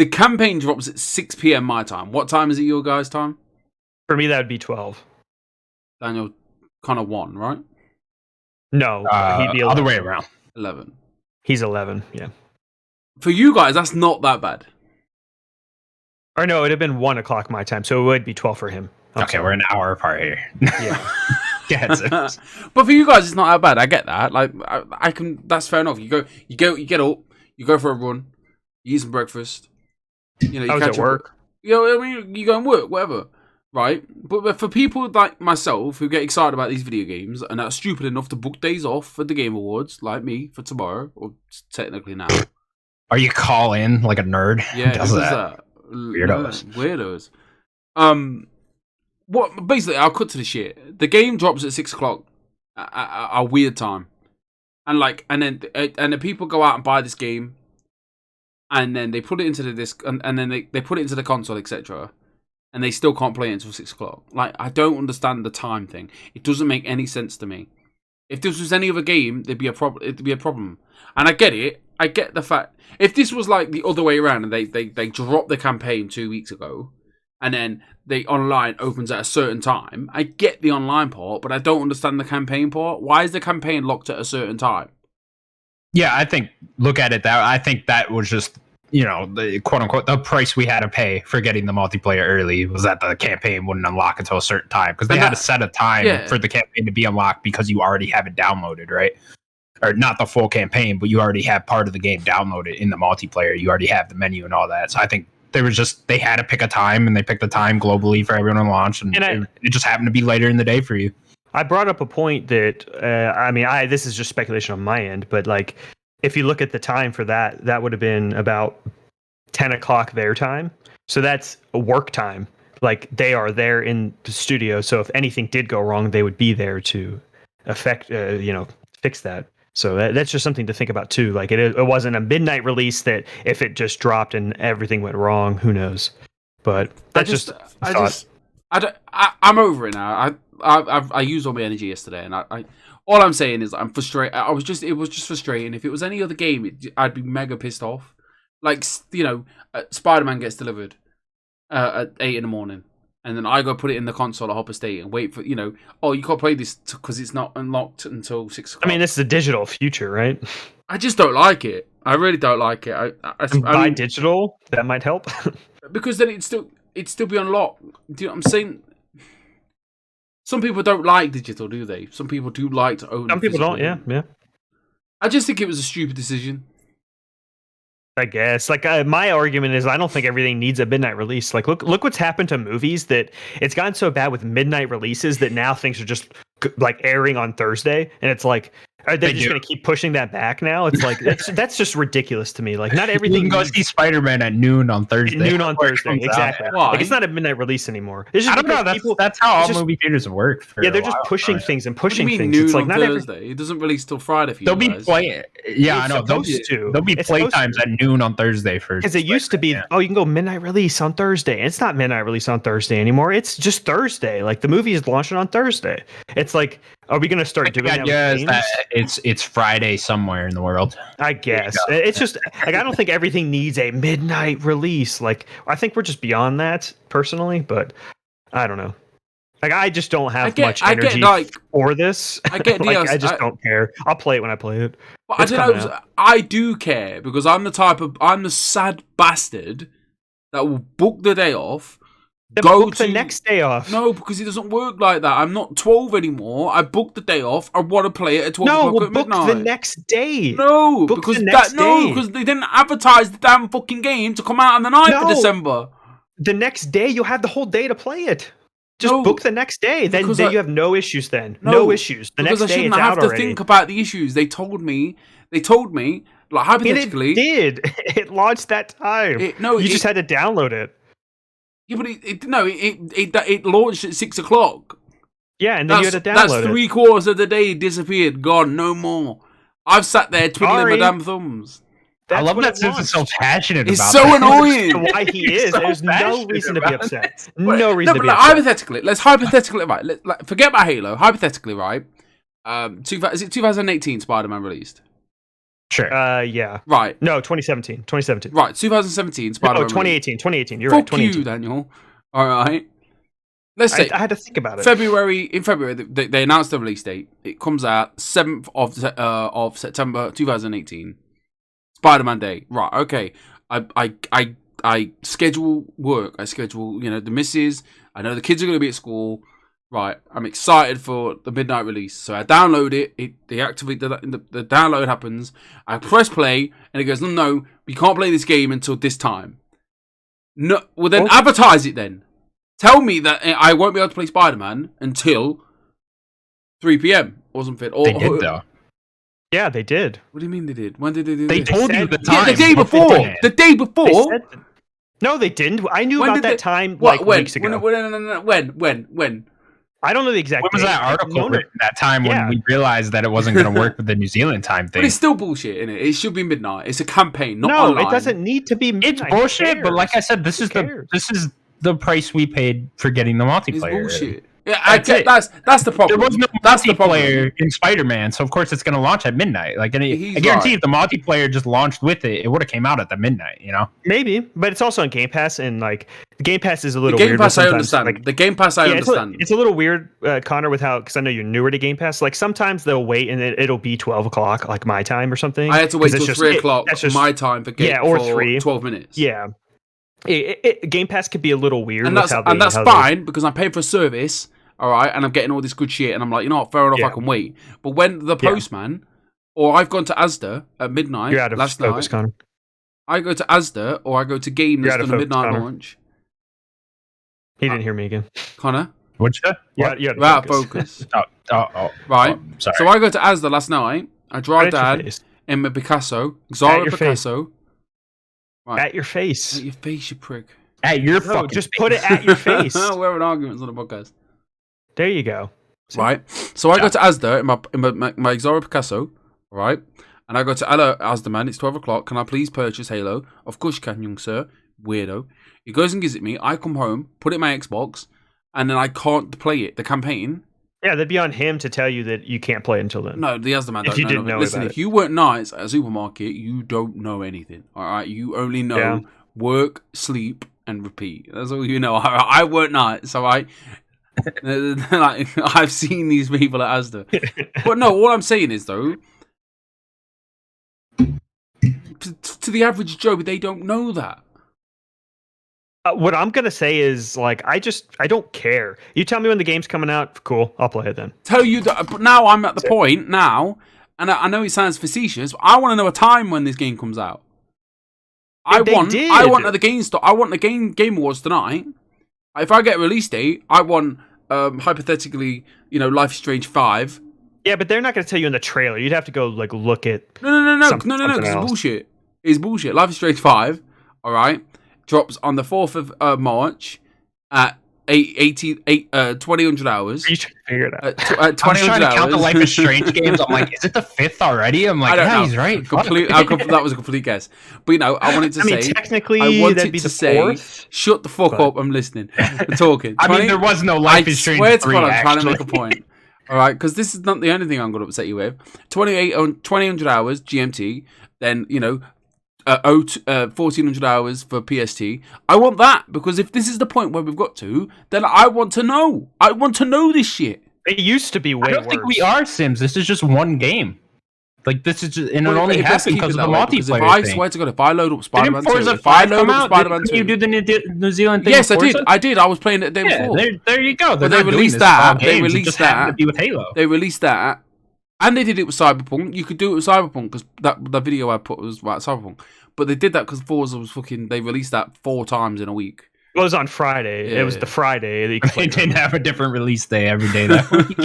Speaker 2: campaign drops at 6 p.m. my time. What time is it your guys' time?
Speaker 3: For me, that would be 12.
Speaker 2: Daniel, kind of 1, right?
Speaker 3: No, he'd be 11.
Speaker 1: Other way around.
Speaker 2: 11.
Speaker 3: He's 11, yeah.
Speaker 2: For you guys, that's not that bad.
Speaker 3: Or no, it'd have been 1 o'clock my time, so it would be 12 for him.
Speaker 1: Okay, we're an hour apart here.
Speaker 3: Yeah.
Speaker 2: But for you guys, it's not that bad. I get that. Like, I can. That's fair enough. You get up, you go for a run, you eat some breakfast. You
Speaker 3: I was at work.
Speaker 2: I mean, you go and work, whatever, right? But for people like myself who get excited about these video games and are stupid enough to book days off for the Game Awards, like me for tomorrow, or technically now.
Speaker 1: Are you call in like a nerd?
Speaker 2: Yeah,
Speaker 1: does that?
Speaker 2: Weirdos. What basically? I'll cut to the shit. The game drops at 6 o'clock, a weird time, and then the people go out and buy this game, and then they put it into the disc, and then they put it into the console, etc. And they still can't play it until 6 o'clock. Like, I don't understand the time thing. It doesn't make any sense to me. If this was any other game, there'd be a problem. It'd be a problem, and I get it. I get the fact. If this was like the other way around, and they dropped the campaign 2 weeks ago, and then the online opens at a certain time, I get the online part, but I don't understand the campaign part. Why is the campaign locked at a certain time?
Speaker 1: Yeah, I think look at it that I think that was just the quote unquote the price we had to pay for getting the multiplayer early was that the campaign wouldn't unlock until a certain time, because they had to set a time for the campaign to be unlocked because you already have it downloaded, right? Or not the full campaign, but you already have part of the game downloaded in the multiplayer. You already have the menu and all that. So I think they had to pick a time, and they picked a time globally for everyone to launch, and it just happened to be later in the day for you.
Speaker 3: I brought up a point that this is just speculation on my end, but like, if you look at the time for that would have been about 10 o'clock their time. So that's a work time. Like, they are there in the studio. So if anything did go wrong, they would be there to fix that. So that's just something to think about too. Like, it wasn't a midnight release that if it just dropped and everything went wrong, who knows? But that's
Speaker 2: I'm over it now. I used all my energy yesterday, and I all I'm saying is I'm frustrated. It was just frustrating. If it was any other game, I'd be mega pissed off. Like, Spider-Man gets delivered at 8 in the morning, and then I go put it in the console at Hopper State and wait for, you can't play this because it's not unlocked until 6 o'clock.
Speaker 3: I mean, this is the digital future, right?
Speaker 2: I just don't like it. I really don't like it. I mean,
Speaker 3: digital, that might help.
Speaker 2: Because then it'd still be unlocked. Do you know what I'm saying? Some people don't like digital, do they? Some people do like to own.
Speaker 3: Some people don't. Yeah.
Speaker 2: I just think it was a stupid decision.
Speaker 3: I guess. Like, my argument is, I don't think everything needs a midnight release. Like, look what's happened to movies, that it's gotten so bad with midnight releases that now things are just like airing on Thursday, and it's like, are they just going to keep pushing that back now? It's like, that's just ridiculous to me. Like, not everything.
Speaker 1: You can go see Spider-Man at noon on Thursday.
Speaker 3: Exactly. Like, it's not a midnight release anymore. It's just,
Speaker 1: I don't know. That's how all movie theaters work.
Speaker 3: Yeah, they're just pushing things and pushing things.
Speaker 2: Noon
Speaker 3: it's like,
Speaker 2: on
Speaker 3: not
Speaker 2: Thursday. It doesn't release till Friday for you.
Speaker 1: They'll be playing. Yeah, I know. There'll be play times at noon on Thursday for.
Speaker 3: Because it used to be, you can go midnight release on Thursday. It's not midnight release on Thursday anymore. It's just Thursday. Like, the movie is launching on Thursday. It's like, are we going to start doing that?
Speaker 1: Yeah, it's Friday somewhere in the world.
Speaker 3: I guess it's just like, I don't think everything needs a midnight release. Like, I think we're just beyond that personally, but I don't know. Like, I just don't have much energy for this.
Speaker 2: I get
Speaker 3: I just don't care. I'll play it when I play it.
Speaker 2: But I don't know. I do care, because I'm the sad bastard that will book the day off.
Speaker 3: Book the next day off.
Speaker 2: No, because it doesn't work like that. I'm not 12 anymore. I booked the day off. I want to play it at 12 o'clock at midnight.
Speaker 3: No, book the next day.
Speaker 2: No, because they didn't advertise the damn fucking game to come out on the 9th of December.
Speaker 3: The next day, you'll have the whole day to play it. Just book the next day. Then you have no issues then. No issues. The next day, it's out already. Because I shouldn't have to think about the issues. They told me, like, hypothetically. It did. It launched that time. You just had to download it.
Speaker 2: Yeah, but it launched at 6 o'clock.
Speaker 3: Yeah, and then you had to download it.
Speaker 2: That's 3/4 of the day disappeared, gone, no more. I've sat there twiddling my damn thumbs.
Speaker 1: I love that Sis is so passionate about it.
Speaker 2: It's so annoying.
Speaker 3: Why he is. There's no reason to be upset. No reason to be upset.
Speaker 2: Hypothetically, let's right. Forget about Halo. Hypothetically, right? Is it 2018 Spider-Man released?
Speaker 1: Sure.
Speaker 3: Yeah.
Speaker 2: Right.
Speaker 3: No, 2017.
Speaker 2: Right, 2017 Spider-Man.
Speaker 3: Oh, 2018. You're right. 2018.
Speaker 2: Fuck you, Daniel. All right. Let's say
Speaker 3: I had to think about it.
Speaker 2: In February, they announced the release date. It comes out 7th of September 2018. Spider-Man Day. Right. Okay. I schedule work. I schedule, the missus. I know the kids are going to be at school. Right, I'm excited for the midnight release. So I download it. They activate the download happens. I press play, and it goes, no, we can't play this game until this time. No, well then advertise it then. Tell me that I won't be able to play Spider-Man until 3 p.m. or something.
Speaker 1: They did though.
Speaker 3: Yeah, they did.
Speaker 2: What do you mean they did? When did they do
Speaker 1: They
Speaker 2: this?
Speaker 1: told you the time.
Speaker 2: Yeah, the day before. The day before.
Speaker 3: No, they didn't. I knew about that time weeks ago.
Speaker 2: When?
Speaker 3: I don't know the exact.
Speaker 1: When was that article written? That time when we realized that it wasn't going to work with the New Zealand time thing.
Speaker 2: But it's still bullshit, isn't it? It should be midnight. It's a campaign, not online.
Speaker 3: No, it doesn't need to be midnight.
Speaker 1: It's bullshit, but like I said, this is the price we paid for getting the multiplayer.
Speaker 2: It's bullshit. Yeah, that's the problem.
Speaker 1: There was no
Speaker 2: that's the problem.
Speaker 1: multiplayer in Spider-Man, so of course it's going to launch at midnight. Like, I guarantee if the multiplayer just launched with it, it would have came out at the midnight. You know,
Speaker 3: maybe, but it's also on Game Pass, and like the Game Pass is a little
Speaker 2: the Game
Speaker 3: weird.
Speaker 2: Pass, I understand. Like, the Game Pass, I understand.
Speaker 3: It's a little weird, Connor, with how, because I know you're newer to Game Pass. Like sometimes they'll wait and it'll be 12 o'clock, like my time or something.
Speaker 2: I had to wait till 3 o'clock my time for
Speaker 3: or 3
Speaker 2: 12 minutes.
Speaker 3: Yeah. Game Pass could be a little weird,
Speaker 2: and that's fine because I'm paying for a service, all right, and I'm getting all this good shit, and I'm like, you know what, fair enough, I can wait. But when the postman, or I've gone to Asda at midnight last night,
Speaker 3: Connor.
Speaker 2: I go to Asda or I go to Game that's done a midnight launch.
Speaker 3: He didn't hear me again,
Speaker 1: Connor. What'd you say?
Speaker 3: Yeah,
Speaker 2: out of focus. Right.
Speaker 1: Sorry.
Speaker 2: So I go to Asda last night. I drive down in my Picasso, Zara Picasso.
Speaker 3: Right. At your face.
Speaker 2: At your face, you prick.
Speaker 1: At your fucking
Speaker 3: just put it at your face.
Speaker 2: We're having arguments on the podcast.
Speaker 3: There you go.
Speaker 2: See? Right. So I go to Asda in my Zara Picasso, right? And I go to hello, Asda man, it's 12 o'clock. Can I please purchase Halo? Of course you can, young sir. Weirdo. He goes and gives it me. I come home, put it in my Xbox, and then I can't play it. The campaign.
Speaker 3: Yeah, that'd be on him to tell you that you can't play until then.
Speaker 2: No, the Asda man don't
Speaker 3: if you didn't know
Speaker 2: Listen, if you weren't nice at a supermarket, you don't know anything. All right, you only know work, sleep, and repeat. That's all you know. I weren't nice, all right. Like, I've seen these people at Asda, but no. All I'm saying is though, to the average Joe, they don't know that.
Speaker 3: What I'm gonna say is, like, I don't care. You tell me when the game's coming out, cool, I'll play it then.
Speaker 2: Tell you that, but now I'm at the point now, and I know it sounds facetious, but I want to know a time when this game comes out. I want the Game Awards tonight. If I get a release date, I want hypothetically, Life is Strange 5.
Speaker 3: Yeah, but they're not gonna tell you in the trailer. You'd have to go like look at.
Speaker 2: No, because it's bullshit. It's bullshit. Life is Strange 5. All right. Drops on the 4th of March at 2000 hours.
Speaker 3: You should figure it out.
Speaker 1: I'm trying to count the Life is Strange games. I'm like, is it the 5th already? I'm like, yeah, he's right.
Speaker 2: That was a complete guess. But I wanted to say,
Speaker 3: technically,
Speaker 2: that'd be the 4th. Shut the fuck up. I'm listening. I'm talking.
Speaker 1: There was no Life is Strange 3,
Speaker 2: I swear to God, I'm trying to make a point. All right, because this is not the only thing I'm going to upset you with. 2000 hours GMT. Then 1400 hours for PST. I want that, because if this is the point where we've got to, then I want to know. I want to know this shit.
Speaker 3: It used to be way worse.
Speaker 1: I don't think we are Sims. This is just one game. Like, this is just, and it only happened because of the multiplayer
Speaker 2: thing. I swear to God, if I load up Spider-Man 2,
Speaker 1: you do the New Zealand thing?
Speaker 2: Yes, I did. I was playing it the day before.
Speaker 1: There you go.
Speaker 2: But they released that. They released that.
Speaker 1: To be with Halo.
Speaker 2: They released that. And they did it with Cyberpunk. You could do it with Cyberpunk, because the video I put was about Cyberpunk. But they did that because Forza was they released that 4 times in a week.
Speaker 3: It was on Friday. Yeah. It was the Friday that you could play.
Speaker 1: They didn't have a different release day every day that week.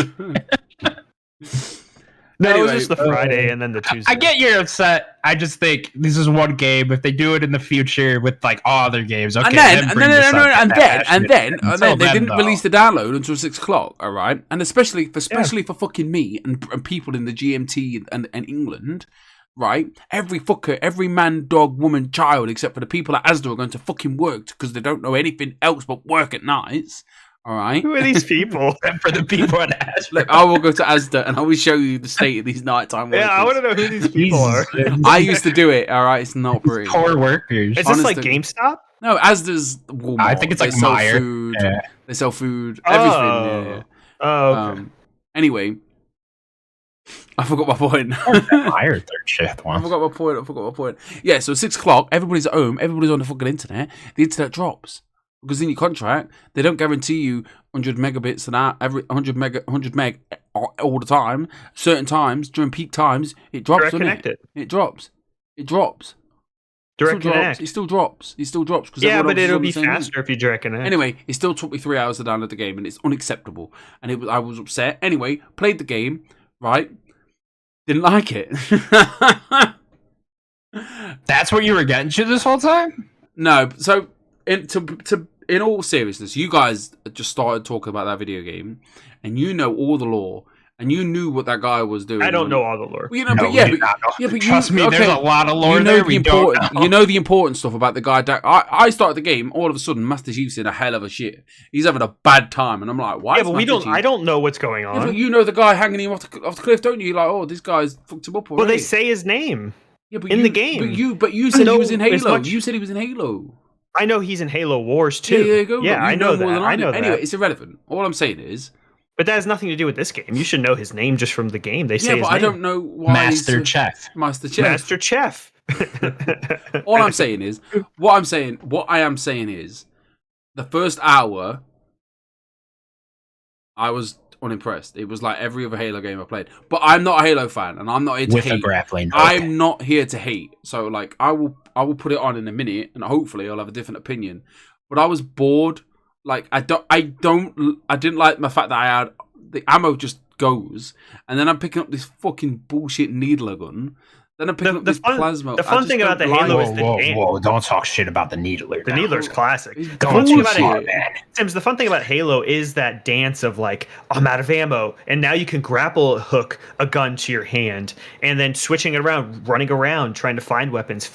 Speaker 3: No, it was just the Friday and then the Tuesday.
Speaker 1: I get you're upset. I just think this is one game. If they do it in the future with like all other games, okay.
Speaker 2: And then they didn't release the download until 6 o'clock. All right, and especially for fucking me and people in the GMT and England. Right, every fucker, every man, dog, woman, child, except for the people at Asda are going to fucking work because they don't know anything else but work at nights. All right,
Speaker 3: who are these people?
Speaker 1: Except for the people at Asda.
Speaker 2: Look, I will go to Asda and I will show you the state of these nighttime workers.
Speaker 3: Yeah, I want to know who these people are.
Speaker 2: I used to do it. All right, it's not pretty.
Speaker 1: Poor workers.
Speaker 3: Is this like GameStop?
Speaker 2: No, Asda's Walmart.
Speaker 1: I think it's like Meijer.
Speaker 2: Food. Yeah. They sell food. Everything. Yeah.
Speaker 3: Oh, okay.
Speaker 2: Anyway. I forgot my point.
Speaker 1: Higher third shift one.
Speaker 2: I forgot my point. Yeah, so 6 o'clock, everybody's at home, everybody's on the fucking internet. The internet drops. Because in your contract, they don't guarantee you 100 megabits an hour, every 100 meg all the time. Certain times, during peak times, it drops.
Speaker 3: Direct connected.
Speaker 2: It drops.
Speaker 3: Direct connect.
Speaker 2: It still drops.
Speaker 3: Yeah, but it'll be faster if you direct connect.
Speaker 2: Anyway, it still took me 3 hours to download the game, and it's unacceptable. And I was upset. Anyway, played the game, right? Didn't like it.
Speaker 1: That's what you were getting to this whole time?
Speaker 2: No. So, in all seriousness, you guys just started talking about that video game, and you know all the lore, and you knew what that guy was doing.
Speaker 3: I don't know all the lore.
Speaker 2: Well, you know, but
Speaker 1: Trust me, there's a lot of lore there.
Speaker 2: You know the important stuff about the guy. I started the game. All of a sudden, Master Chief's in a hell of a shit. He's having a bad time, and I'm like, why?
Speaker 3: Yeah, but I don't know what's going on.
Speaker 2: Yeah, but you know the guy hanging him off the cliff, don't you? You're like, oh, this guy's fucked him up already.
Speaker 3: Well, they say his name.
Speaker 2: Yeah, but
Speaker 3: in the game.
Speaker 2: But you said he was in Halo. You said he was in Halo.
Speaker 3: I know he's in Halo Wars too.
Speaker 2: Yeah, there you go.
Speaker 3: Yeah, I know that. I know that.
Speaker 2: Anyway, it's irrelevant. All I'm saying is.
Speaker 3: But that has nothing to do with this game. You should know his name just from the game. They say his name.
Speaker 2: I don't know why.
Speaker 1: Master Chef.
Speaker 2: All I'm saying is, what I am saying is, the first hour, I was unimpressed. It was like every other Halo game I played. But I'm not a Halo fan, and I'm not here to hate.
Speaker 1: With a grappling hook.
Speaker 2: I'm not here to hate. So like, I will put it on in a minute, and hopefully I'll have a different opinion. But I was bored. Like I didn't like the fact that I had the ammo just goes, and then I'm picking up this fucking bullshit needler gun. Then I'm picking up this plasma.
Speaker 3: The fun thing about the Halo is the game.
Speaker 1: Whoa, don't talk shit about the needler.
Speaker 3: The needler's classic. The fun thing about Halo is that dance of like, I'm out of ammo, and now you can grapple hook a gun to your hand, and then switching it around, running around, trying to find weapons,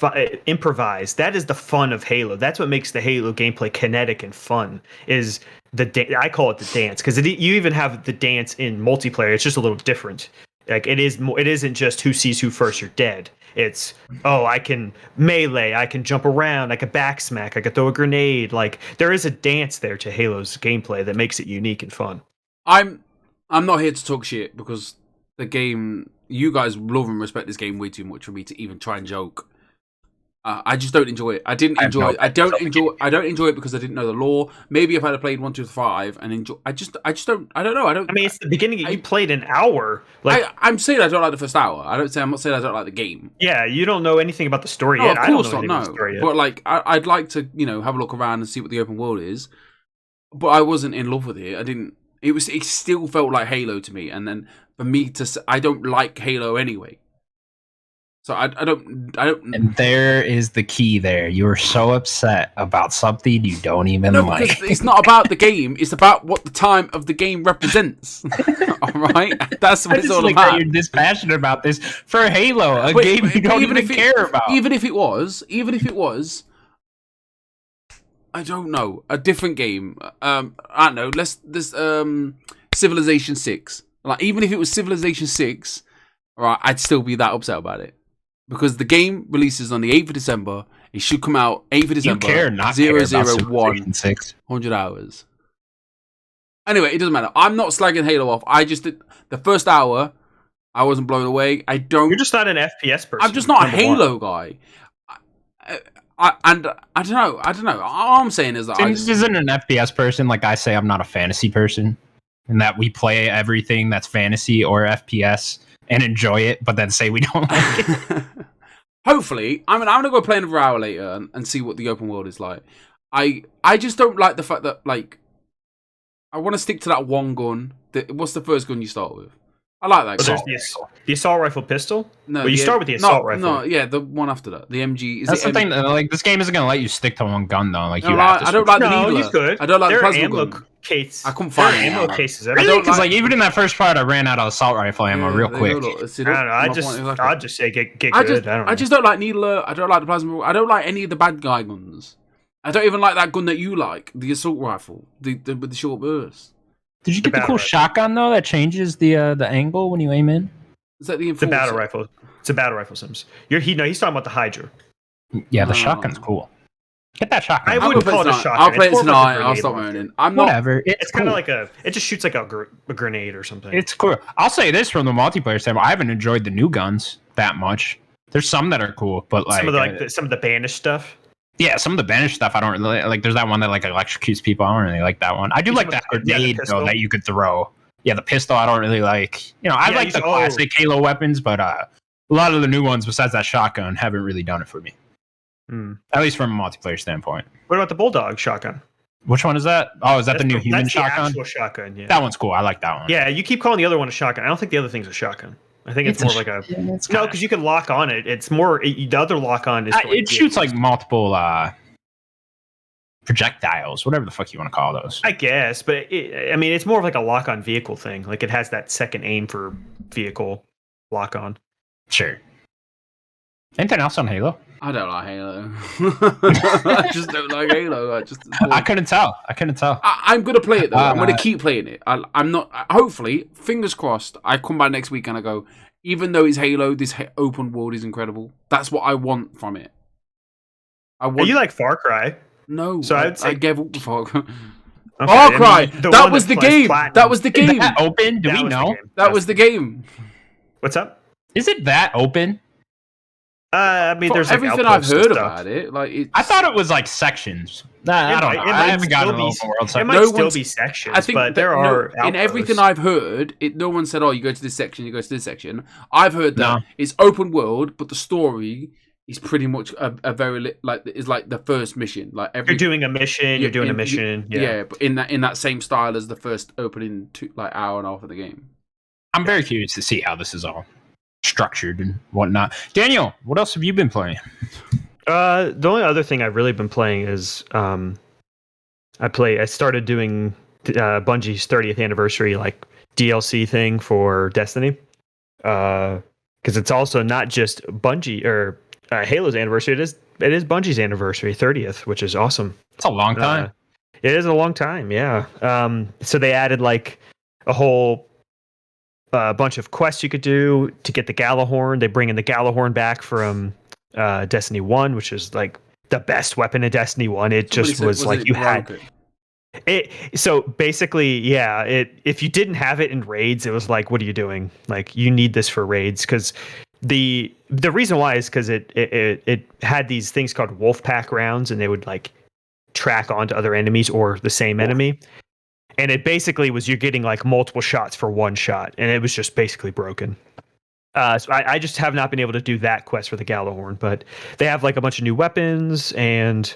Speaker 3: improvise. That is the fun of Halo. That's what makes the Halo gameplay kinetic and fun. Is I call it the dance, because you even have the dance in multiplayer. It's just a little different. Like it isn't just who sees who first, you're dead. It's I can melee, I can jump around, I can backsmack, I can throw a grenade. Like there is a dance there to Halo's gameplay that makes it unique and fun.
Speaker 2: I'm not here to talk shit because the game, you guys love and respect this game way too much for me to even try and joke. I just don't enjoy it. I didn't enjoy it. I don't enjoy it because I didn't know the lore. Maybe if I'd have played 1, 2, 5 and enjoy, I don't. I don't know. I mean,
Speaker 3: it's the beginning. You played an hour.
Speaker 2: I'm saying I don't like the first hour. I'm not saying I don't like the game.
Speaker 3: Yeah, you don't know anything about the story yet.
Speaker 2: Of course not. No, but like I'd like to, have a look around and see what the open world is. But I wasn't in love with it. I didn't. It still felt like Halo to me. And then for me to, I don't like Halo anyway. So I don't.
Speaker 1: And there is the key. There, you were so upset about something you don't even like.
Speaker 2: It's not about the game. It's about what the time of the game represents. All right, that's what it's all about.
Speaker 1: That you're this passionate about this for Halo, a game you don't even care about.
Speaker 2: Even if it was, I don't know, a different game. I don't know. This Civilization 6. Like even if it was Civilization 6, right, I'd still be that upset about it. Because the game releases on the 8th of December. It should come out 8th of December.
Speaker 1: You care not
Speaker 2: 001 100 hours. Anyway, it doesn't matter. I'm not slagging Halo off. I just did the first hour. I wasn't blown away. You're
Speaker 3: just not an FPS person.
Speaker 2: I'm just not a Halo guy. I don't know. All I'm saying is that
Speaker 1: this isn't an FPS person. Like I say, I'm not a fantasy person, and that we play everything that's fantasy or FPS. And enjoy it, but then say we don't like it.
Speaker 2: Hopefully, I'm gonna go play another hour later and see what the open world is like. I just don't like the fact that like I want to stick to that one gun. What's the first gun you start with? I like that gun.
Speaker 3: The assault rifle pistol.
Speaker 2: No,
Speaker 3: you start with the assault rifle.
Speaker 2: No, yeah, the one after that, the MG.
Speaker 1: That's the thing. Like this game isn't gonna let you stick to one gun though. Like
Speaker 2: I don't like the needler.
Speaker 3: You could.
Speaker 2: I don't like the plasma
Speaker 3: ammo
Speaker 2: gun.
Speaker 3: Case.
Speaker 2: I couldn't find
Speaker 3: ammo cases.
Speaker 1: Really? Because like even in that first part, I ran out of assault rifle ammo real quick.
Speaker 3: I don't know. I'd just say get good.
Speaker 2: I just don't like needler. I don't like the plasma. I don't like any of the bad guy guns. I don't even like that gun that you like, the assault rifle, with the short burst.
Speaker 1: Did you get the cool shotgun though that changes the angle when you aim in?
Speaker 2: Is that the
Speaker 3: battle rifle? It's a battle rifle, Sims. He's talking about the Hydra.
Speaker 1: Yeah, the shotgun's cool. Get that shotgun.
Speaker 3: I wouldn't call it a shotgun.
Speaker 2: I'll play it tonight. I'll stop moaning.
Speaker 1: Whatever.
Speaker 3: It's kind of like it just shoots like a grenade or something.
Speaker 1: It's cool. I'll say this from the multiplayer standpoint. I haven't enjoyed the new guns that much. There's some that are cool, but like
Speaker 3: some of the banished stuff.
Speaker 1: Yeah, some of the banished stuff I don't really like. There's that one that like electrocutes people. I don't really like that one. I do like that grenade though that you could throw. Yeah, the pistol I don't really like. I like the classic Halo weapons, but a lot of the new ones besides that shotgun haven't really done it for me. At least from a multiplayer standpoint.
Speaker 3: What about the Bulldog shotgun?
Speaker 1: Which one is that? Oh, is that the new human shotgun?
Speaker 3: That's the actual shotgun, yeah.
Speaker 1: That one's cool. I like that one.
Speaker 3: Yeah, you keep calling the other one a shotgun. I don't think the other thing's a shotgun. I think it's more like a... No, because you can lock on it. It's more... The other lock on is...
Speaker 1: It shoots like multiple projectiles, whatever the fuck you want to call those.
Speaker 3: I guess, but it's more of like a lock-on vehicle thing. Like it has that second aim for vehicle lock-on.
Speaker 1: Sure. Anything else on Halo?
Speaker 2: I don't like Halo. I just don't like Halo.
Speaker 1: I couldn't tell.
Speaker 2: I'm going to play it, though. I'm going to keep playing it. I'm not... Hopefully, fingers crossed, I come back next week and I go, even though it's Halo, this open world is incredible. That's what I want from it.
Speaker 3: You like Far Cry?
Speaker 2: No,
Speaker 3: so
Speaker 2: I gave up the Far Cry.
Speaker 3: Okay,
Speaker 2: Far Cry! That was the game!
Speaker 3: Platinum.
Speaker 2: That was the game!
Speaker 1: Is that open? Do we know?
Speaker 2: That was the game.
Speaker 3: What's up?
Speaker 1: Is it that open?
Speaker 3: There's
Speaker 2: everything I've heard about it. Like,
Speaker 1: I thought it was like sections. I don't know. I haven't gotten an open world.
Speaker 3: It might still be sections, but there are
Speaker 2: in everything I've heard. No one said, "Oh, you go to this section, you go to this section." I've heard that it's open world, but the story is pretty much a very is like the first mission. Like you're
Speaker 3: doing a mission, you're doing a mission.
Speaker 2: Yeah, but in that same style as the first opening hour and a half of the game.
Speaker 1: I'm very curious to see how this is all structured and whatnot. Daniel, what else have you been playing?
Speaker 3: The only other thing I've really been playing is I started doing Bungie's 30th anniversary DLC thing for Destiny, because it's also not just Bungie or Halo's anniversary. It is Bungie's anniversary, 30th, which is awesome.
Speaker 1: It's a long time.
Speaker 3: It is a long time, yeah. So they added a whole bunch of quests you could do to get the Galahorn. They bring in the Galahorn back from Destiny 1, which is the best weapon in Destiny 1. It just was you had it. So basically, yeah, if you didn't have it in raids, it was what are you doing? You need this for raids, because the reason why is because it had these things called wolf pack rounds, and they would track onto other enemies or the same enemy. And it basically was you're getting multiple shots for one shot, and it was just basically broken. So I just have not been able to do that quest for the Galahorn, but they have a bunch of new weapons, and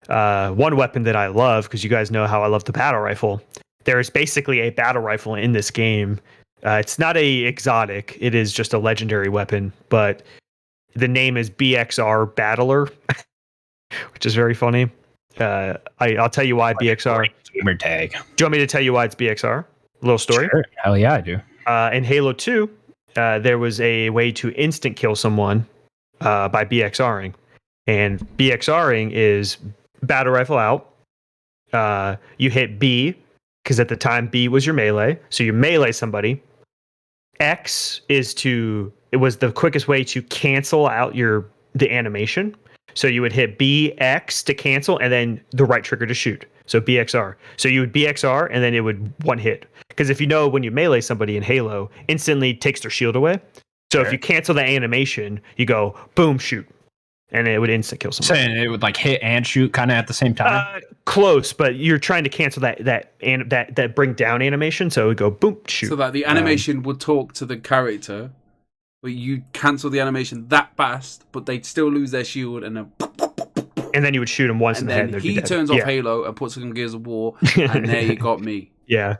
Speaker 3: one weapon that I love, because you guys know how I love the battle rifle. There is basically a battle rifle in this game. It's not a exotic; it is just a legendary weapon, but the name is BXR Battler, which is very funny. I'll tell you why BXR.
Speaker 1: Gamer tag.
Speaker 3: Do you want me to tell you why it's BXR? A little story?
Speaker 1: Sure. Hell yeah, I do.
Speaker 3: In Halo 2, there was a way to instant kill someone by BXRing. And BXRing is battle rifle out. You hit B, because at the time B was your melee. So you melee somebody. X it was the quickest way to cancel out the animation. So you would hit BX to cancel, and then the right trigger to shoot. So BXR. So you would BXR, and then it would one hit. Because if you know, when you melee somebody in Halo, instantly takes their shield away. So if you cancel the animation, you go boom, shoot, and it would instant kill somebody.
Speaker 1: So it would hit and shoot kind of at the same time.
Speaker 3: Close, but you're trying to cancel that bring down animation. So it would go boom, shoot.
Speaker 2: So that the animation would talk to the character. But you cancel the animation that fast, but they'd still lose their shield, and
Speaker 3: then you would shoot him once in the head.
Speaker 2: And he turns off Halo and puts on Gears of War, and there you got me.
Speaker 3: Yeah.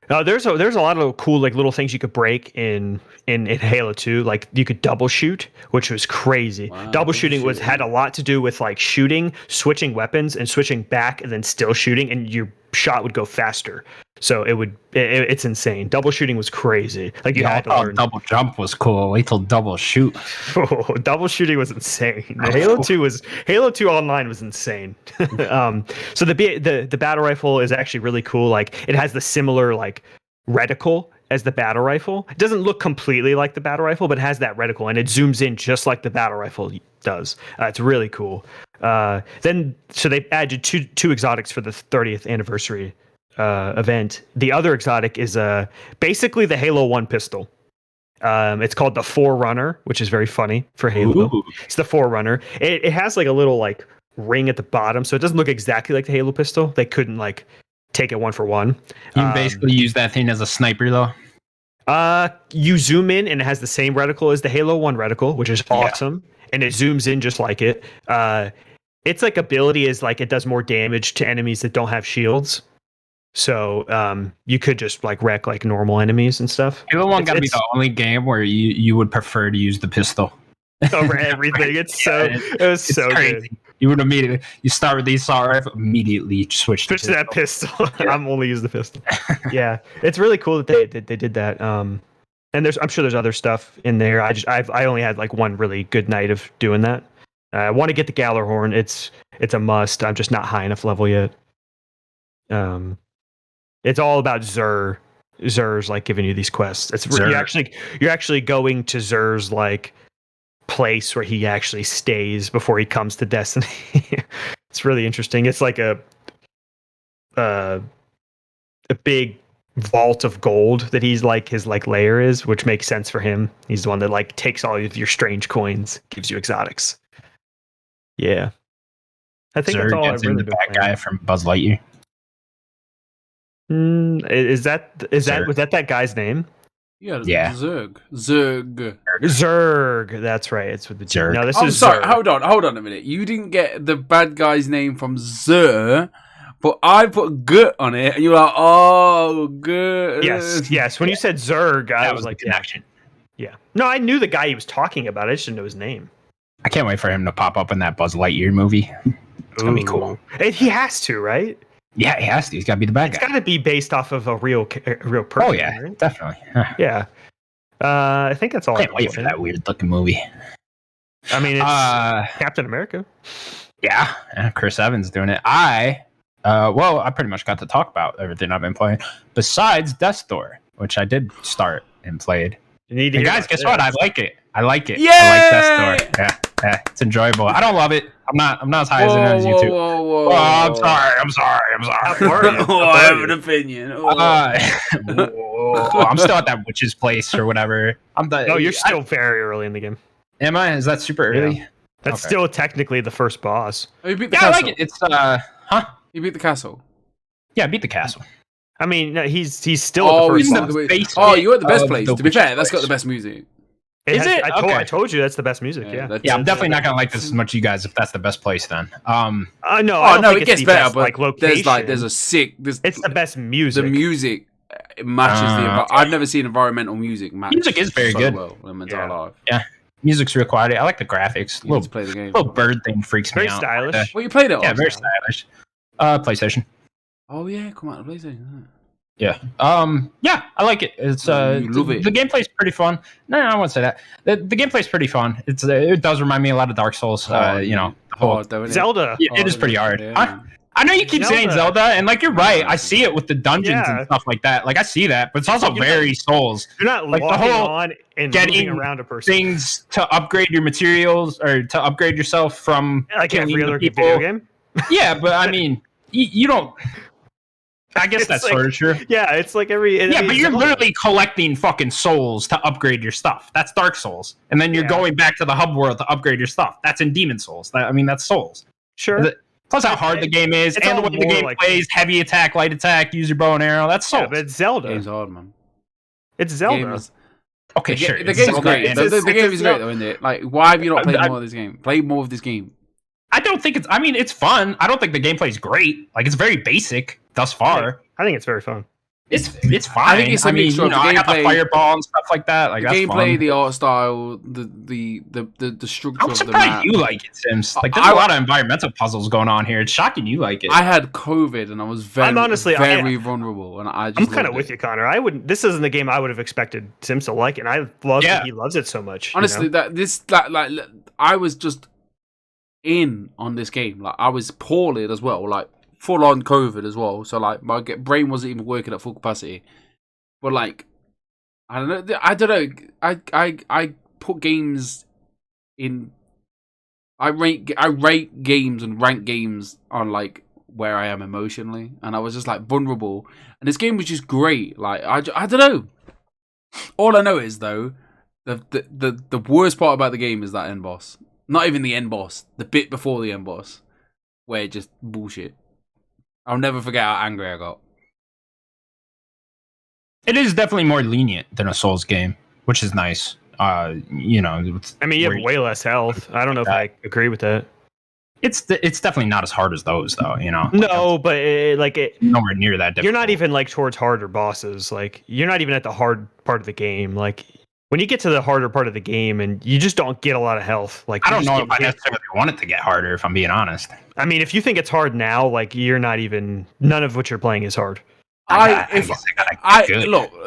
Speaker 3: There's a lot of cool little things you could break in Halo 2. You could double shoot, which was crazy.
Speaker 2: Wow,
Speaker 3: double shooting had a lot to do with shooting, switching weapons, and switching back, and then still shooting, and your shot would go faster. So it's insane. Double shooting was crazy. You had to learn.
Speaker 1: Double jump was cool. Wait till double shoot.
Speaker 3: Oh, double shooting was insane. Halo 2 online was insane. So the battle rifle is actually really cool. It has the similar reticle as the battle rifle. It doesn't look completely like the battle rifle, but it has that reticle, and it zooms in just like the battle rifle does. It's really cool. So they added two exotics for the 30th anniversary event. The other exotic is basically the Halo 1 pistol. It's called the Forerunner, which is very funny for Halo. Ooh. It's the Forerunner. It has a little ring at the bottom, so it doesn't look exactly like the Halo pistol. They couldn't take it one for one.
Speaker 1: You can basically use that thing as a sniper, though.
Speaker 3: You zoom in, and it has the same reticle as the Halo 1 reticle, which is awesome, and it zooms in just like it. Its ability is it does more damage to enemies that don't have shields. So you could just wreck normal enemies and stuff.
Speaker 1: Halo 1 gotta be the only game where you would prefer to use the pistol
Speaker 3: over everything. It was so crazy. Good.
Speaker 1: You would immediately start with the assault rifle, immediately switch
Speaker 3: to that pistol. I'm only use the pistol. Yeah, it's really cool that they did that. And I'm sure there's other stuff in there. I only had like one really good night of doing that. I want to get the Gallarhorn. It's a must. I'm just not high enough level yet. It's all about Xur. Xur's like giving you these quests. You're actually going to Xur's like place where he actually stays before he comes to Destiny. It's really interesting. It's like a big vault of gold that he's like his like lair is, which makes sense for him. He's the one that like takes all of your strange coins, gives you exotics. Yeah, I think that's all I've really been
Speaker 1: bad guy from Buzz Lightyear.
Speaker 3: Was that guy's name?
Speaker 2: Yeah. Zerg.
Speaker 3: That's right. It's with the
Speaker 1: Zerg.
Speaker 3: No, this
Speaker 2: I'm
Speaker 3: is
Speaker 2: sorry.
Speaker 3: Zerg.
Speaker 2: Hold on a minute. You didn't get the bad guy's name from Xur, but I put Gut on it, and you're like, oh, Gut.
Speaker 3: Yes. When you said Zerg, I was like,
Speaker 1: connection.
Speaker 3: Yeah. No, I knew the guy he was talking about. I just didn't know his name.
Speaker 1: I can't wait for him to pop up in that Buzz Lightyear movie. It's gonna be cool.
Speaker 3: He has to, right?
Speaker 1: Yeah, he has to. He's got to be the bad guy.
Speaker 3: It's got to be based off of a real person.
Speaker 1: Oh yeah,
Speaker 3: right?
Speaker 1: definitely.
Speaker 3: Yeah. I think that's all.
Speaker 1: I can't wait for that weird looking movie.
Speaker 3: I mean, it's Captain America.
Speaker 1: Yeah, Chris Evans doing it. I pretty much got to talk about everything I've been playing besides Death's Door, which I did start and played. And guys, guess what? I like it. I like it.
Speaker 2: Yay!
Speaker 1: I like Death's Door. Yeah, it's enjoyable. I don't love it. I'm not as high as you two.
Speaker 2: Whoa.
Speaker 1: I'm sorry.
Speaker 2: I have an opinion.
Speaker 1: I'm still at that witch's place or whatever.
Speaker 3: You're still very early in the game.
Speaker 1: Am I? Is that super early?
Speaker 3: Yeah. That's still technically the first boss.
Speaker 2: Oh, you beat the castle.
Speaker 1: I like it. It's
Speaker 2: You beat the castle.
Speaker 1: Yeah, I beat the castle.
Speaker 3: I mean, no, he's still the first
Speaker 2: boss. You're at the best place. To be fair, that's got the best music.
Speaker 3: I told you that's the best music. Yeah.
Speaker 1: I'm definitely not gonna like this as much as you guys if that's the best place. Then.
Speaker 3: No, it gets better.
Speaker 2: Best, but
Speaker 3: location.
Speaker 2: there's a sick.
Speaker 3: It's the best music.
Speaker 2: The music matches the. I've never seen environmental music match.
Speaker 1: Music is very good.
Speaker 2: Well in my entire life.
Speaker 1: Yeah. Music's real quality. I like the graphics.
Speaker 2: You play the game.
Speaker 1: Little bird thing freaks me out.
Speaker 3: Very stylish.
Speaker 2: Well, you played it.
Speaker 1: Yeah, very stylish. PlayStation.
Speaker 2: Oh yeah, come on, PlayStation.
Speaker 1: Yeah. Yeah, I like it. It's
Speaker 2: love it.
Speaker 1: The gameplay's pretty fun. No, I won't say that. The gameplay's pretty fun. It does remind me a lot of Dark Souls.
Speaker 3: Zelda.
Speaker 1: It is pretty hard. Yeah. I know you keep saying Zelda, and like you're right. I see it with the dungeons and stuff like that. Like I see that, but it's also very Souls.
Speaker 3: You're not like the whole on and getting around a person.
Speaker 1: Things to upgrade your materials or to upgrade yourself from
Speaker 3: like every other video game.
Speaker 1: Yeah, but I mean, you don't. I guess that's sort of true.
Speaker 3: Yeah, it's like every.
Speaker 1: But you're literally collecting fucking souls to upgrade your stuff. That's Dark Souls, and then you're going back to the hub world to upgrade your stuff. That's in Demon Souls. That's Souls.
Speaker 3: Sure.
Speaker 1: Plus how hard the game is, and the way the game plays, heavy attack, light attack, use your bow and arrow. That's Souls.
Speaker 3: Yeah, but it's Zelda.
Speaker 2: Game's hard, man.
Speaker 3: It's Zelda.
Speaker 1: Okay, sure.
Speaker 2: The game's great. The game is great, though, isn't it? Like, why have you not played more of this game? Play more of this game.
Speaker 1: I don't think it's. I mean, it's fun. I don't think the gameplay is great. Like, it's very basic thus far.
Speaker 3: I think it's very fun.
Speaker 1: It's fine.
Speaker 2: I think it's a mixture of the
Speaker 1: I got the
Speaker 2: gameplay,
Speaker 1: fireball and stuff like that. Like
Speaker 2: the gameplay, the art style, the structure
Speaker 1: I'm
Speaker 2: of the map.
Speaker 1: I'm surprised you like it, Sims. Like, there's a lot of environmental puzzles going on here. It's shocking you like it.
Speaker 2: I had COVID and I was very vulnerable, and I'm
Speaker 3: kind of with you, Connor. This isn't the game I would have expected Sims to like, and I love that he loves it so much.
Speaker 2: Honestly, I was just in on this game. Like I was poorly as well. Like full on COVID as well, so like my brain wasn't even working at full capacity. But like, I don't know. I put games in. I rate games and rank games on like where I am emotionally, and I was just like vulnerable. And this game was just great. Like I don't know. All I know is though, the worst part about the game is that end boss. Not even the end boss. The bit before the end boss, where just bullshit. I'll never forget how angry I got.
Speaker 1: It is definitely more lenient than a Souls game, which is nice. I mean, you have
Speaker 3: way less health. I don't know if I agree with that.
Speaker 1: It's definitely not as hard as those, though.
Speaker 3: No, but
Speaker 1: nowhere near that difficult.
Speaker 3: You're not even like towards harder bosses. Like you're not even at the hard part of the game. Like when you get to the harder part of the game and you just don't get a lot of health. Like,
Speaker 1: I don't know if I necessarily want it to get harder, if I'm being honest.
Speaker 3: I mean, if you think it's hard now, like you're not even. None of what you're playing is hard.
Speaker 2: Look,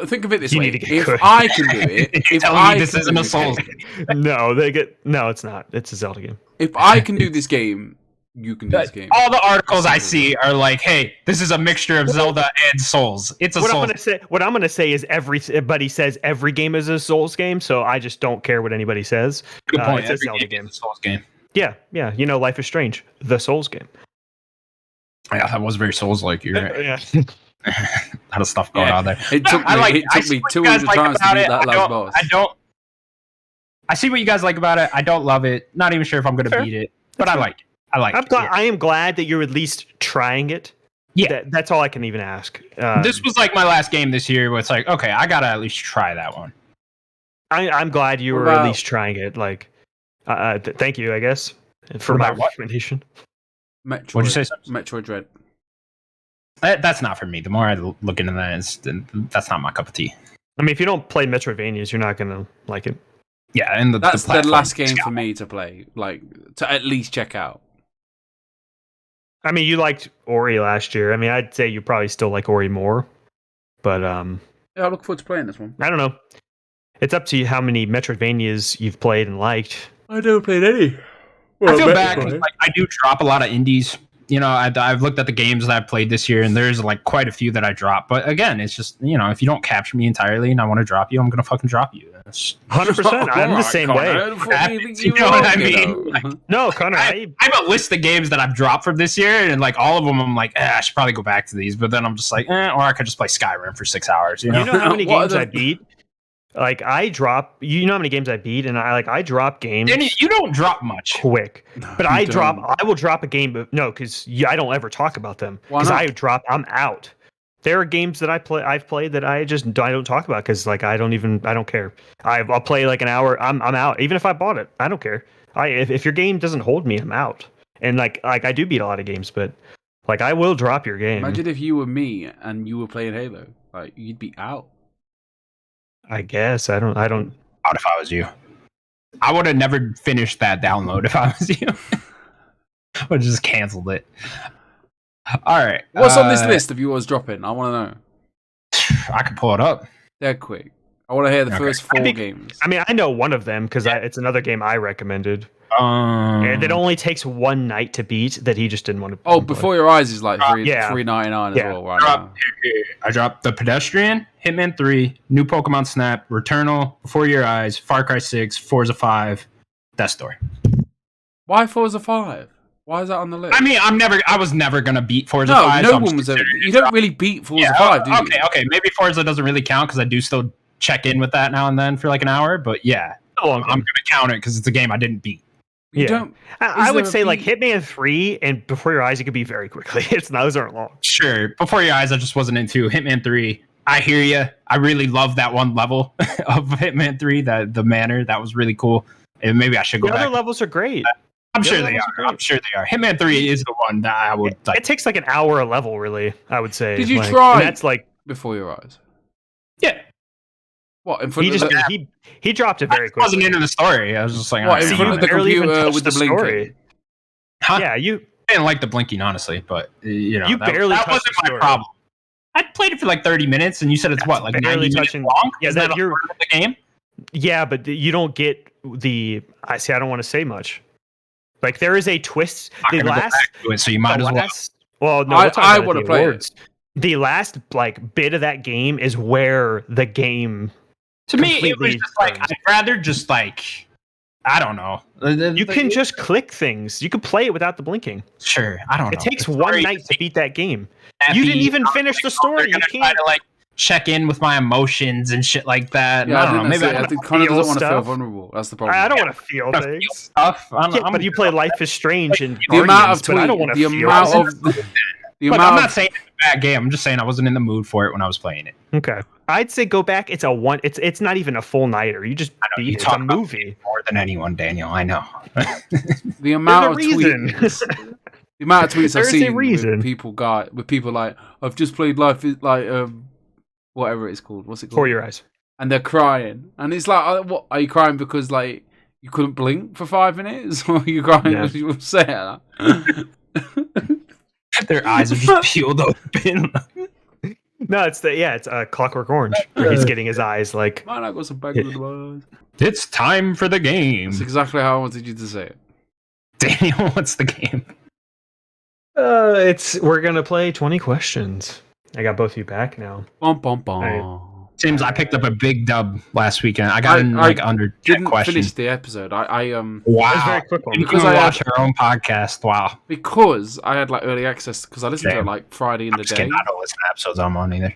Speaker 2: think of it this way: if I can do it, if
Speaker 1: this isn't a Souls game.
Speaker 3: No, it's not. It's a Zelda game.
Speaker 2: If I can do this game, you can do this game.
Speaker 1: All the articles I see are like, "Hey, this is a mixture of Zelda and Souls." It's a Souls.
Speaker 3: What I'm gonna say is everybody says every game is a Souls game, so I just don't care what anybody says.
Speaker 1: Good point.
Speaker 3: It's a Zelda game.
Speaker 1: It's a Souls game.
Speaker 3: Yeah. You know, Life is Strange, the Souls game.
Speaker 1: Yeah, that was very Souls-like. You're right.
Speaker 3: Yeah.
Speaker 1: A lot of stuff going on there.
Speaker 2: It took me 200 times to beat that last boss.
Speaker 1: I see what you guys like about it. I don't love it. Not even sure if I'm going to beat it, but I like it.
Speaker 3: I am glad that you're at least trying it.
Speaker 1: Yeah.
Speaker 3: That's all I can even ask.
Speaker 1: This was like my last game this year where it's like, okay, I got to at least try that one.
Speaker 3: I'm glad you were at least trying it. Like, thank you, I guess, for my recommendation.
Speaker 1: What'd you say?
Speaker 2: Metroid Dread.
Speaker 1: That's not for me. The more I look into that, that's not my cup of tea.
Speaker 3: I mean, if you don't play Metroidvanias, you're not gonna like it.
Speaker 1: Yeah, and
Speaker 2: that's the last game for me to play, like to at least check out.
Speaker 3: I mean, you liked Ori last year. I mean, I'd say you probably still like Ori more, but
Speaker 2: yeah, I look forward to playing this one.
Speaker 3: I don't know. It's up to you how many Metroidvanias you've played and liked.
Speaker 2: I never played any.
Speaker 1: I feel bad because I do drop a lot of indies. You know, I've looked at the games that I've played this year, and there's like quite a few that I dropped. But again, it's just, you know, if you don't capture me entirely and I want to drop you, I'm gonna fucking drop you.
Speaker 3: 100%. I'm the same way.
Speaker 1: You know what I mean? Like,
Speaker 3: no, Connor,
Speaker 1: I have a list of games that I've dropped from this year, and like all of them, I'm like, I should probably go back to these. But then I'm just like, or I could just play Skyrim for 6 hours. You know
Speaker 3: how many games I beat? Like I drop, you know how many games I beat, and I drop games.
Speaker 1: Danny, you don't drop much,
Speaker 3: quick, but I will drop a game. But no, because I don't ever talk about them because I'm out. There are games that I've played that I don't talk about because like I don't care. I'll play like an hour. I'm out. Even if I bought it, I don't care. If your game doesn't hold me, I'm out. And like I do beat a lot of games, but like I will drop your game.
Speaker 2: Imagine if you were me and you were playing Halo, like you'd be out.
Speaker 3: I guess I don't.
Speaker 1: Out if I was you, I would have never finished that download if I was you. I would have just canceled it. All right,
Speaker 2: what's on this list of yours dropping? I want to know.
Speaker 1: I can pull it up.
Speaker 2: Dead quick. I want to hear the first 4 games.
Speaker 3: I mean, I know one of them because it's another game I recommended. And it only takes one night to beat that he just didn't want to.
Speaker 2: Oh, Before Your Eyes is like $3.99 as well. Right now.
Speaker 1: I dropped The Pedestrian, Hitman 3, New Pokemon Snap, Returnal, Before Your Eyes, Far Cry 6, Forza 5, Death Story.
Speaker 2: Why Forza 5? Why is that on the list?
Speaker 1: I mean, I was never gonna beat Forza 5.
Speaker 2: No one was ever. You don't really beat Forza 5, do you?
Speaker 1: Okay. Maybe Forza doesn't really count because I do still check in with that now and then for like an hour. But yeah, I'm gonna count it because it's a game I didn't beat.
Speaker 3: I would say like Hitman 3 and Before Your Eyes, it could be very quickly. Those aren't long.
Speaker 1: Sure. Before Your Eyes, I just wasn't into. Hitman 3, I hear you. I really love that one level of Hitman 3, the manor. That was really cool. And maybe I should go back.
Speaker 3: The other levels are great.
Speaker 1: I'm sure they are. Hitman 3 is the one that I would like.
Speaker 3: It takes like an hour a level, really, I would say.
Speaker 2: Did you try?
Speaker 3: That's like
Speaker 2: Before Your Eyes.
Speaker 1: Yeah.
Speaker 2: What, in front of
Speaker 3: he dropped it very quickly.
Speaker 1: I wasn't into the story. I was just like,
Speaker 2: in front of the computer with the blinking?
Speaker 1: Huh?
Speaker 3: Yeah, I
Speaker 1: didn't like the blinking, honestly, but you know,
Speaker 3: that wasn't
Speaker 1: my problem. I played it for like 30 minutes, and you said it's what, like 90 minutes long?
Speaker 3: Yeah,
Speaker 1: is that a part of the game?
Speaker 3: Yeah, but you don't get the. I don't want to say much. Like there is a twist.
Speaker 1: The last, go back to it, so you might as well.
Speaker 3: Well, no,
Speaker 2: I want to play it.
Speaker 3: The last like bit of that game is where the game.
Speaker 1: To me, it was just like I'd rather just like I don't know.
Speaker 3: You can just click things. You can play it without the blinking.
Speaker 1: Sure, I don't know.
Speaker 3: It takes one night to beat that game. You didn't even finish the story. You can't
Speaker 1: try to like check in with my emotions and shit like that.
Speaker 2: Yeah,
Speaker 1: I don't know. Maybe
Speaker 2: I think Connor doesn't want to feel vulnerable. That's the problem.
Speaker 3: I don't want to feel things.
Speaker 1: Stuff.
Speaker 3: But you play Life is Strange and
Speaker 2: the amount of
Speaker 3: tweets. I don't want to feel.
Speaker 1: But I'm not saying it's a bad game. I'm just saying I wasn't in the mood for it when I was playing it.
Speaker 3: Okay, I'd say go back. It's it's not even a full nighter. You just beat it. It's a movie
Speaker 1: more than anyone, Daniel. I know.
Speaker 2: The amount of tweets. The amount of tweets I've seen with people like I've just played Life is like whatever it's called. What's it called?
Speaker 3: Before Your Eyes.
Speaker 2: and they're crying, and it's like, what are you crying because like you couldn't blink for 5 minutes, or are you crying because you were sad?
Speaker 1: Their eyes are just peeled open.
Speaker 3: No, it's Clockwork Orange, where he's getting his eyes like.
Speaker 2: Man, I got some bags of the eyes.
Speaker 1: It's time for the game.
Speaker 2: That's exactly how I wanted you to say it.
Speaker 1: Daniel, what's the game?
Speaker 3: We're gonna play 20 questions. I got both of you back now.
Speaker 2: Bum bum bum.
Speaker 1: Seems I picked up a big dub last weekend. I got in under 10
Speaker 2: didn't
Speaker 1: questions.
Speaker 2: finish the episode.
Speaker 1: Wow.
Speaker 3: It was a very quick one.
Speaker 1: Because I watch our own podcast. Wow.
Speaker 2: Because I had like early access because I listened to it like Friday in the day.
Speaker 1: I don't listen to episodes I'm on either.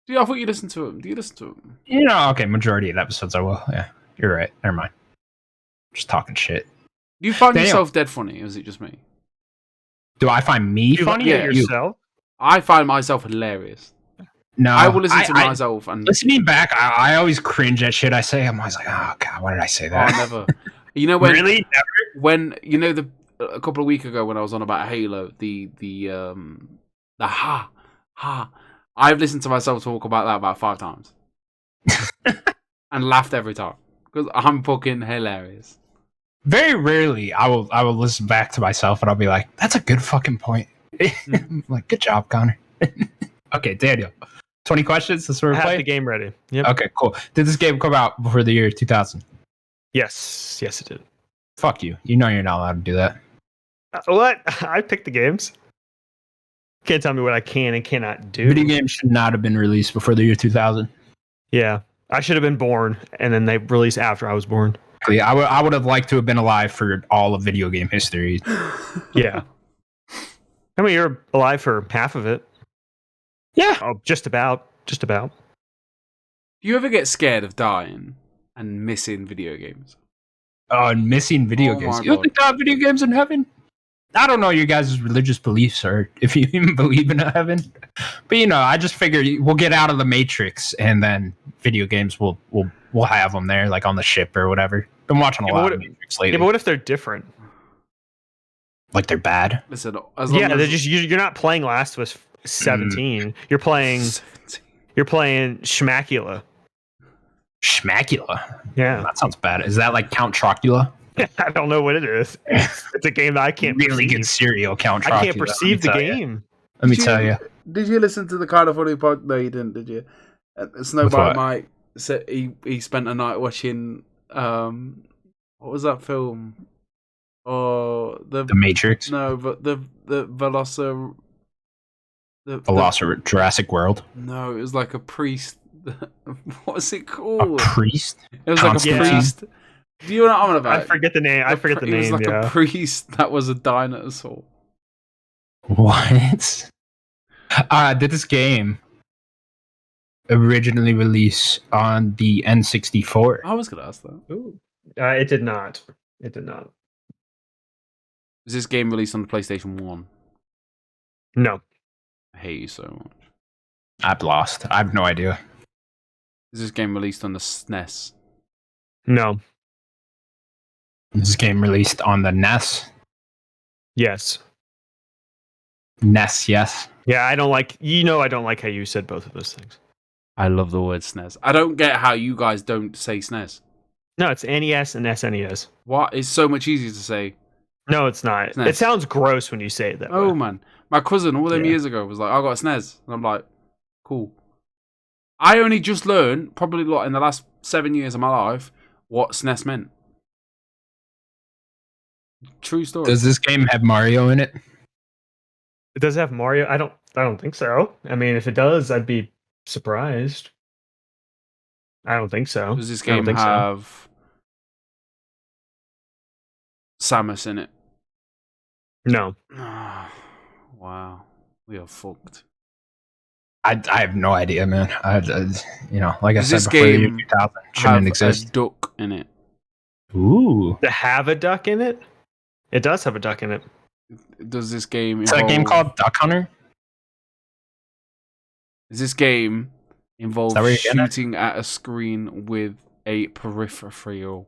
Speaker 2: Yeah, I thought you listened to them. Do you listen to them?
Speaker 1: You know, okay, majority of the episodes I will. Yeah, you're right. Never mind. Just talking shit.
Speaker 2: Do you find yourself dead funny, or is it just me?
Speaker 1: Do I find me funny?
Speaker 3: Yeah, yourself?
Speaker 2: I find myself hilarious.
Speaker 1: No,
Speaker 2: I will listen to myself and
Speaker 1: listening back. I always cringe at shit I say. I'm always like, oh god, why did I say that?
Speaker 2: Oh, never. You know when?
Speaker 1: Really? Never?
Speaker 2: When you know a couple of weeks ago when I was on about Halo, the ha. I've listened to myself talk about that about 5 times, and laughed every time because I'm fucking hilarious.
Speaker 1: Very rarely I will listen back to myself and I'll be like, that's a good fucking point. Like, good job, Connor. Okay, Daniel. 20 questions. This is where we play.
Speaker 3: The game ready. Yep.
Speaker 1: Okay, cool. Did this game come out before the year 2000?
Speaker 3: Yes, it did.
Speaker 1: Fuck you. You know you're not allowed to do that.
Speaker 3: What? I picked the games. Can't tell me what I can and cannot do.
Speaker 1: Video games should not have been released before the year 2000.
Speaker 3: Yeah, I should have been born, and then they released after I was born.
Speaker 1: I would have liked to have been alive for all of video game history.
Speaker 3: Yeah. I mean, you're alive for half of it.
Speaker 1: Yeah.
Speaker 3: Oh, just about.
Speaker 2: Do you ever get scared of dying and missing video games?
Speaker 1: Oh, and missing video games. You think there are video games in heaven? I don't know your guys' religious beliefs or if you even believe in a heaven. But, you know, I just figure we'll get out of the Matrix and then video games we'll have them there, like on the ship or whatever. Been watching a lot of Matrix lately.
Speaker 3: Yeah, but what if they're different?
Speaker 1: Like they're bad?
Speaker 2: Listen,
Speaker 3: they're just you're not playing Last of Us 17. You're playing
Speaker 2: 17.
Speaker 3: You're playing Schmacula.
Speaker 1: Schmacula?
Speaker 3: Yeah.
Speaker 1: That sounds bad. Is that like Count Chocula?
Speaker 3: I don't know what it is. It's a game that I can't
Speaker 1: really
Speaker 3: perceive.
Speaker 1: good cereal, Count Chocula.
Speaker 3: I can't perceive the game.
Speaker 1: Let me tell you.
Speaker 2: Did you listen to the Kind of Funny podcast? No, you didn't, did you? Snowball Mike said he spent a night watching what was that film? Oh, the
Speaker 1: Matrix?
Speaker 2: No, but the Velociraptor.
Speaker 1: Jurassic World?
Speaker 2: No, it was like a priest. What was it called?
Speaker 1: A priest?
Speaker 2: It was like a priest. Do you know what I'm about?
Speaker 3: I forget the name.
Speaker 2: It was like a priest that was a dinosaur.
Speaker 1: What? Did this game originally release on the N64?
Speaker 2: I was going to ask that.
Speaker 3: Ooh. It did not. It did not.
Speaker 2: Was this game released on the PlayStation 1?
Speaker 3: No.
Speaker 2: I hate you so much.
Speaker 1: I've lost. I have no idea.
Speaker 2: Is this game released on the SNES?
Speaker 3: No.
Speaker 1: Is this game released on the NES?
Speaker 3: Yes.
Speaker 1: NES, yes.
Speaker 3: Yeah, I don't like how you said both of those things.
Speaker 2: I love the word SNES. I don't get how you guys don't say SNES.
Speaker 3: No, it's NES and SNES.
Speaker 2: What? It's so much easier to say.
Speaker 3: No, it's not. SNES. It sounds gross when you say it that way.
Speaker 2: Oh, man. My cousin, all them years ago, was like, I got a SNES. And I'm like, cool. I only just learned, probably in the last 7 years of my life, what SNES meant. True story.
Speaker 1: Does this game have Mario in it?
Speaker 3: It does have Mario. I don't think so. I mean, if it does, I'd be surprised. I don't think so.
Speaker 2: Does this game have Samus in it?
Speaker 3: No.
Speaker 2: Wow. We are fucked.
Speaker 1: I have no idea, man. Like I said before, the year 2000 shouldn't exist.
Speaker 2: A duck in it.
Speaker 1: Ooh.
Speaker 3: To have a duck in it? It does have a duck in it.
Speaker 2: Does this game
Speaker 1: Is that a game called Duck Hunter?
Speaker 2: Does this game involve shooting at a screen with a peripheral?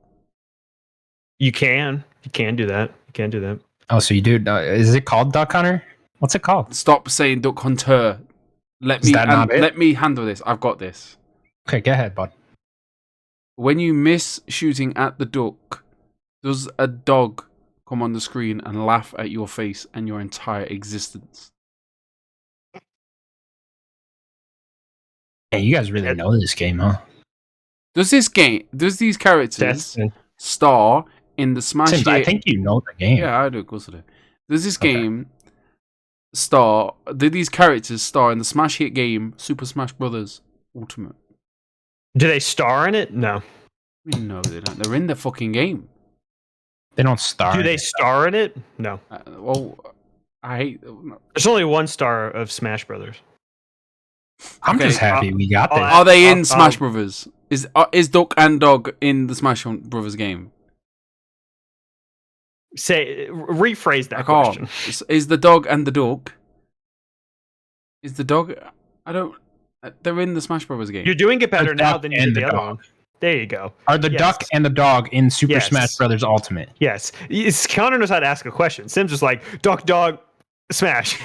Speaker 3: You can do that. You can do that.
Speaker 1: Oh, so you do? Is it called Duck Hunter? What's it called?
Speaker 2: Stop saying Duck Hunter. Let me handle this. I've got this.
Speaker 1: Okay, go ahead, bud.
Speaker 2: When you miss shooting at the duck, does a dog come on the screen and laugh at your face and your entire existence?
Speaker 1: Yeah, you guys really know this game, huh?
Speaker 2: Does these characters star in the Smash
Speaker 1: Sims,
Speaker 2: hit?
Speaker 1: I think you know the game.
Speaker 2: Yeah, I do. Of course I do. Does this game star? Did these characters star in the Smash hit game Super Smash Brothers Ultimate?
Speaker 3: Do they star in it? No.
Speaker 2: No, they don't. They're in the fucking game.
Speaker 1: They don't star.
Speaker 3: Do they star in it? No.
Speaker 2: Well, I hate.
Speaker 3: There's only one star of Smash Brothers.
Speaker 1: I'm just happy we got this.
Speaker 2: Are they in Smash Brothers? Is Duck and Dog in the Smash Brothers game?
Speaker 3: Rephrase that question.
Speaker 2: Is the dog and the dog? Is the dog? I don't. They're in the Smash Brothers game.
Speaker 3: You're doing it better now than you did the other one. There you go.
Speaker 1: Are the duck and the dog in Super Smash Brothers Ultimate?
Speaker 3: Yes. Connor knows how to ask a question. Sim's just like, duck, dog, smash.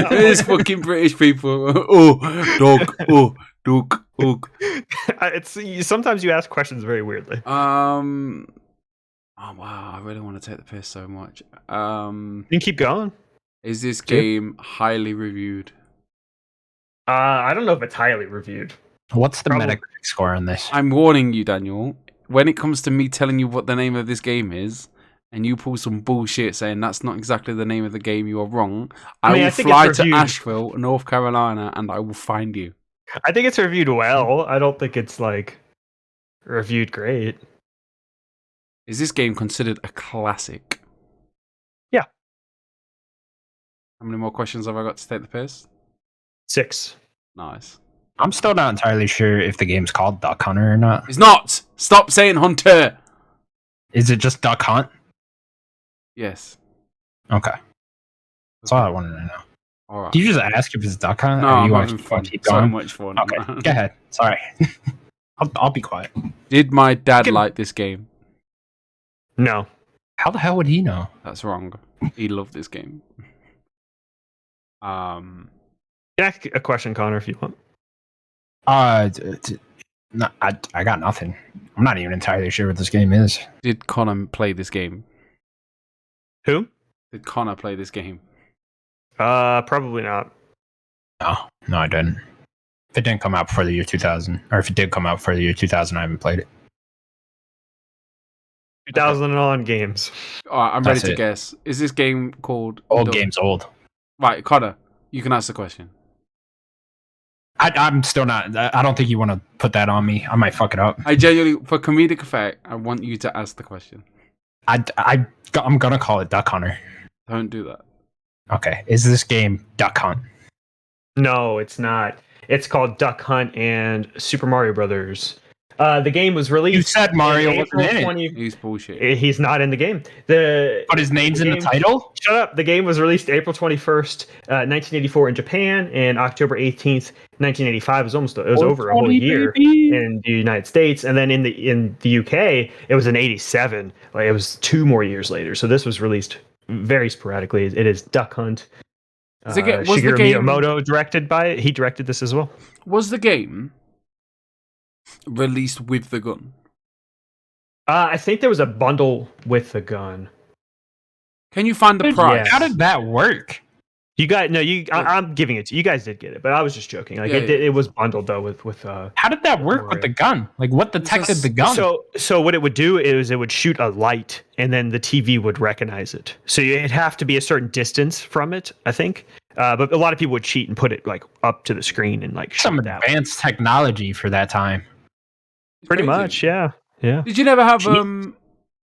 Speaker 2: These fucking British people. Oh, dog. Oh, duck. Oh.
Speaker 3: Sometimes you ask questions very weirdly.
Speaker 2: Oh wow, I really want to take the piss so much.
Speaker 3: You can keep going.
Speaker 2: Is this game highly reviewed?
Speaker 3: I don't know if it's highly reviewed.
Speaker 1: What's the Metacritic score on this?
Speaker 2: I'm warning you, Daniel. When it comes to me telling you what the name of this game is, and you pull some bullshit saying that's not exactly the name of the game, you are wrong. I will fly to Asheville, North Carolina, and I will find you.
Speaker 3: I think it's reviewed well. I don't think it's like reviewed great.
Speaker 2: Is this game considered a classic?
Speaker 3: Yeah.
Speaker 2: How many more questions have I got to take the piss?
Speaker 3: 6.
Speaker 2: Nice.
Speaker 1: I'm still not entirely sure if the game's called Duck Hunter or not.
Speaker 2: It's not! Stop saying Hunter!
Speaker 1: Is it just Duck Hunt?
Speaker 2: Yes.
Speaker 1: Okay. That's all I wanted to know.
Speaker 2: All right.
Speaker 1: Do you just ask if it's Duck Hunt?
Speaker 2: No,
Speaker 1: or
Speaker 2: I'm
Speaker 1: you
Speaker 2: having fun.
Speaker 1: Keep going?
Speaker 2: So much fun.
Speaker 1: Okay, go ahead. Sorry. I'll be quiet.
Speaker 2: Did my dad like this game?
Speaker 3: No.
Speaker 1: How the hell would he know?
Speaker 2: That's wrong. He loved this game.
Speaker 3: Can I ask a question, Connor, if you want?
Speaker 1: No, I got nothing. I'm not even entirely sure what this game is.
Speaker 2: Did Connor play this game?
Speaker 3: Who?
Speaker 2: Did Connor play this game?
Speaker 3: Probably not.
Speaker 1: No, I didn't. If it didn't come out before the year 2000, or if it did come out before the year 2000, I haven't played it.
Speaker 3: 2000 on games.
Speaker 2: All right, I'm ready to guess. Is this game called...
Speaker 1: Old game's old.
Speaker 2: Right, Connor, you can ask the question.
Speaker 1: I'm still not... I don't think you want to put that on me. I might fuck it up.
Speaker 2: I genuinely, for comedic effect, I want you to ask the question.
Speaker 1: I'm going to call it Duck Hunter.
Speaker 2: Don't do that.
Speaker 1: Okay. Is this game Duck Hunt?
Speaker 3: No, it's not. It's called Duck Hunt and Super Mario Brothers. The game was released.
Speaker 1: You said Mario wasn't in it.
Speaker 2: He's bullshit.
Speaker 3: He's not in the game.
Speaker 1: But his name's in the title?
Speaker 3: Shut up. The game was released April 21st, 1984 in Japan, and October 18th, 1985. It was over a whole year in the United States, and then in the UK, it was in 87. Like, it was 2 more years later. So this was released very sporadically. It is Duck Hunt. Shigeru Miyamoto directed by it. He directed this as well.
Speaker 2: Was the game released with the gun?
Speaker 3: I think there was a bundle with the gun.
Speaker 2: Can you find the price?
Speaker 1: Yes. How did that work?
Speaker 3: I'm giving it to you. You guys did get it, but I was just joking. Like it was bundled though with.
Speaker 1: How did that work with the gun? Like what detected the gun?
Speaker 3: So what it would do is it would shoot a light, and then the TV would recognize it. So it'd have to be a certain distance from it, I think. But a lot of people would cheat and put it like up to the screen and like
Speaker 1: some advanced technology for that time.
Speaker 3: Pretty much, yeah.
Speaker 2: Did you never have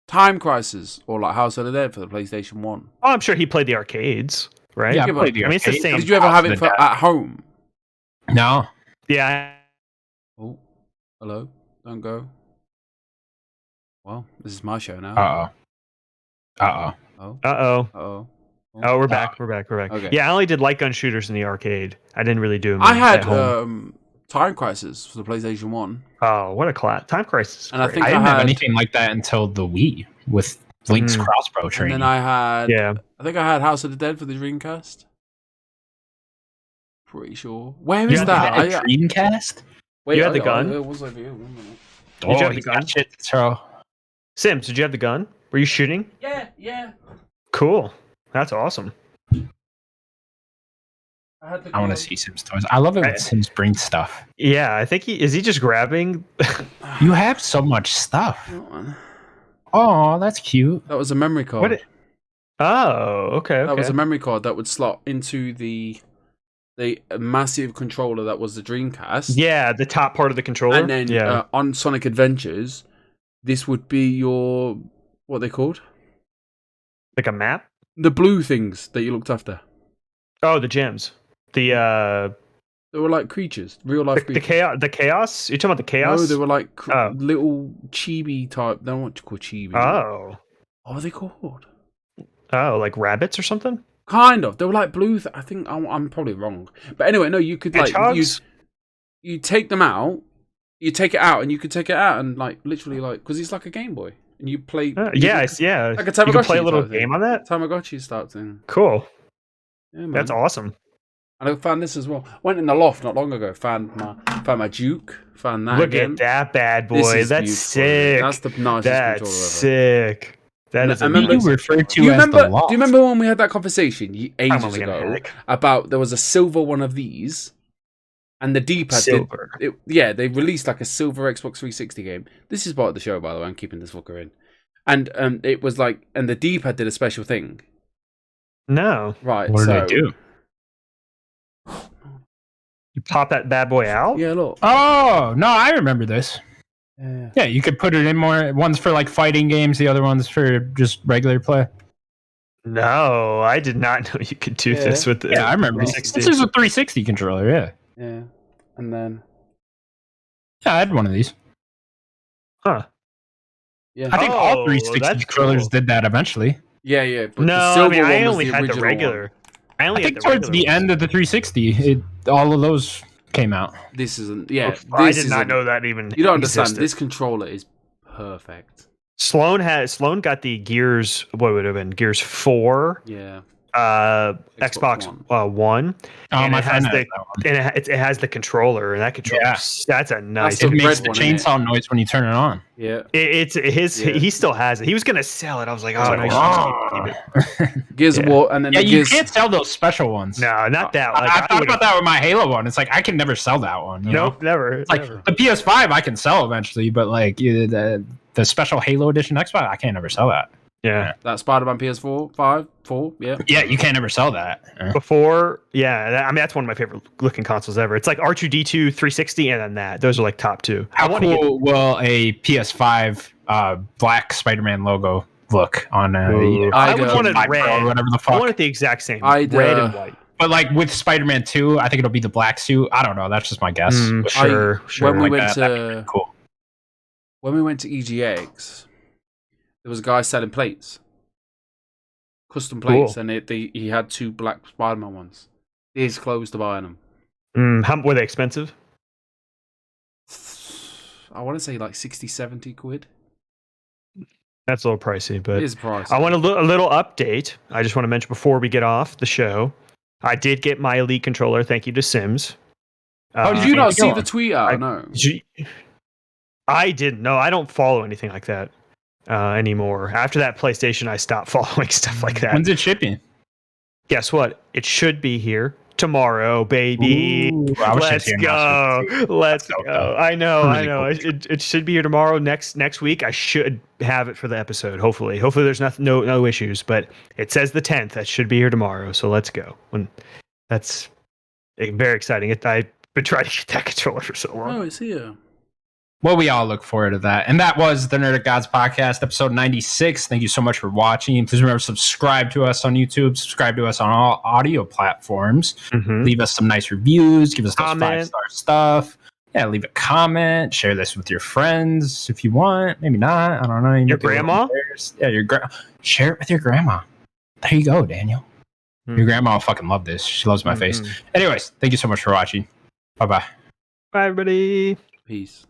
Speaker 2: Time Crisis or like House of the Dead for the PlayStation 1?
Speaker 3: Oh, I'm sure he played the arcades, right?
Speaker 1: Yeah, I played the arcades.
Speaker 3: It's the same.
Speaker 2: Did you ever have it at home?
Speaker 1: No.
Speaker 3: Yeah.
Speaker 2: Oh, hello. Don't go. Well, this is my show now.
Speaker 3: Uh-oh. Oh, we're back. Okay. Yeah, I only did light gun shooters in the arcade. I didn't really do them.
Speaker 2: I had Time Crisis for the PlayStation 1.
Speaker 3: Oh, what a class. Time Crisis.
Speaker 2: And I
Speaker 1: didn't have anything like that until the Wii with Link's crossbow training.
Speaker 2: And then I think I had House of the Dead for the Dreamcast. Pretty sure. Where is that?
Speaker 1: Dreamcast?
Speaker 2: Wait,
Speaker 3: You had the gun?
Speaker 2: It was over here. 1 minute.
Speaker 3: Did you have the
Speaker 1: he's
Speaker 3: gun?
Speaker 1: got shit to throw.
Speaker 3: Sims, did you have the gun? Were you shooting?
Speaker 2: Yeah.
Speaker 3: Cool. That's awesome.
Speaker 1: I want to see Sims toys. I love it when Sims bring stuff.
Speaker 3: Yeah, I think is he just grabbing?
Speaker 1: You have so much stuff.
Speaker 2: That
Speaker 1: Oh, that's cute.
Speaker 2: was a memory card.
Speaker 3: Oh, okay.
Speaker 2: That was a memory card that would slot into the massive controller that was the Dreamcast.
Speaker 3: Yeah, the top part of the controller.
Speaker 2: And then on Sonic Adventures, this would be your what are they called?
Speaker 3: Like a map?
Speaker 2: The blue things that you looked after.
Speaker 3: Oh, the gems.
Speaker 2: They were like creatures, real life creatures.
Speaker 3: The chaos? You're talking about the chaos?
Speaker 2: No, they were like little chibi type. They don't want to call chibi.
Speaker 3: Oh.
Speaker 2: What are they called?
Speaker 3: Oh, like rabbits or something?
Speaker 2: Kind of. They were like blue. I think I'm probably wrong. But anyway, no, you could like you take them out. You take it out, and you could take it out and like literally like because it's like a Game Boy, and you play.
Speaker 3: Yeah.
Speaker 2: Like a Tamagotchi.
Speaker 3: You can play a little game on that.
Speaker 2: Tamagotchi style thing.
Speaker 3: Cool.
Speaker 2: Yeah, man.
Speaker 3: That's awesome.
Speaker 2: And I found this as well. Went in the loft not long ago. Found my Duke. Found that.
Speaker 3: Look
Speaker 2: again.
Speaker 3: at that bad boy. That's
Speaker 2: beautiful.
Speaker 3: sick.
Speaker 2: That's the nicest
Speaker 3: That's
Speaker 2: controller ever.
Speaker 3: sick. That is
Speaker 1: you referred to
Speaker 2: Do you
Speaker 1: as the loft.
Speaker 2: Do you remember when we had that conversation ages ago about there was a silver one of these, and the D-pad
Speaker 3: silver?
Speaker 2: They released like a silver Xbox 360 game. This is part of the show, by the way. I'm keeping this fucker in, and it was like, and the D-pad did a special thing.
Speaker 3: No.
Speaker 2: Right.
Speaker 1: What did they do?
Speaker 3: You pop that bad boy out?
Speaker 2: Yeah, look.
Speaker 1: Oh no, I remember this.
Speaker 2: Yeah,
Speaker 1: you could put it in more. One's for like fighting games, the other one's for just regular play.
Speaker 3: No, I did not know you could do this with the.
Speaker 1: Yeah, I remember.
Speaker 3: 360.
Speaker 1: This is a 360 controller. Yeah.
Speaker 2: Yeah, and then.
Speaker 1: Yeah, I had one of these.
Speaker 3: Huh.
Speaker 2: Yeah.
Speaker 1: I think all 360 controllers did that eventually.
Speaker 2: Yeah. But
Speaker 3: no,
Speaker 2: the silver
Speaker 3: I
Speaker 2: one was
Speaker 3: only
Speaker 2: the
Speaker 3: had the
Speaker 2: original
Speaker 3: regular.
Speaker 2: one.
Speaker 1: I think towards the end of the 360,
Speaker 3: Oh,
Speaker 1: all of those came out.
Speaker 2: This isn't. Yeah,
Speaker 3: I did not know that even.
Speaker 2: You don't understand.
Speaker 3: Existed.
Speaker 2: This controller is perfect.
Speaker 3: Sloan got the Gears. What would it have been? Gears 4.
Speaker 2: Yeah.
Speaker 3: Xbox One.
Speaker 1: Oh,
Speaker 3: and
Speaker 1: my
Speaker 3: it has
Speaker 1: friend has
Speaker 3: the
Speaker 1: that one.
Speaker 3: and it has the controller, and that controller.
Speaker 1: Yeah.
Speaker 3: That's a nice.
Speaker 2: the
Speaker 1: It makes
Speaker 2: red
Speaker 1: the
Speaker 2: one,
Speaker 1: chainsaw noise when you turn it on.
Speaker 2: Yeah.
Speaker 3: It's his.
Speaker 2: Yeah.
Speaker 3: He still has it. He was gonna sell it. I was like, oh
Speaker 1: I
Speaker 3: no,
Speaker 1: was
Speaker 3: you
Speaker 1: like,
Speaker 3: should just keep it.
Speaker 2: Gears of War, and then
Speaker 1: Yeah,
Speaker 2: the
Speaker 1: you
Speaker 2: Gears.
Speaker 1: can't sell those special ones.
Speaker 3: No, not that. Like,
Speaker 1: I thought about that with my Halo one. It's like I can never sell that one. You
Speaker 3: Nope,
Speaker 1: know?
Speaker 3: never.
Speaker 1: It's like
Speaker 3: never.
Speaker 1: the PS5, I can sell eventually, but like the special Halo edition Xbox, I can't ever sell that.
Speaker 3: Yeah.
Speaker 2: That Spider-Man PS4, 5, 4, yeah.
Speaker 1: Yeah, you can't ever sell that.
Speaker 3: Before, I mean, that's one of my favorite looking consoles ever. It's like R2D2 360, and then that. Those are like top two.
Speaker 1: How cool will a PS5 black Spider-Man logo look on?
Speaker 3: I would want it red.
Speaker 1: Or whatever the fuck.
Speaker 3: I want it the exact same.
Speaker 2: I'd,
Speaker 3: red and white.
Speaker 1: But like with Spider-Man 2, I think it'll be the black suit. I don't know. That's just my guess.
Speaker 3: Sure.
Speaker 2: When we
Speaker 1: Like
Speaker 2: went
Speaker 1: that'd be
Speaker 2: to
Speaker 1: pretty cool.
Speaker 2: when we went to EGX, there was a guy selling plates, custom plates, and he had 2 black Spider-Man ones. He's close to buying them.
Speaker 3: How were they expensive?
Speaker 2: I want to say like 60, 70 quid.
Speaker 3: That's a little pricey, but
Speaker 2: It is pricey.
Speaker 3: I want a little update. I just want to mention before we get off the show, I did get my Elite controller. Thank you to Sims.
Speaker 2: Did you not see the tweet out? No.
Speaker 3: I didn't. No, I don't follow anything like that anymore. After that PlayStation, I stopped following stuff like that.
Speaker 1: When's it shipping?
Speaker 3: Guess what? It should be here tomorrow, baby.
Speaker 1: Ooh,
Speaker 3: Let's go. Let's go. I know.
Speaker 1: Really cool.
Speaker 3: It should be here tomorrow. Next week, I should have it for the episode. Hopefully there's no issues. But it says the 10th. That should be here tomorrow. So let's go. That's very exciting. I've been trying to get that controller for so long.
Speaker 2: Oh, it's here.
Speaker 1: Well, we all look forward to that. And that was the Nerdic Gods Podcast, episode 96. Thank you so much for watching. Please remember to subscribe to us on YouTube, subscribe to us on all audio platforms.
Speaker 3: Mm-hmm.
Speaker 1: Leave us some nice reviews, give us those 5-star stuff. Yeah, leave a comment, share this with your friends if you want. Maybe not. I don't know.
Speaker 3: Your grandma?
Speaker 1: Yeah, share it with your grandma. There you go, Daniel. Your grandma will fucking love this. She loves my face. Anyways, thank you so much for watching. Bye-bye.
Speaker 3: Bye, everybody.
Speaker 2: Peace.